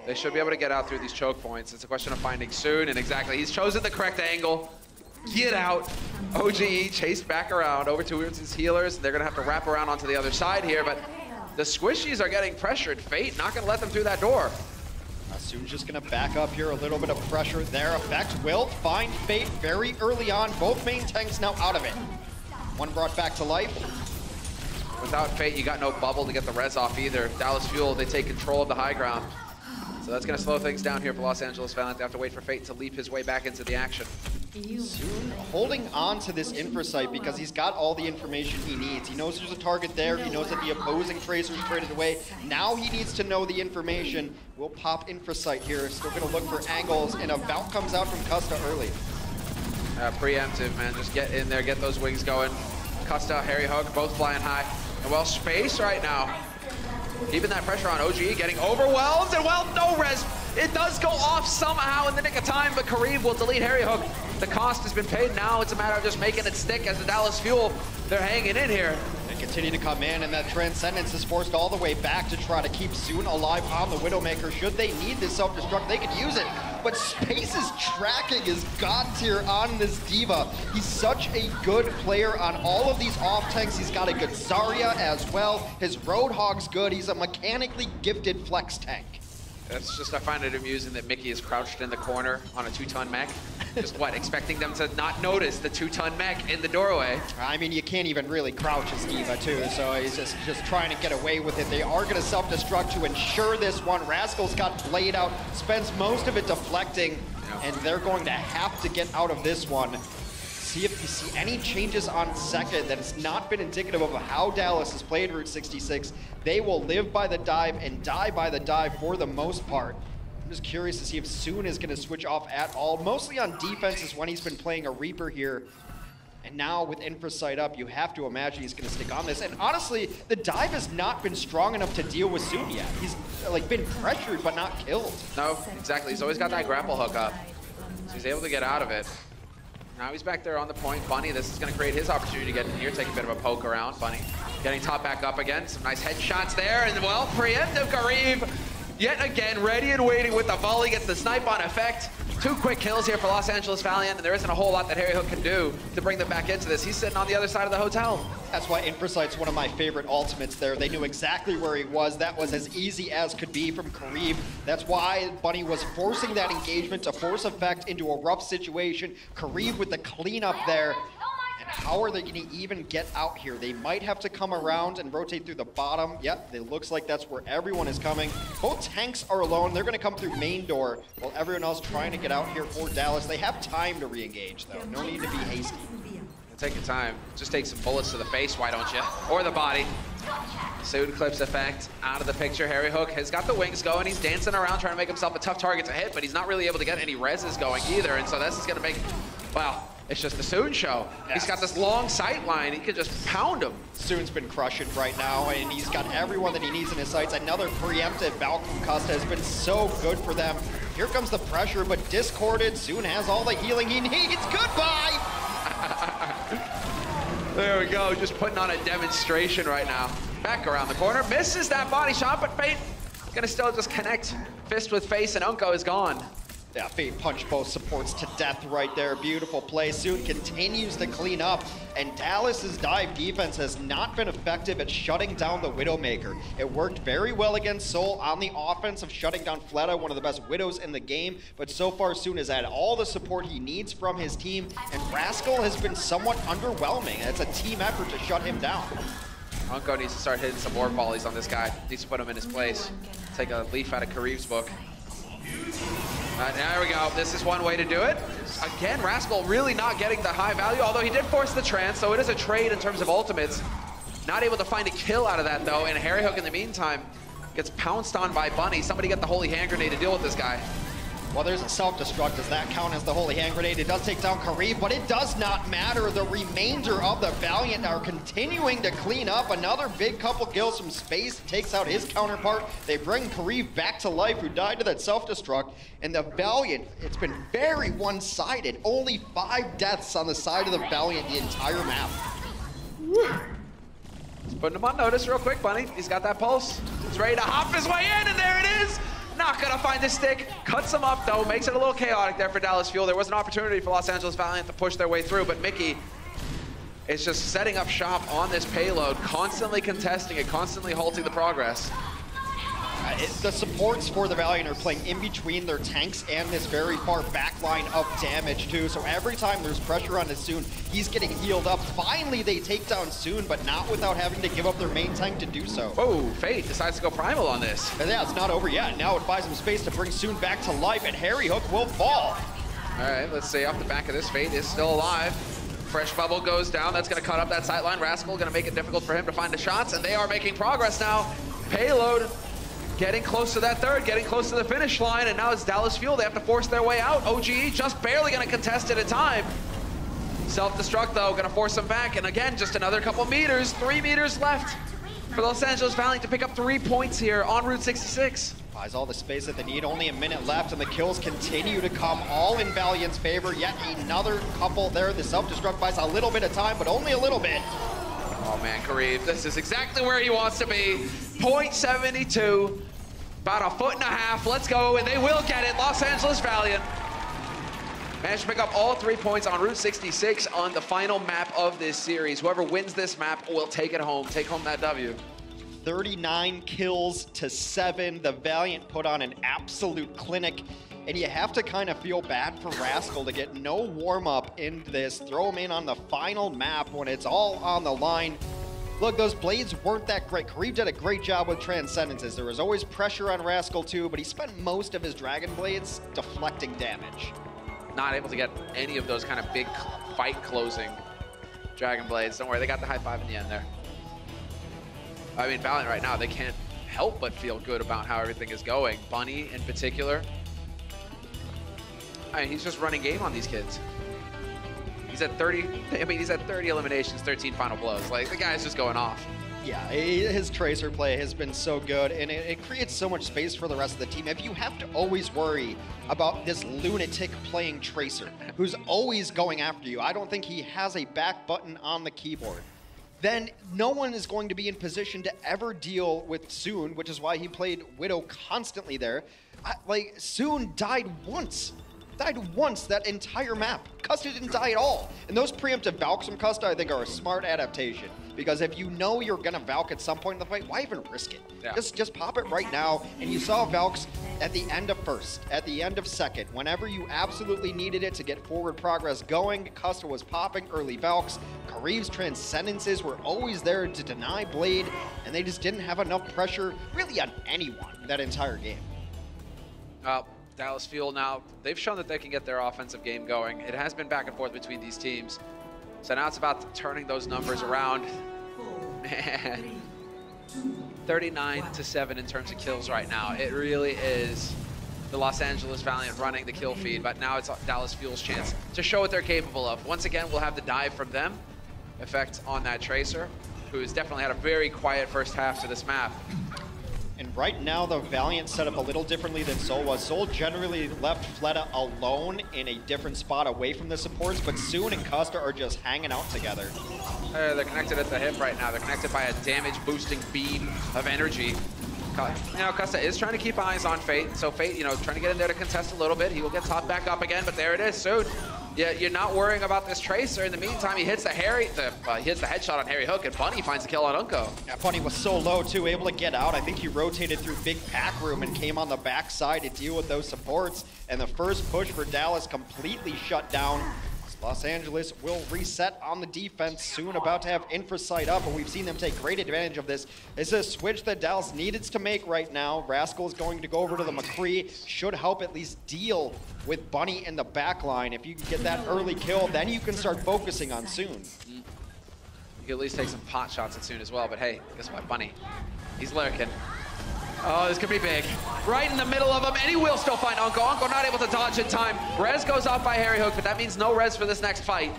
They should be able to get out through these choke points. It's a question of finding Soon, and exactly, he's chosen the correct angle. Get out. OGE chased back around over towards his healers. They're going to have to wrap around onto the other side here, but the squishies are getting pressured. Fate not going to let them through that door. Soon's just going to back up here. A little bit of pressure there. Effect will find Fate very early on. Both main tanks now out of it. One brought back to life. Without Fate, you got no bubble to get the res off either. Dallas Fuel, they take control of the high ground. So that's going to slow things down here for Los Angeles Valiant. They have to wait for Fate to leap his way back into the action. Soon holding on to this infra site because he's got all the information he needs. He knows there's a target there. He knows that the opposing Tracer's traded away. Now he needs to know the information. We'll pop infra site here. Still going to look for angles, and a bout comes out from Custa early. Preemptive, man. Just get in there, get those wings going. Custa, Harry Hook, both flying high. And well, space right now. Keeping that pressure on OG, getting overwhelmed, and well, no res. It does go off somehow in the nick of time, but Kareem will delete Harry Hook. The cost has been paid now. It's a matter of just making it stick as the Dallas Fuel, they're hanging in here. They continue to come in, and that Transcendence is forced all the way back to try to keep Soon alive on the Widowmaker. Should they need this self-destruct, they could use it. But Space's tracking is god tier on this Diva. He's such a good player on all of these off tanks. He's got a good Zarya as well. His Roadhog's good. He's a mechanically gifted flex tank. That's just, I find it amusing that Mickey is crouched in the corner on a 2-ton mech. Just what, expecting them to not notice the 2-ton mech in the doorway. I mean, you can't even really crouch as Diva too, so he's just trying to get away with it. They are going to self-destruct to ensure this one. Rascal's got Blade out, spends most of it deflecting, and they're going to have to get out of this one. See if you see any changes on second that has not been indicative of how Dallas has played Route 66. They will live by the dive and die by the dive for the most part. I'm just curious to see if Soon is going to switch off at all. Mostly on defense is when he's been playing a Reaper here. And now with infra sight up, you have to imagine he's going to stick on this. And honestly, the dive has not been strong enough to deal with Soon yet. He's like been pressured but not killed. No, exactly. He's always got that grapple hook up. So he's able to get out of it. Now he's back there on the point. Bunny, this is going to create his opportunity to get in here, take a bit of a poke around. Bunny getting top back up again. Some nice headshots there. And well, preemptive Kareem yet again ready and waiting with the volley. Gets the snipe on effect. 2 quick kills here for Los Angeles Valiant, and there isn't a whole lot that Harry Hook can do to bring them back into this. He's sitting on the other side of the hotel. That's why Infrasight's one of my favorite ultimates there. They knew exactly where he was. That was as easy as could be from Kareem. That's why Bunny was forcing that engagement to force effect into a rough situation. Kareem with the cleanup there. And how are they going to even get out here? They might have to come around and rotate through the bottom. Yep, it looks like that's where everyone is coming. Both tanks are alone. They're going to come through main door while everyone else trying to get out here for Dallas. They have time to re-engage, though. No need to be hasty. Take your time. Just take some bullets to the face, why don't you? Or the body. Soon clips effect out of the picture. Harry Hook has got the wings going. He's dancing around trying to make himself a tough target to hit, but he's not really able to get any reses going either. And so this is going to make, wow, it's just the Soon show. Yes. He's got this long sight line. He could just pound him. Soon's been crushing right now, and he's got everyone that he needs in his sights. Another preemptive Valk from Custa has been so good for them. Here comes the pressure, but discorded. Soon has all the healing he needs. Goodbye! There we go, just putting on a demonstration right now. Back around the corner, misses that body shot, but Fate gonna still just connect fist with face, and Unko is gone. Yeah, Fate punched both supports to death right there. Beautiful play. Soon continues to clean up, and Dallas's dive defense has not been effective at shutting down the Widowmaker. It worked very well against Soul on the offense of shutting down Fleta, one of the best Widows in the game, but so far Soon has had all the support he needs from his team, and Rascal has been somewhat underwhelming. It's a team effort to shut him down. Unko needs to start hitting some more volleys on this guy. Needs to put him in his place. Take a leaf out of Kariv's book. There we go. This is one way to do it. Again, Rascal really not getting the high value, although he did force the trance, so it is a trade in terms of ultimates. Not able to find a kill out of that, though, and Harry Hook in the meantime gets pounced on by Bunny. Somebody get the Holy Hand Grenade to deal with this guy. Well, there's a self-destruct. Does that count as the Holy Hand Grenade? It does take down Kariv, but it does not matter. The remainder of the Valiant are continuing to clean up. Another big couple kills from Space takes out his counterpart. They bring Kariv back to life, who died to that self-destruct. And the Valiant, it's been very one-sided. Only 5 deaths on the side of the Valiant the entire map. Just putting him on notice real quick, Bunny. He's got that pulse. He's ready to hop his way in, and there it is. Not gonna find the stick. Cuts him up though. Makes it a little chaotic there for Dallas Fuel. There was an opportunity for Los Angeles Valiant to push their way through, but Mickey is just setting up shop on this payload, constantly contesting it, constantly halting the progress. The supports for the Valiant are playing in between their tanks and this very far back line of damage too. So every time there's pressure on Soon, he's getting healed up. Finally, they take down Soon, but not without having to give up their main tank to do so. Oh, Fate decides to go primal on this. And yeah, it's not over yet. Now it buys him space to bring Soon back to life, and Harry Hook will fall. All right, let's see. Off the back of this, Fate is still alive. Fresh bubble goes down. That's going to cut up that sight line. Rascal going to make it difficult for him to find the shots, and they are making progress now. Payload getting close to that third, getting close to the finish line, and now it's Dallas Fuel. They have to force their way out. OGE just barely going to contest it in time. Self-destruct, though, going to force them back. And again, just another couple meters, 3 meters left for Los Angeles Valiant to pick up 3 points here on Route 66. Buys all the space that they need, only a minute left, and the kills continue to come all in Valiant's favor. Yet another couple there. The self-destruct buys a little bit of time, but only a little bit. Oh man, Kariv, this is exactly where he wants to be. 0.72, about 1.5 feet. Let's go, and they will get it. Los Angeles Valiant managed to pick up all 3 points on Route 66 on the final map of this series. Whoever wins this map will take it home, take home that W. 39 kills to 7. The Valiant put on an absolute clinic, and you have to kind of feel bad for Rascal to get no warm-up in this. Throw him in on the final map when it's all on the line. Look, those blades weren't that great. Kariv did a great job with Transcendences. There was always pressure on Rascal too, but he spent most of his Dragon Blades deflecting damage. Not able to get any of those kind of big fight closing Dragon Blades. Don't worry, they got the high five in the end there. I mean, Valiant right now, they can't help but feel good about how everything is going. Bunny in particular. I mean, he's just running game on these kids. He's at 30, I mean, he's at 30 eliminations, 13 final blows. Like, the guy's just going off. Yeah, his Tracer play has been so good, and it creates so much space for the rest of the team. If you have to always worry about this lunatic playing Tracer, who's always going after you, I don't think he has a back button on the keyboard, then no one is going to be in position to ever deal with Soon, which is why he played Widow constantly there. Soon died once. Died once that entire map. Custa didn't die at all. And those preemptive Valks from Custa, I think, are a smart adaptation. Because if you know you're gonna Valk at some point in the fight, why even risk it? Yeah. Just pop it right now. And you saw Valks at the end of first, at the end of second. Whenever you absolutely needed it to get forward progress going, Custa was popping early Valks. Kariv's Transcendences were always there to deny Blade, and they just didn't have enough pressure really on anyone that entire game. Dallas Fuel now, they've shown that they can get their offensive game going. It has been back and forth between these teams. So now it's about turning those numbers around. Man, 39-7 in terms of kills right now. It really is the Los Angeles Valiant running the kill feed, but now it's Dallas Fuel's chance to show what they're capable of. Once again, we'll have the dive from them, effect on that Tracer, who's definitely had a very quiet first half to this map. And right now, the Valiant set up a little differently than Soul was. Soul generally left Fleta alone in a different spot away from the supports, but Soon and Custa are just hanging out together. They're connected at the hip right now. They're connected by a damage-boosting beam of energy. You know, Custa is trying to keep eyes on Fate, so Fate, you know, trying to get in there to contest a little bit. He will get topped back up again, but there it is, Soon. Yeah, you're not worrying about this Tracer. In the meantime, he hits the headshot on Harry Hook, and Bunny finds the kill on Unko. Yeah, Bunny was so low, too, able to get out. I think he rotated through big pack room and came on the backside to deal with those supports. And the first push for Dallas completely shut down. Los Angeles will reset on the defense soon, about to have Infrasight up, and we've seen them take great advantage of this. It's a switch that Dallas needed to make right now. Rascal is going to go over to the McCree, should help at least deal with Bunny in the back line. If you can get that early kill, then you can start focusing on Soon. You can at least take some pot shots at Soon as well, but hey, guess what, Bunny, he's lurking. Oh, this could be big. Right in the middle of him, and he will still find Unko. Unko not able to dodge in time. Res goes off by Harry Hook, but that means no res for this next fight.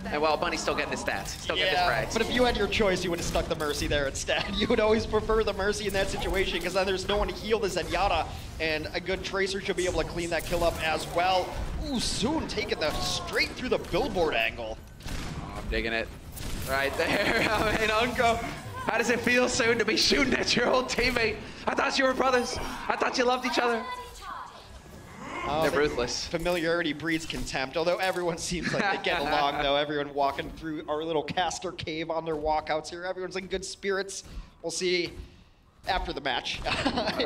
And well, Bunny's still getting his stats, still getting his frags. But if you had your choice, you would have stuck the Mercy there instead. You would always prefer the Mercy in that situation, because then there's no one to heal the Zenyatta, and a good Tracer should be able to clean that kill up as well. Ooh, Soon taking the straight through the billboard angle. Oh, I'm digging it. Right there, I mean, Unko. How does it feel, Soon, to be shooting at your old teammate? I thought you were brothers. I thought you loved each other. They're ruthless. Familiarity breeds contempt, although everyone seems like they get along, though. Everyone walking through our little caster cave on their walkouts here. Everyone's in good spirits. We'll see after the match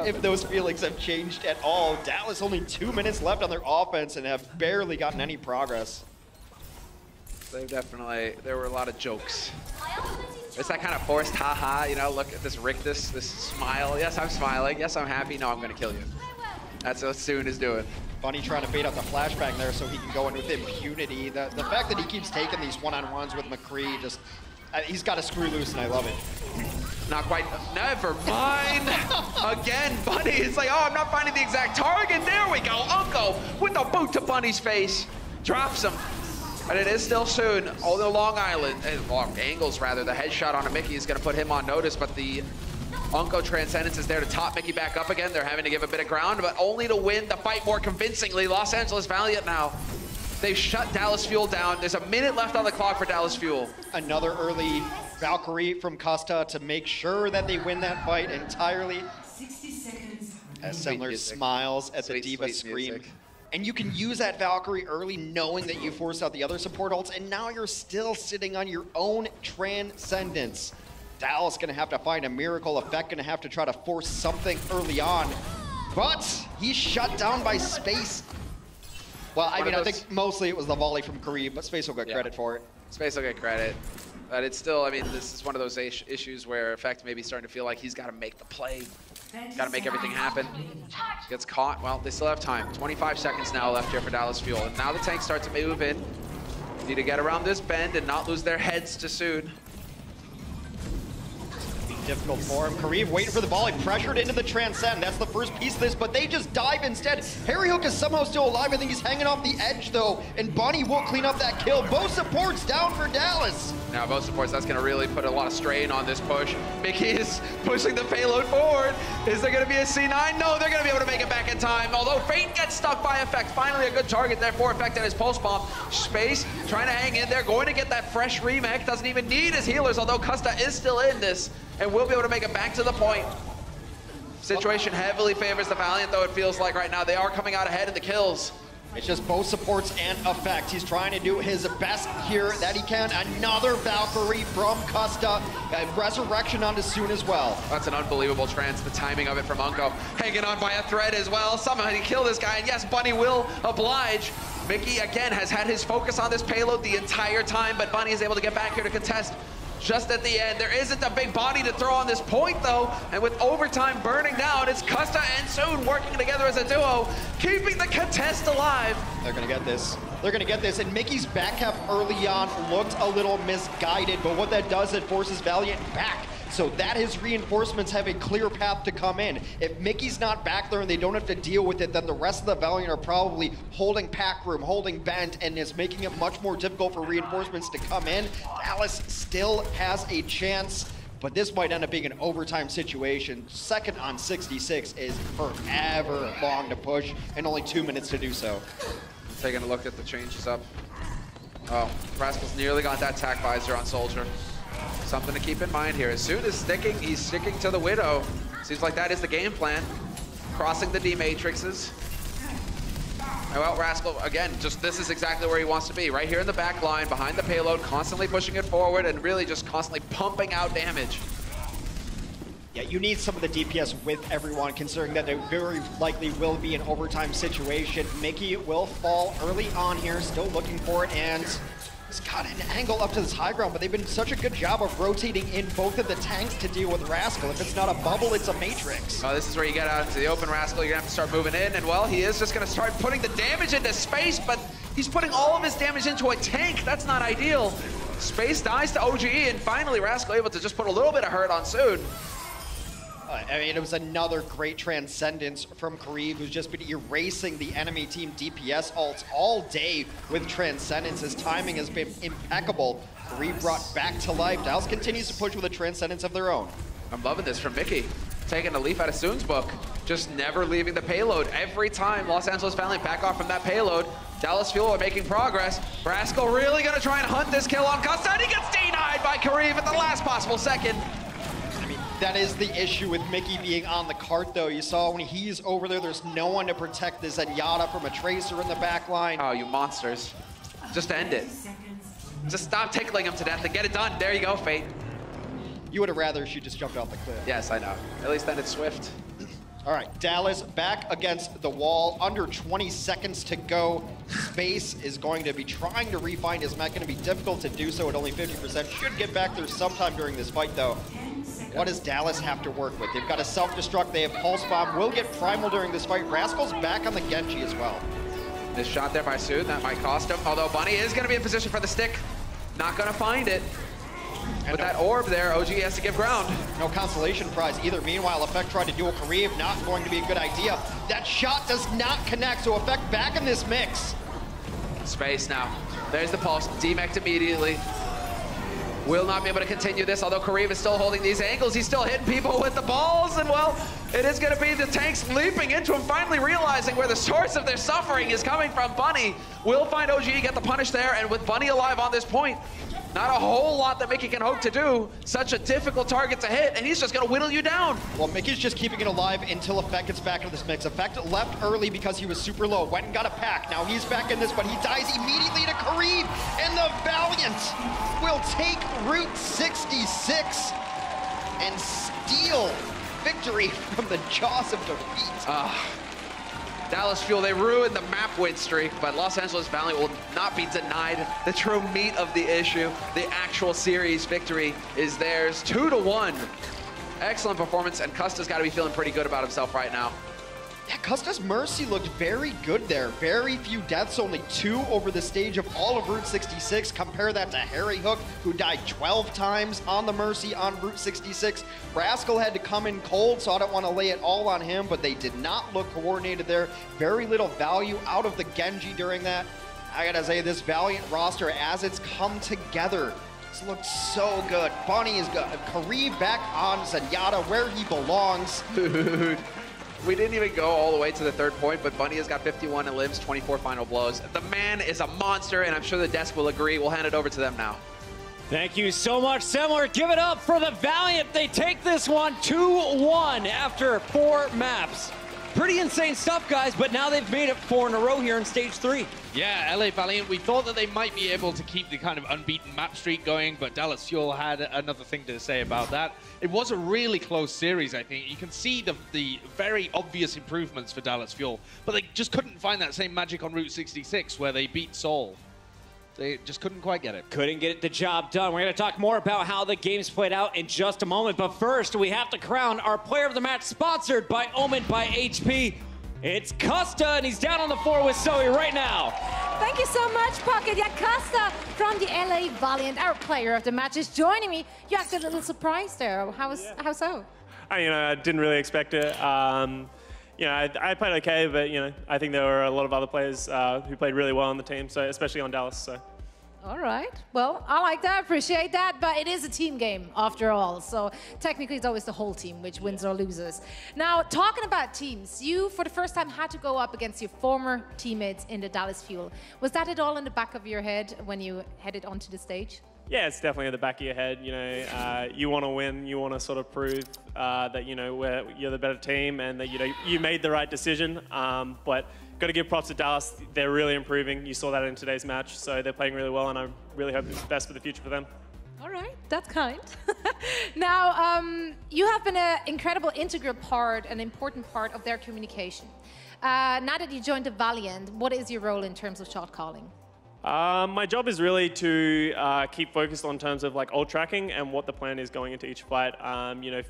if those feelings have changed at all. Dallas only 2 minutes left on their offense and have barely gotten any progress. They've definitely, there were a lot of jokes. It's that kind of forced haha, you know, look at this rictus, this smile. Yes, I'm smiling. Yes, I'm happy. No, I'm gonna kill you. That's what Soon is doing. Bunny trying to bait out the flashbang there so he can go in with impunity. The fact that he keeps taking these one-on-ones with McCree, just, he's got to screw loose, and I love it. Not quite, never mind. Again, Bunny, it's like, oh, I'm not finding the exact target. There we go, Unko with the boot to Bunny's face. Drops him. But it is still Soon, although Long Angles rather, the headshot on a Mickey is gonna put him on notice, but the Unko Transcendence is there to top Mickey back up again. They're having to give a bit of ground, but only to win the fight more convincingly. Los Angeles Valiant now. They've shut Dallas Fuel down. There's a minute left on the clock for Dallas Fuel. Another early Valkyrie from Custa to make sure that they win that fight entirely. 60 seconds. As Sendler smiles at the Diva scream. Music. And you can use that Valkyrie early knowing that you force out the other support ults, and now you're still sitting on your own Transcendence. Dallas gonna have to find a miracle effect, gonna have to try to force something early on. But he's shut down by Space. Well, I mean, I think mostly it was the volley from Kareem, but Space will get credit for it. Space will get credit. But it's still, I mean, this is one of those issues where Effect may be starting to feel like he's got to make the play. Got to make everything happen. Gets caught. Well, they still have time. 25 seconds now left here for Dallas Fuel. And now the tanks start to move in. Need to get around this bend and not lose their heads too soon. Difficult for him. Kareem waiting for the volley, pressured into the Transcend. That's the first piece of this, but they just dive instead. Harry Hook is somehow still alive. I think he's hanging off the edge, though, and Bunny will clean up that kill. Both supports down for Dallas. Now, both supports, that's going to really put a lot of strain on this push. Mickey is pushing the payload forward. Is there going to be a C9? No, they're going to be able to make it back in time, although Fate gets stuck by Effect. Finally, a good target there for Effect and his pulse bomb. Space trying to hang in there, going to get that fresh remake. Doesn't even need his healers, although Custa is still in this, and will be able to make it back to the point. Situation heavily favors the Valiant, though it feels like right now they are coming out ahead in the kills. It's just both supports and Effect. He's trying to do his best here that he can. Another Valkyrie from Custa. Resurrection onto Soon as well. That's an unbelievable trance, the timing of it from Unko. Hanging on by a thread as well. Somehow he killed this guy, and yes, Bunny will oblige. Mickey, again, has had his focus on this payload the entire time, but Bunny is able to get back here to contest just at the end. There isn't a big body to throw on this point, though, and with overtime burning down, it's Custa and Soon working together as a duo, keeping the contest alive. They're gonna get this. They're gonna get this, and Mickey's back half early on looked a little misguided, but what that does, it forces Valiant back so that his reinforcements have a clear path to come in. If Mickey's not back there and they don't have to deal with it, then the rest of the Valiant are probably holding pack room, holding vent, and is making it much more difficult for reinforcements to come in. Dallas still has a chance, but this might end up being an overtime situation. Second on 66 is forever long to push, and only 2 minutes to do so. Taking a look at the changes up. Oh, Rascal's nearly got that tack visor on Soldier. Something to keep in mind here. As soon as he's sticking to the Widow. Seems like that is the game plan. Crossing the D matrixes. Well, Rascal, again, this is exactly where he wants to be. Right here in the back line, behind the payload, constantly pushing it forward and really just constantly pumping out damage. Yeah, you need some of the DPS with everyone, considering that there very likely will be an overtime situation. Mickey will fall early on here, still looking for it, and he's got an angle up to this high ground, but they've been such a good job of rotating in both of the tanks to deal with Rascal. If it's not a bubble, it's a matrix. Oh, this is where you get out into the open, Rascal. You're gonna have to start moving in, and well, he is just gonna start putting the damage into space, but he's putting all of his damage into a tank. That's not ideal. Space dies to OGE, and finally Rascal able to just put a little bit of hurt on Soon. I mean, it was another great transcendence from Kareev, who's just been erasing the enemy team DPS ults all day with transcendence. His timing has been impeccable. Kareev brought back to life. Dallas continues to push with a transcendence of their own. I'm loving this from Mickey. Taking a leaf out of Soon's book. Just never leaving the payload. Every time Los Angeles Valiant back off from that payload, Dallas Fuel are making progress. Rascal really gonna try and hunt this kill on Costa, and he gets denied by Kareev at the last possible second. That is the issue with Mickey being on the cart, though. You saw when he's over there, there's no one to protect the Zenyatta from a Tracer in the back line. Oh, you monsters. Just end it. Just stop tickling him to death and get it done. There you go, Fate. You would have rather she just jumped off the cliff. Yes, I know. At least then it's swift. All right, Dallas back against the wall. Under 20 seconds to go. Space is going to be trying to refind his mech. Going to be difficult to do so at only 50%. Should get back there sometime during this fight, though. What does Dallas have to work with? They've got a self-destruct, they have Pulse Bomb, will get Primal during this fight. Rascal's back on the Genji as well. This shot there by Soon, that might cost him, although Bunny is gonna be in position for the stick. Not gonna find it. With that orb there, OG has to give ground. No consolation prize either. Meanwhile, Effect tried to duel Kareev, not going to be a good idea. That shot does not connect, so Effect back in this mix. Space now. There's the Pulse, demeched immediately. Will not be able to continue this, although Kareev is still holding these angles. He's still hitting people with the balls, and well, it is gonna be the tanks leaping into him, finally realizing where the source of their suffering is coming from. Bunny will find OG, get the punish there, and with Bunny alive on this point, not a whole lot that Mickey can hope to do. Such a difficult target to hit, and he's just gonna whittle you down. Well, Mickey's just keeping it alive until Effect gets back into this mix. Effect left early because he was super low, went and got a pack. Now he's back in this, but he dies immediately to Kareev, and the Valiant will take Route 66 and steal victory from the jaws of defeat. Dallas Fuel, they ruined the map win streak, but Los Angeles Valiant will not be denied the true meat of the issue. The actual series victory is theirs, 2-1. Excellent performance, and Custa's got to be feeling pretty good about himself right now. Yeah, Custa's Mercy looked very good there. Very few deaths, only 2 over the stage of all of Route 66. Compare that to Harry Hook, who died 12 times on the Mercy on Route 66. Rascal had to come in cold, so I don't want to lay it all on him, but they did not look coordinated there. Very little value out of the Genji during that. I gotta say, this Valiant roster, as it's come together, it's looked so good. Bunny is good. Kareev back on Zenyatta, where he belongs. Dude. We didn't even go all the way to the third point, but Bunny has got 51 in limbs, 24 final blows. The man is a monster, and I'm sure the desk will agree. We'll hand it over to them now. Thank you so much, Semler. Give it up for the Valiant. They take this one 2-1 after 4 maps. Pretty insane stuff, guys, but now they've made it 4 in a row here in stage 3. Yeah, LA Valiant, we thought that they might be able to keep the kind of unbeaten map streak going, but Dallas Fuel had another thing to say about that. It was a really close series, I think. You can see the very obvious improvements for Dallas Fuel, but they just couldn't find that same magic on Route 66 where they beat Seoul. They just couldn't quite get it. Couldn't get the job done. We're going to talk more about how the games played out in just a moment. But first, we have to crown our player of the match, sponsored by Omen by HP. It's Custa, and he's down on the floor with Zoe right now. Thank you so much, Pocket. Yeah, Costa from the LA Valiant, our player of the match, is joining me. You acted a little surprised there. How so? I didn't really expect it. I played okay, but I think there were a lot of other players who played really well on the team, so especially on Dallas. So. All right. Well, I like that, appreciate that, but it is a team game after all. So technically it's always the whole team which wins or loses. Now, talking about teams, you for the first time had to go up against your former teammates in the Dallas Fuel. Was that at all in the back of your head when you headed onto the stage? Yeah, it's definitely at the back of your head. You want to win. You want to sort of prove that you're the better team and that you made the right decision. But got to give props to Dallas. They're really improving. You saw that in today's match. So they're playing really well, and I really hope it's best for the future for them. All right, that's kind. Now, you have been an incredible integral part, an important part of their communication. Now that you joined the Valiant, what is your role in terms of shot calling? My job is really to keep focused on terms of ult tracking and what the plan is going into each fight.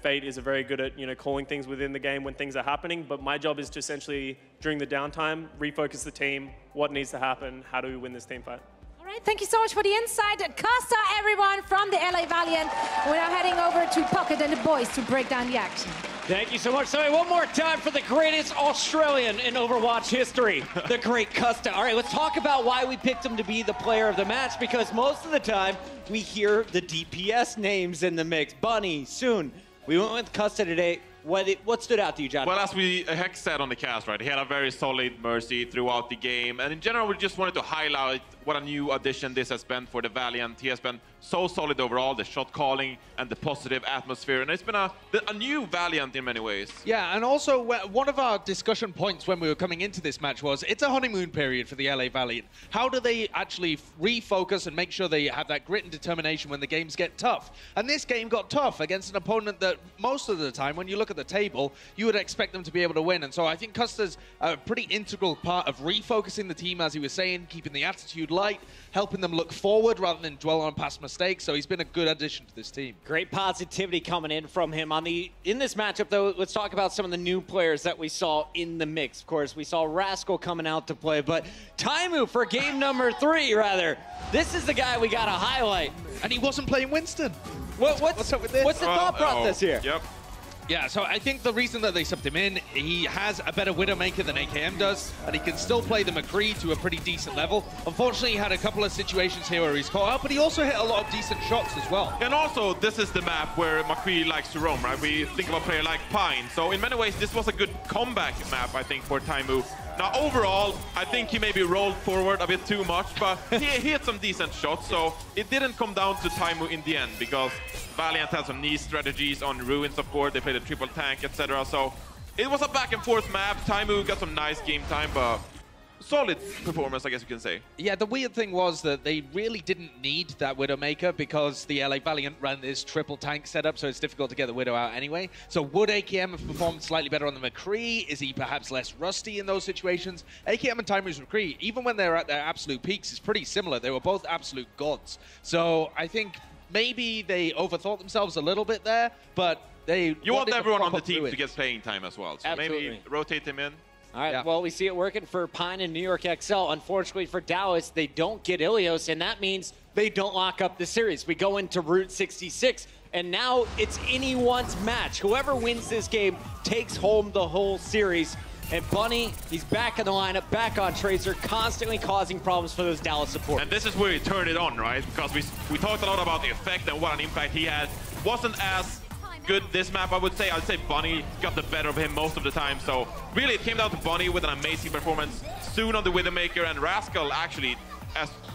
Fate is very good at calling things within the game when things are happening, but my job is to essentially, during the downtime, refocus the team, what needs to happen, how do we win this team fight. All right, thank you so much for the insight. Costa, everyone, from the LA Valiant. We're now heading over to Pocket and the boys to break down the action. Thank you so much. So one more time for the greatest Australian in Overwatch history, the great Costa. All right, let's talk about why we picked him to be the player of the match, because most of the time we hear the DPS names in the mix. Bunny, Soon. We went with Costa today. What stood out to you, John? Well, as Hex said on the cast, right, he had a very solid Mercy throughout the game. And in general, we just wanted to highlight what a new addition this has been for the Valiant. He has been so solid overall, the shot calling and the positive atmosphere. And it's been a new Valiant in many ways. Yeah, and also one of our discussion points when we were coming into this match was it's a honeymoon period for the LA Valiant. How do they actually refocus and make sure they have that grit and determination when the games get tough? And this game got tough against an opponent that most of the time, when you look at the table, you would expect them to be able to win. And so I think Custer's a pretty integral part of refocusing the team, as he was saying, keeping the attitude light, helping them look forward rather than dwell on past mistakes. So he's been a good addition to this team. Great positivity coming in from him. In this matchup, though, let's talk about some of the new players that we saw in the mix. Of course, we saw Rascal coming out to play, but Taimu for game number 3, rather. This is the guy we got to highlight. And he wasn't playing Winston. What's up with this? What's the thought process here? Yep. Yeah, so I think the reason that they subbed him in, he has a better Widowmaker than AKM does, and he can still play the McCree to a pretty decent level. Unfortunately, he had a couple of situations here where he's caught out, but he also hit a lot of decent shots as well. And also, this is the map where McCree likes to roam, right? We think of a player like Pine. So in many ways, this was a good comeback map, I think, for Taimu. Now, overall, I think he maybe rolled forward a bit too much, but he hit some decent shots, so it didn't come down to Taimu in the end, because Valiant had some niche strategies on Ruins, of course. They played a triple tank, etc. So it was a back-and-forth map. Taimu got some nice game time, but solid performance, I guess you can say. Yeah, the weird thing was that they really didn't need that Widowmaker because the LA Valiant ran this triple tank setup, so it's difficult to get the Widow out anyway. So would AKM have performed slightly better on the McCree? Is he perhaps less rusty in those situations? AKM and Taimu's McCree, even when they're at their absolute peaks, is pretty similar. They were both absolute gods. So I think maybe they overthought themselves a little bit there, but they... You want everyone on the team to get playing time as well, so Absolutely. maybe rotate him in. All right, well, we see it working for Pine and New York XL. Unfortunately for Dallas, they don't get Ilios, and that means they don't lock up the series. We go into Route 66, and now it's anyone's match. Whoever wins this game takes home the whole series. And Bunny, he's back in the lineup, back on Tracer, constantly causing problems for those Dallas supporters. And this is where he turned it on, right? Because we talked a lot about the effect and what an impact he had. Wasn't as good this map, I would say. I'd say Bunny got the better of him most of the time. So really, it came down to Bunny with an amazing performance. Soon on the Widowmaker, and Rascal actually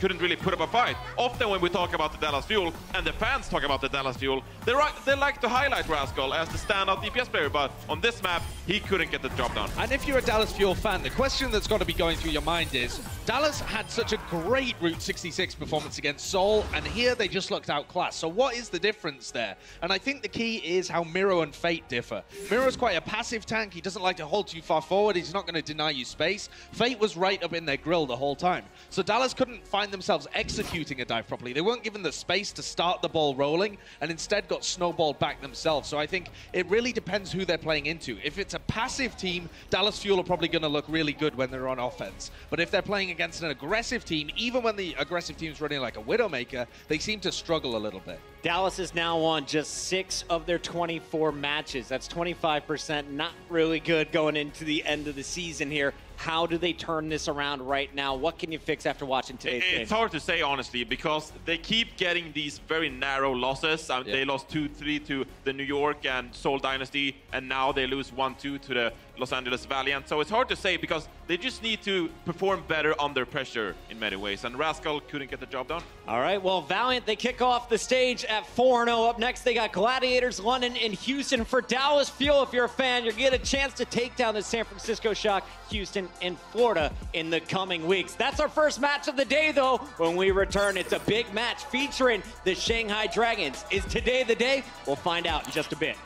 couldn't really put up a fight. Often when we talk about the Dallas Fuel, and the fans talk about the Dallas Fuel, they like to highlight Rascal as the standout DPS player, but on this map, he couldn't get the job done. And if you're a Dallas Fuel fan, the question that's got to be going through your mind is, Dallas had such a great Route 66 performance against Seoul, and here they just looked outclassed. So what is the difference there? And I think the key is how Miro and Fate differ. Miro's quite a passive tank. He doesn't like to hold too far forward. He's not going to deny you space. Fate was right up in their grill the whole time. So Dallas could couldn't find themselves executing a dive properly. They weren't given the space to start the ball rolling and instead got snowballed back themselves. So I think it really depends who they're playing into. If it's a passive team, Dallas Fuel are probably going to look really good when they're on offense. But if they're playing against an aggressive team, even when the aggressive team's running like a Widowmaker, they seem to struggle a little bit. Dallas is now on just 6 of their 24 matches. That's 25%, not really good going into the end of the season here. How do they turn this around right now? What can you fix after watching today's game? It's hard to say, honestly, because they keep getting these very narrow losses. They lost 2-3 to the New York and Seoul Dynasty, and now they lose 1-2 to the Los Angeles Valiant. So it's hard to say because they just need to perform better under pressure in many ways, and Rascal couldn't get the job done. All right, well, Valiant, they kick off the stage at 4-0. Up next, they got Gladiators, London, and Houston. For Dallas Fuel, if you're a fan, you'll get a chance to take down the San Francisco Shock, Houston, and Florida in the coming weeks. That's our first match of the day, though. When we return, it's a big match featuring the Shanghai Dragons. Is today the day? We'll find out in just a bit.